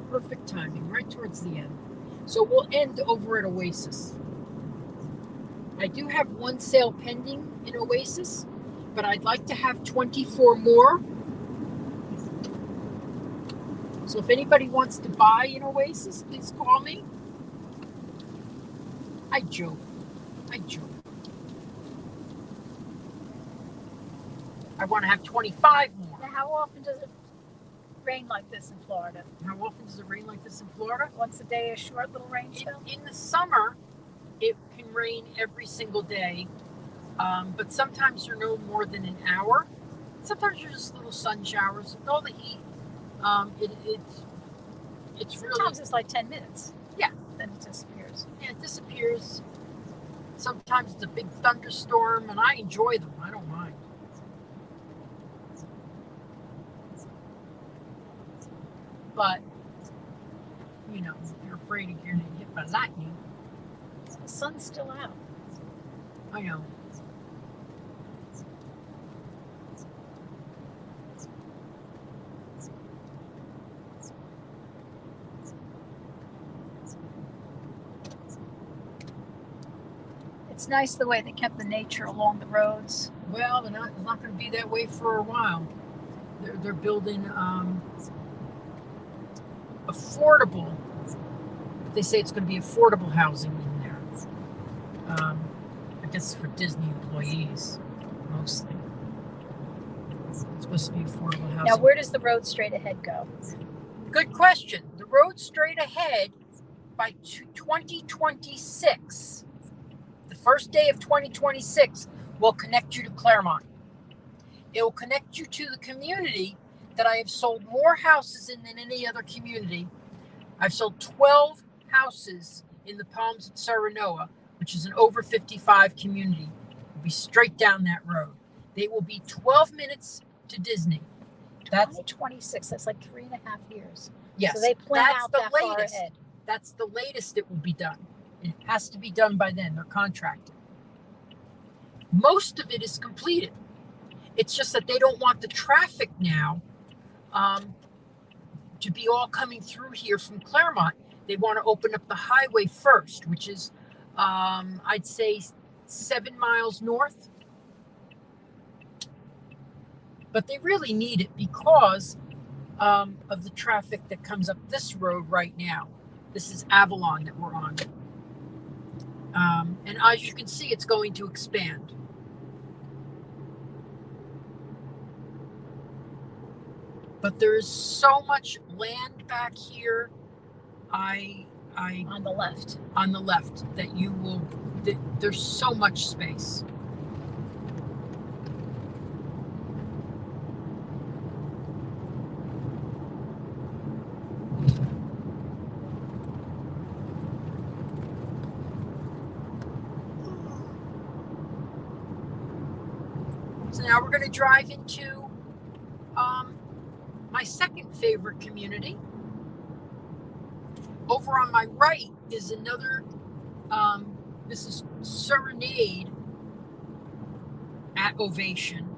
Speaker 1: Perfect timing, right towards the end. So we'll end over at Oasis. I do have one sale pending in Oasis, but I'd like to have 24 more. So if anybody wants to buy in Oasis, please call me. I joke. I want to have 25 more.
Speaker 3: Now, how often does it rain like this in Florida?
Speaker 1: How often does it rain like this in Florida?
Speaker 3: Once a day, a short little rain spell?
Speaker 1: In the summer, it can rain every single day, but sometimes they're no more than an hour. Sometimes they're just little sun showers. With all the heat, it's really...
Speaker 3: Sometimes it's like 10 minutes.
Speaker 1: Yeah.
Speaker 3: Then it disappears.
Speaker 1: Yeah, it disappears. Sometimes it's a big thunderstorm, and I enjoy them. I don't mind. But, you know, if you're afraid of getting hit by lightning,
Speaker 3: The sun's still out.
Speaker 1: I know.
Speaker 3: It's nice the way they kept the nature along the roads.
Speaker 1: Well, it's not going to be that way for a while. They're building affordable. They say it's going to be affordable housing in there. I guess for Disney employees mostly. It's supposed to be affordable housing.
Speaker 3: Now, where does the road straight ahead go?
Speaker 1: Good question. The road straight ahead by 2026. The first day of 2026 will connect you to Claremont. It will connect you to the community that I have sold more houses in than any other community. I've sold 12 houses in the Palms at Serenoa, which is an over 55 community. It'll be straight down that road. They will be 12 minutes to Disney. That's
Speaker 3: 2026. That's like 3.5 years.
Speaker 1: yes.
Speaker 3: So they plan
Speaker 1: that's
Speaker 3: out
Speaker 1: the
Speaker 3: that far
Speaker 1: latest.
Speaker 3: ahead.
Speaker 1: That's the latest it will be done. It has to be done by then. They're contracted. Most of it is completed. It's just that they don't want the traffic now to be all coming through here from Claremont. They want to open up the highway first, which is, I'd say, 7 miles north. But they really need it because of the traffic that comes up this road right now. This is Avalon that we're on. And as you can see, it's going to expand. But there is so much land back here.
Speaker 3: On the left.
Speaker 1: On the left, that you will. There's so much space. So now we're going to drive into my second favorite community. Over on my right is another, this is Serenade at Ovation.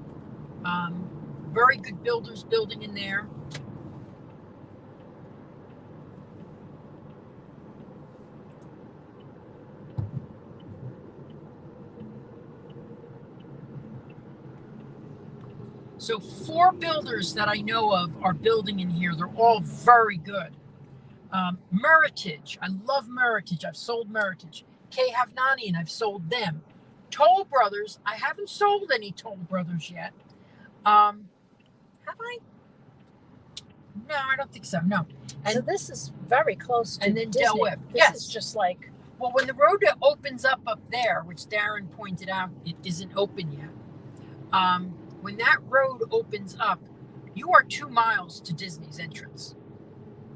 Speaker 1: Very good builders building in there. So 4 builders that I know of are building in here. They're all very good. Meritage. I love Meritage. I've sold Meritage. K. Havnani, and I've sold them. Toll Brothers. I haven't sold any Toll Brothers yet. Have I? No, I don't think so. No. And
Speaker 3: So this is very close to
Speaker 1: and then
Speaker 3: Disney.
Speaker 1: Del Webb.
Speaker 3: This
Speaker 1: Yes.
Speaker 3: is just like,
Speaker 1: well, when the road opens up there, which Darren pointed out, it isn't open yet. When that road opens up, you are 2 miles to Disney's entrance.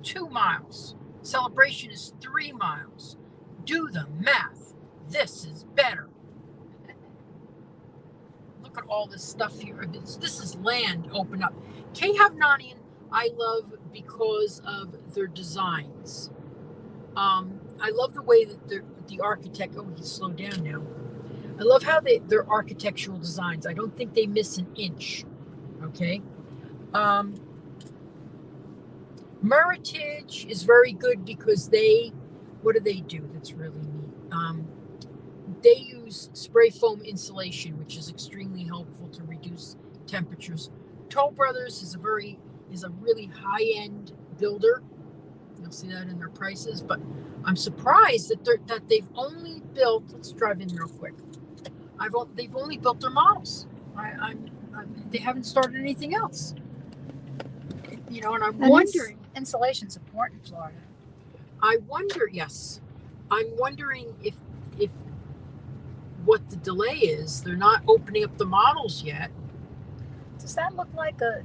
Speaker 1: 2 miles. Celebration is 3 miles. Do the math. This is better. Look at all this stuff here. This is land open up. K. Havnanian, I love because of their designs. I love the way that the architect, oh, he's slowed down now. I love how their architectural designs. I don't think they miss an inch. Okay. Meritage is very good because what do they do that's really neat? They use spray foam insulation, which is extremely helpful to reduce temperatures. Toll Brothers is a really high-end builder. You'll see that in their prices, but I'm surprised that they've only built. Let's drive in real quick. They've only built their models. they haven't started anything else. You know, and I'm
Speaker 3: And
Speaker 1: wondering.
Speaker 3: insulation's important in Florida.
Speaker 1: I wonder. Yes, I'm wondering if what the delay is. They're not opening up the models yet.
Speaker 3: Does that look like a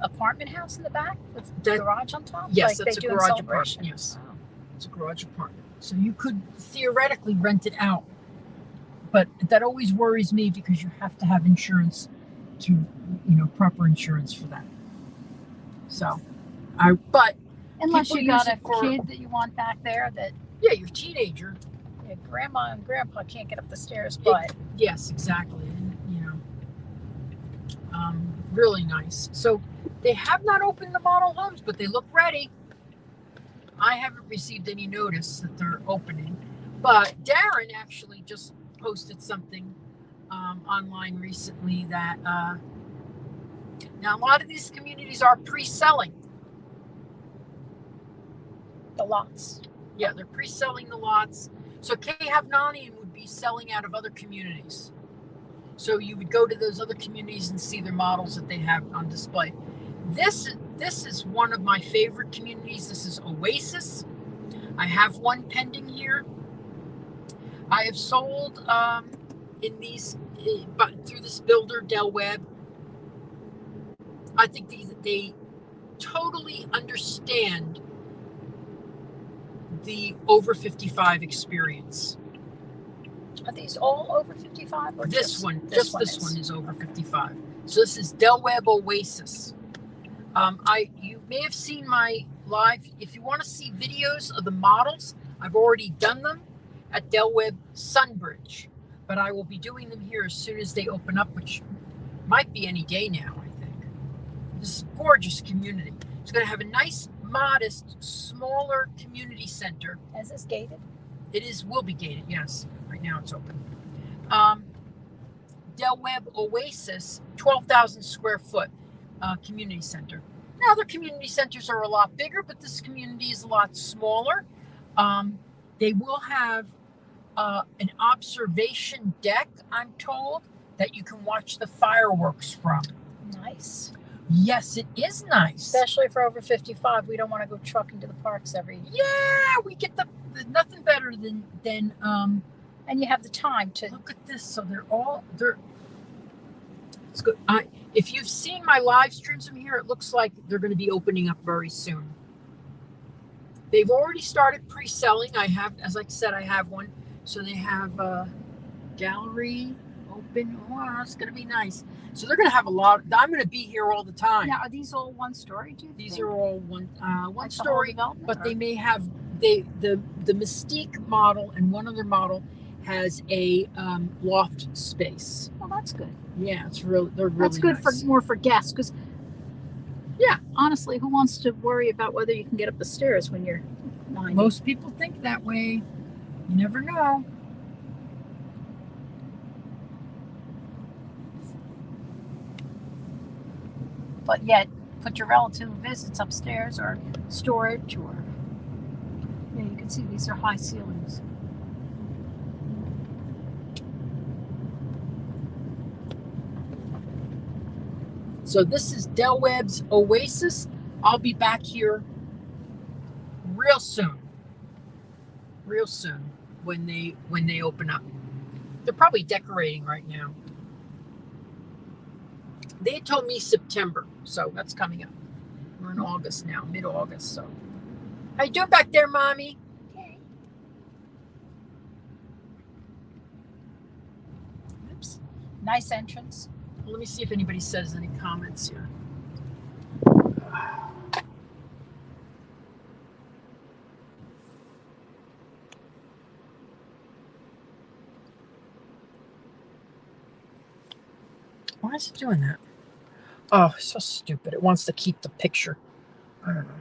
Speaker 3: apartment house in the back with
Speaker 1: That-
Speaker 3: garage on top?
Speaker 1: Yes,
Speaker 3: like
Speaker 1: that's
Speaker 3: they
Speaker 1: a
Speaker 3: do in
Speaker 1: garage
Speaker 3: Celebration?
Speaker 1: apartment. Yes,
Speaker 3: Oh.
Speaker 1: it's a garage apartment. So you could theoretically rent it out, but that always worries me because you have to have insurance proper insurance for that. So, but
Speaker 3: Unless
Speaker 1: people
Speaker 3: you got
Speaker 1: use
Speaker 3: a
Speaker 1: it for-
Speaker 3: kid that you want back there that
Speaker 1: yeah, your teenager.
Speaker 3: grandma and grandpa can't get up the stairs, but
Speaker 1: Yes, exactly. And, really nice. So they have not opened the model homes, but they look ready. I haven't received any notice that they're opening, but Darren actually just posted something online recently that now a lot of these communities are pre-selling.
Speaker 3: the lots.
Speaker 1: Yeah, they're pre-selling the lots. So Havnanian would be selling out of other communities. So you would go to those other communities and see their models that they have on display. This is one of my favorite communities. This is Oasis. I have one pending here. I have sold in these, but through this builder, Del Webb. I think they totally understand the over 55 experience.
Speaker 3: Are these all over 55? Or
Speaker 1: This
Speaker 3: just
Speaker 1: one
Speaker 3: is?
Speaker 1: is over 55. So this is Del Webb Oasis. You may have seen my live. If you want to see videos of the models, I've already done them at Del Webb Sunbridge, but I will be doing them here as soon as they open up, which might be any day now, I think. This is a gorgeous community. It's going to have a nice, modest, smaller community center.
Speaker 3: Is this gated?
Speaker 1: Will be gated, yes. Right now it's open. Del Webb Oasis, 12,000 square foot community center. Now, other community centers are a lot bigger, but this community is a lot smaller. They will have an observation deck, I'm told, that you can watch the fireworks from.
Speaker 3: Nice.
Speaker 1: Yes, it is nice.
Speaker 3: Especially for over 55. We don't want to go trucking to the parks every.
Speaker 1: Yeah, we get the nothing better than
Speaker 3: And you have the time to.
Speaker 1: look at this. So they're it's good. If you've seen my live streams from here, it looks like they're going to be opening up very soon. They've already started pre-selling. As I said, I have one. So they have a gallery open. Oh, it's going to be nice. So they're going to have a lot. I'm going to be here all the time.
Speaker 3: Now, are these all one story? Do you
Speaker 1: These
Speaker 3: think?
Speaker 1: are all one
Speaker 3: Like the whole
Speaker 1: story,
Speaker 3: development,
Speaker 1: but
Speaker 3: or-
Speaker 1: they may have the Mystique model and one other model has a loft space.
Speaker 3: Well, that's good.
Speaker 1: Yeah, they're really
Speaker 3: That's good
Speaker 1: nice.
Speaker 3: for more for guests because.
Speaker 1: Yeah.
Speaker 3: Honestly, who wants to worry about whether you can get up the stairs when you're 90?
Speaker 1: Most people think that way. You never know.
Speaker 3: But yet, put your relative visits upstairs or storage or. Yeah, you can see these are high ceilings.
Speaker 1: So this is Del Webb's Oasis. I'll be back here real soon. Real soon when they open up. They're probably decorating right now. They had told me September, so that's coming up. We're in August now, mid-August. So, how you doing back there, Mommy?
Speaker 3: Okay. Oops. Nice entrance.
Speaker 1: Let me see if anybody says any comments here. Why is it doing that? Oh, so stupid. It wants to keep the picture. I don't know.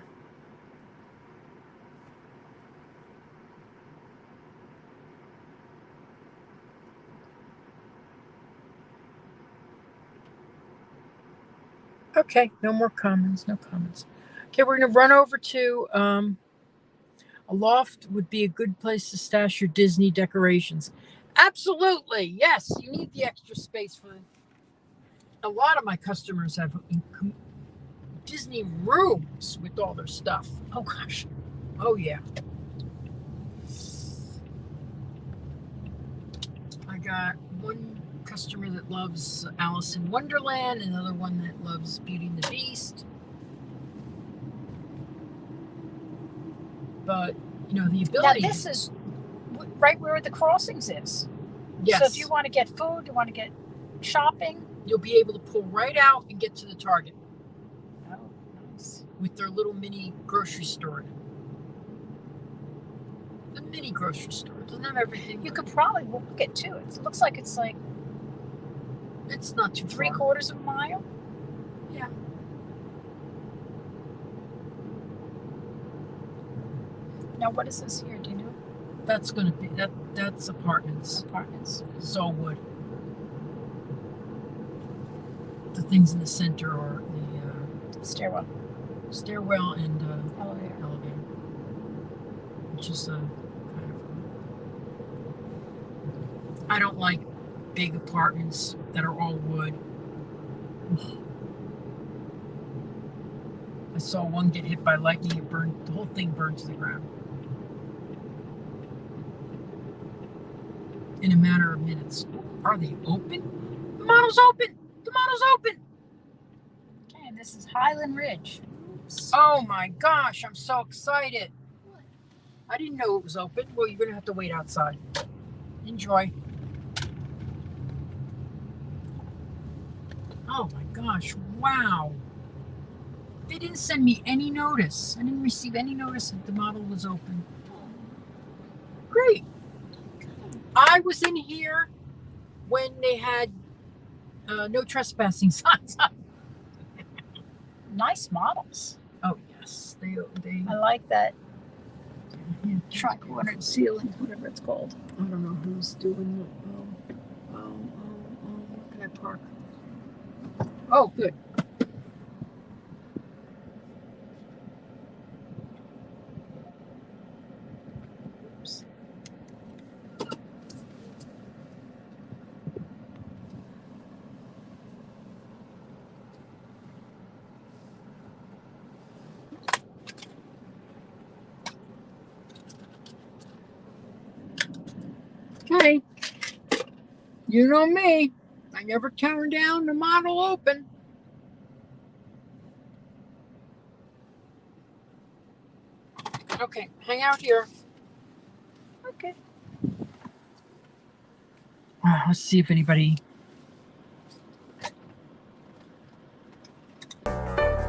Speaker 1: Okay, no more comments, no comments. Okay, we're going to run over to a loft would be a good place to stash your Disney decorations. Absolutely, yes, you need the extra space for a lot of my customers have Disney rooms with all their stuff.
Speaker 3: Oh gosh.
Speaker 1: Oh yeah. I got one customer that loves Alice in Wonderland, another one that loves Beauty and the Beast. But you know, the
Speaker 3: Now
Speaker 1: ability.
Speaker 3: this is right where the crossings is.
Speaker 1: Yes.
Speaker 3: So if you want to get food, you want to get shopping.
Speaker 1: You'll be able to pull right out and get to the Target
Speaker 3: Oh, nice.
Speaker 1: with their little mini grocery store. The mini grocery store doesn't have everything.
Speaker 3: You could probably walk it too. It looks like it's like
Speaker 1: It's not too far.
Speaker 3: 3/4 of a mile.
Speaker 1: Yeah.
Speaker 3: Now what is this here? Do you know?
Speaker 1: That's gonna be that's apartments.
Speaker 3: Apartments.
Speaker 1: It's all wood. The things in the center are the
Speaker 3: Stairwell.
Speaker 1: stairwell and
Speaker 3: Elevator.
Speaker 1: elevator, which is kind of. I don't like big apartments that are all wood. I saw one get hit by lightning. It burned. The whole thing burned to the ground in a matter of minutes. Are they open? The model's open. The model's open.
Speaker 3: Okay, and this is Highland Ridge.
Speaker 1: Oh my gosh, I'm so excited. I didn't know it was open. Well, you're going to have to wait outside. Enjoy. Oh my gosh, wow. They didn't send me any notice. I didn't receive any notice that the model was open. Great. I was in here when they had no trespassing signs up.
Speaker 3: Nice models.
Speaker 1: Oh yes, they
Speaker 3: I like that
Speaker 1: yeah.
Speaker 3: tri-cornered ceiling, whatever it's called.
Speaker 1: I don't know who's doing the. Where can I park? Oh, good. Oops. Okay. You know me. I never turn down the model open. Okay, hang out here.
Speaker 3: Okay.
Speaker 1: Let's see if anybody.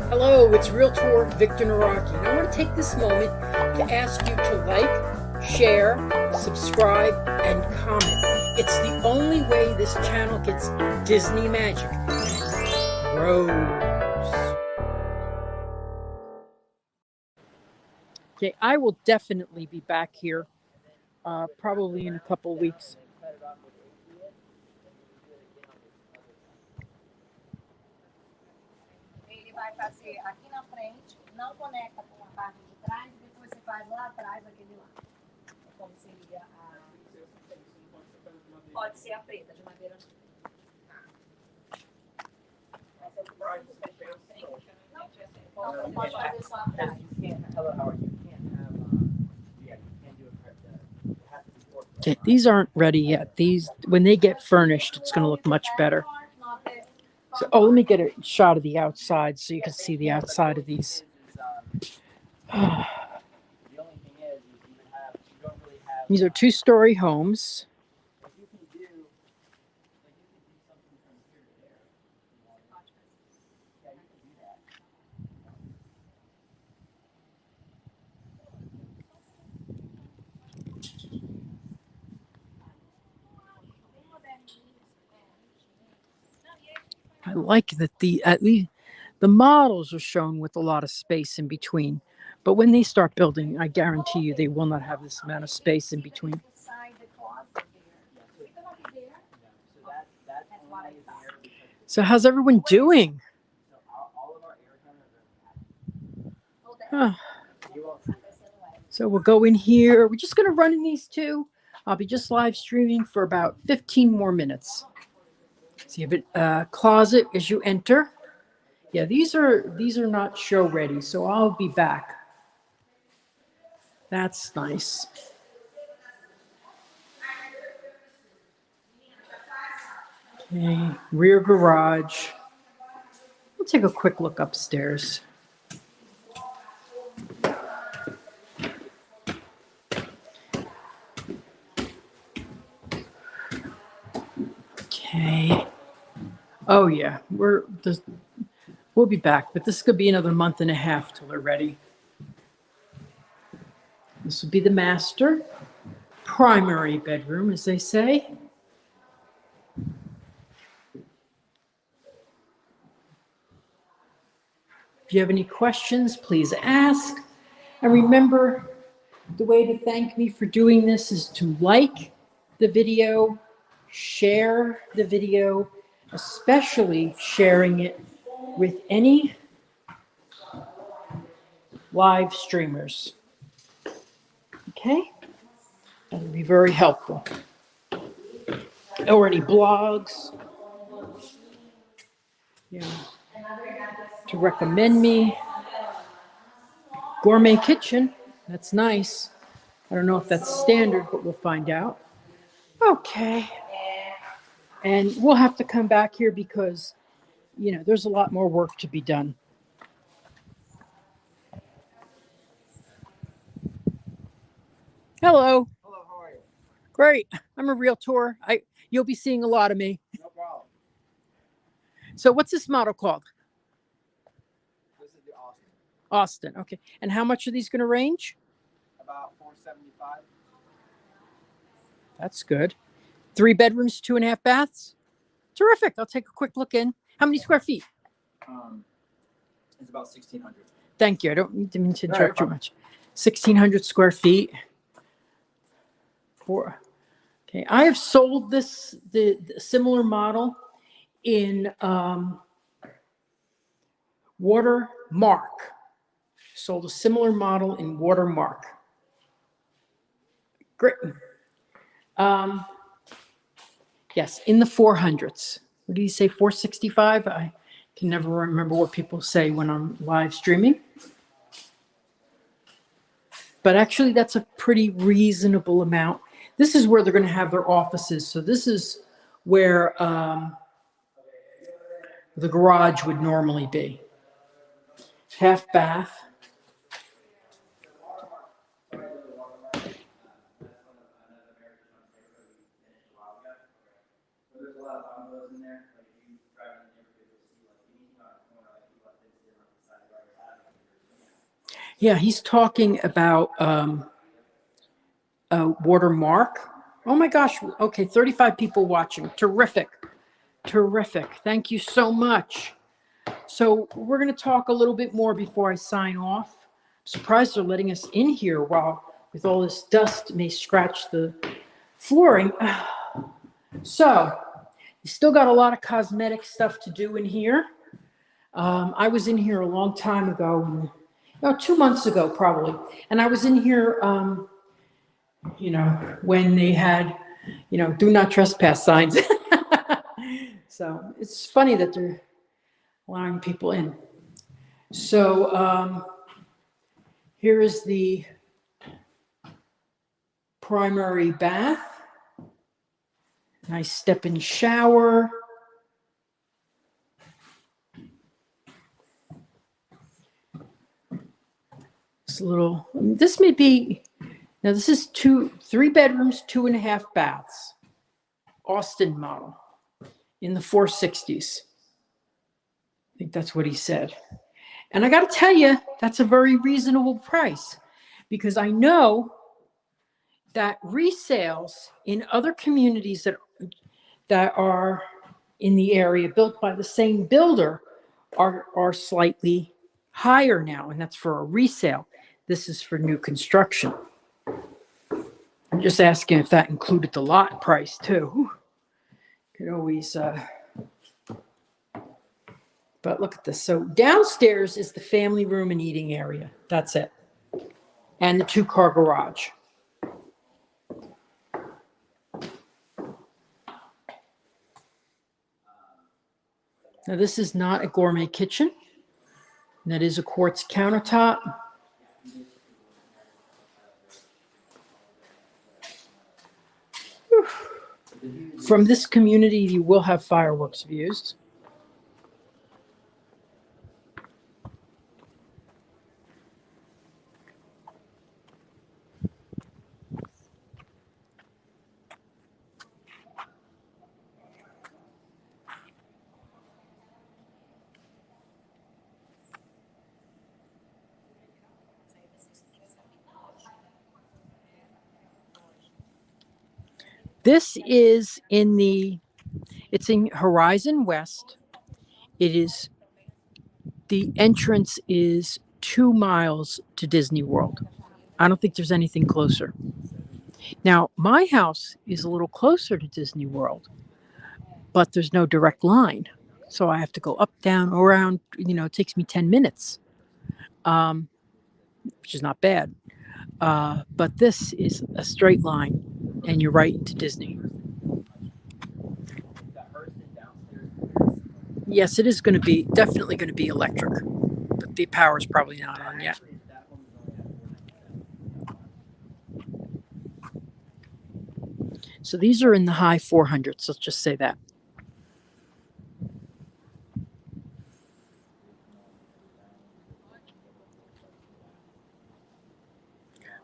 Speaker 1: Hello, it's Realtor Victor Naraki. And I want to take this moment to ask you to like, share, subscribe, and comment. It's the only way this channel gets Disney magic. Grows. Okay, I will definitely be back here, probably in a couple of weeks.
Speaker 4: Ele vai fazer aqui na frente, não conecta com a parte de trás, e depois você faz lá atrás aquele lá. É como seria a. Pode ser a preta, de madeira. Não, você pode fazer só atrás.
Speaker 6: Hello, how are you?
Speaker 1: Okay, these aren't ready yet. These, when they get furnished, it's going to look much better. So, oh, let me get a shot of the outside so you can see the outside of these. These are two-story homes. I like that at least the models are shown with a lot of space in between. But when they start building, I guarantee you they will not have this amount of space in between. So how's everyone doing? Huh. So we'll go in here. We're just going to run in these two. I'll be just live streaming for about 15 more minutes. So you have a closet as you enter. Yeah, these are not show ready, so I'll be back. That's nice. Okay, rear garage. We'll take a quick look upstairs. Okay. Oh yeah, we'll be back, but this could be another month and a half till they're ready. This will be the master primary bedroom, as they say. If you have any questions, please ask. And remember, the way to thank me for doing this is to like the video, share the video, especially sharing it with any live streamers. Okay? That would be very helpful. Or any blogs. Yeah. To recommend me. Gourmet kitchen. That's nice. I don't know if that's standard, but we'll find out. Okay. And we'll have to come back here because, there's a lot more work to be done. Hello.
Speaker 6: Hello, how are you?
Speaker 1: Great. I'm a realtor. You'll be seeing a lot of me.
Speaker 6: No problem.
Speaker 1: So what's this model called?
Speaker 6: This is the Austin.
Speaker 1: Austin. Okay. And how much are these going to range?
Speaker 6: About $475.
Speaker 1: That's good. 3 bedrooms, 2.5 baths. Terrific. I'll take a quick look in. How many square feet?
Speaker 6: It's about 1,600.
Speaker 1: Thank you. I don't mean to interrupt too much. 1,600 square feet. Okay. I have sold the similar model in Watermark. Sold a similar model in Watermark. Great. Yes, in the 400s. What do you say, 465? I can never remember what people say when I'm live streaming. But actually, that's a pretty reasonable amount. This is where they're going to have their offices. So this is where the garage would normally be. Half bath. Yeah, he's talking about Watermark. Oh my gosh. Okay, 35 people watching. Terrific. Terrific. Thank you so much. So we're going to talk a little bit more before I sign off. I'm surprised they're letting us in here while with all this dust may scratch the flooring. So you still got a lot of cosmetic stuff to do in here. I was in here a long time ago, 2 months ago probably. And I was in here, when they had, do not trespass signs. So it's funny that they're allowing people in. So here is the primary bath. Nice step-in shower. This may be, now this is 3 bedrooms, 2.5 baths. Austin model in the 460s. I think that's what he said. And I got to tell you, that's a very reasonable price because I know that resales in other communities that are in the area built by the same builder are slightly higher now, and that's for a resale. This is for new construction. I'm just asking if that included the lot price too. Could always, but look at this. So downstairs is the family room and eating area. That's it. And the 2-car garage. Now, this is not a gourmet kitchen. That is a quartz countertop. Whew. From this community, you will have fireworks views. This is it's in Horizon West. The entrance is 2 miles to Disney World. I don't think there's anything closer. Now, my house is a little closer to Disney World, but there's no direct line. So I have to go up, down, around, it takes me 10 minutes, which is not bad. But this is a straight line, and you're right into Disney. Yes, it is definitely going to be electric, but the power is probably not on yet. So these are in the high 400s, let's just say that.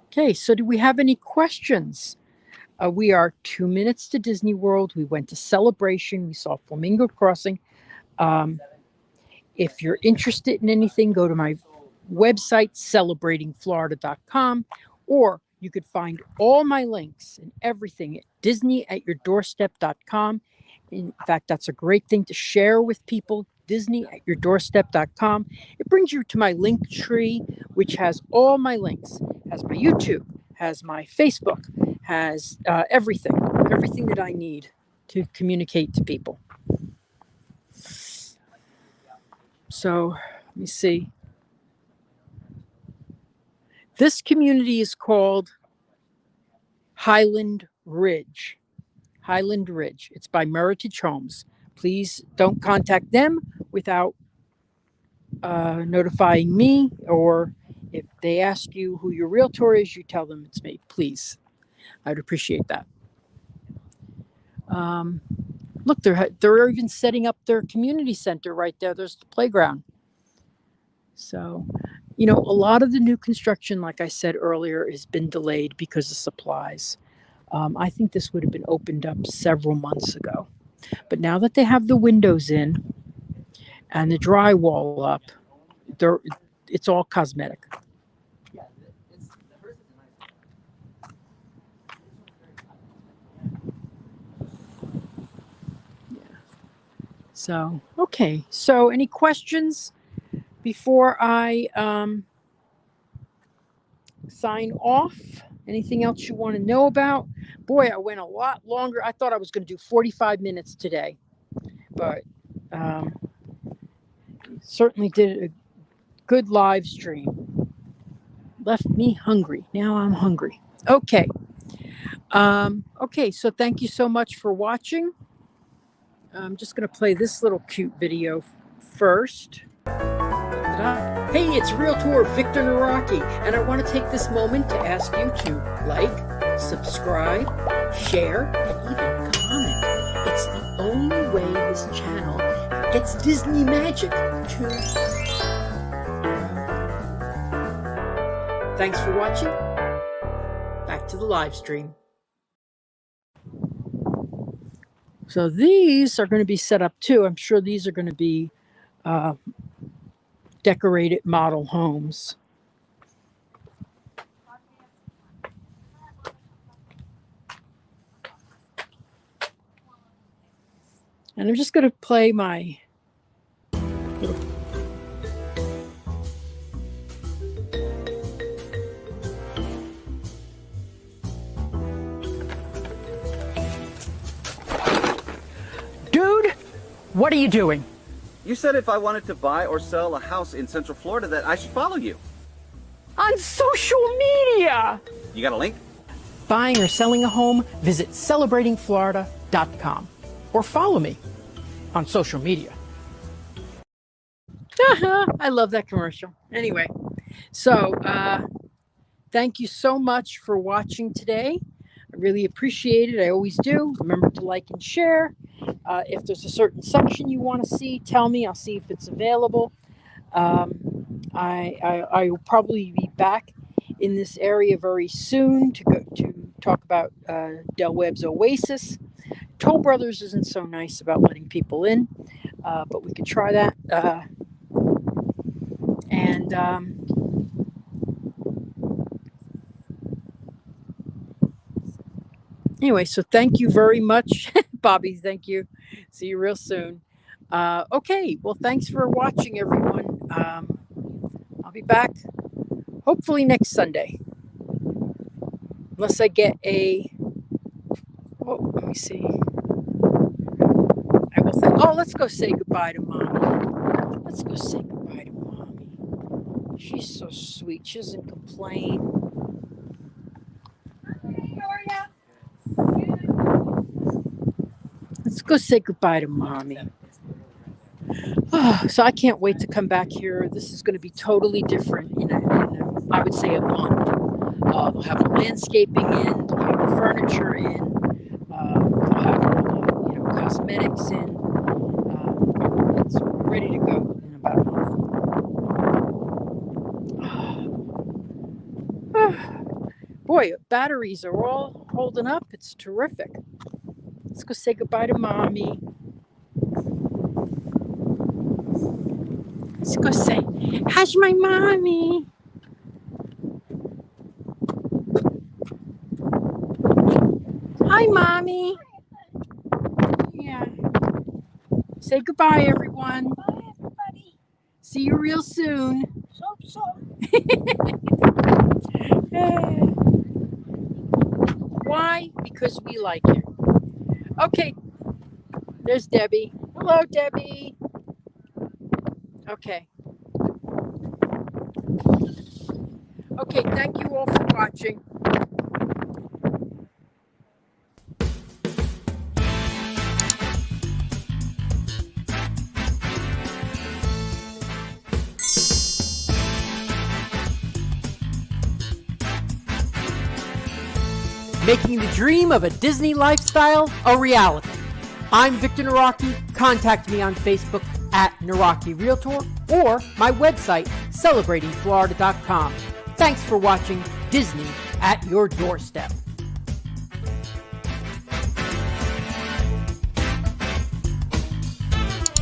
Speaker 1: Okay, so do we have any questions? We are 2 minutes to Disney World. We went to Celebration. We saw Flamingo Crossing. If you're interested in anything, go to my website, celebratingflorida.com, or you could find all my links and everything at disneyatyourdoorstep.com. In fact, that's a great thing to share with people, disneyatyourdoorstep.com. It brings you to my link tree, which has all my links, has my YouTube, has my Facebook, has everything that I need to communicate to people. So let me see. This community is called Highland Ridge. Highland Ridge. It's by Meritage Homes. Please don't contact them without notifying me, or if they ask you who your realtor is, you tell them it's me. Please. I'd appreciate that. Look, they're even setting up their community center right there. There's the playground. So, a lot of the new construction, like I said earlier, has been delayed because of supplies. I think this would have been opened up several months ago. But now that they have the windows in and the drywall up, it's all cosmetic. So, okay. So, any questions before I sign off? Anything else you want to know about? Boy, I went a lot longer. I thought I was going to do 45 minutes today, but certainly did a good live stream. Left me hungry. Now I'm hungry. Okay. Okay, so thank you so much for watching. I'm just going to play this little cute video first. Hey, it's Realtor Victor Naraki, and I want to take this moment to ask you to like, subscribe, share, and even comment. It's the only way this channel gets Disney magic to... Thanks for watching. Back to the live stream. So these are going to be set up too. I'm sure these are going to be decorated model homes. And I'm just going to play my little... Dude, what are you doing?
Speaker 7: You said if I wanted to buy or sell a house in Central Florida that I should follow you.
Speaker 1: On social media!
Speaker 7: You got a link?
Speaker 1: Buying or selling a home, visit celebratingflorida.com or follow me on social media. I love that commercial. Anyway, so thank you so much for watching today. I really appreciate it. I always do. Remember to like and share. If there's a certain section you want to see, tell me. I'll see if it's available. I will probably be back in this area very soon to talk about Del Webb's Oasis. Toll Brothers isn't so nice about letting people in, but we could try that. Anyway, so thank you very much, Bobby. Thank you. See you real soon. Okay, well, thanks for watching, everyone. I'll be back hopefully next Sunday, unless I get let me see. I will think. Oh, let's go say goodbye to Mommy. Let's go say goodbye to Mommy. She's so sweet. She doesn't complain. Let's go say goodbye to Mommy. Oh, so I can't wait to come back here. This is going to be totally different in I would say, a month. They'll have the landscaping in, they'll have the furniture in, they'll have cosmetics in. It's ready to go in about a month. Boy, batteries are all holding up. It's terrific. Let's go say goodbye to Mommy. Let's go say, how's my Mommy? Hi, Mommy. Yeah. Say goodbye, everyone.
Speaker 4: Bye, everybody.
Speaker 1: See you real soon.
Speaker 4: So.
Speaker 1: Why? Because we like you. Okay. There's Debbie. Hello, Debbie. Okay. Okay, thank you all for watching. Making the dream of a Disney lifestyle a reality. I'm Victor Naraki. Contact me on Facebook at Naraki Realtor or my website, celebratingflorida.com. Thanks for watching Disney at your doorstep.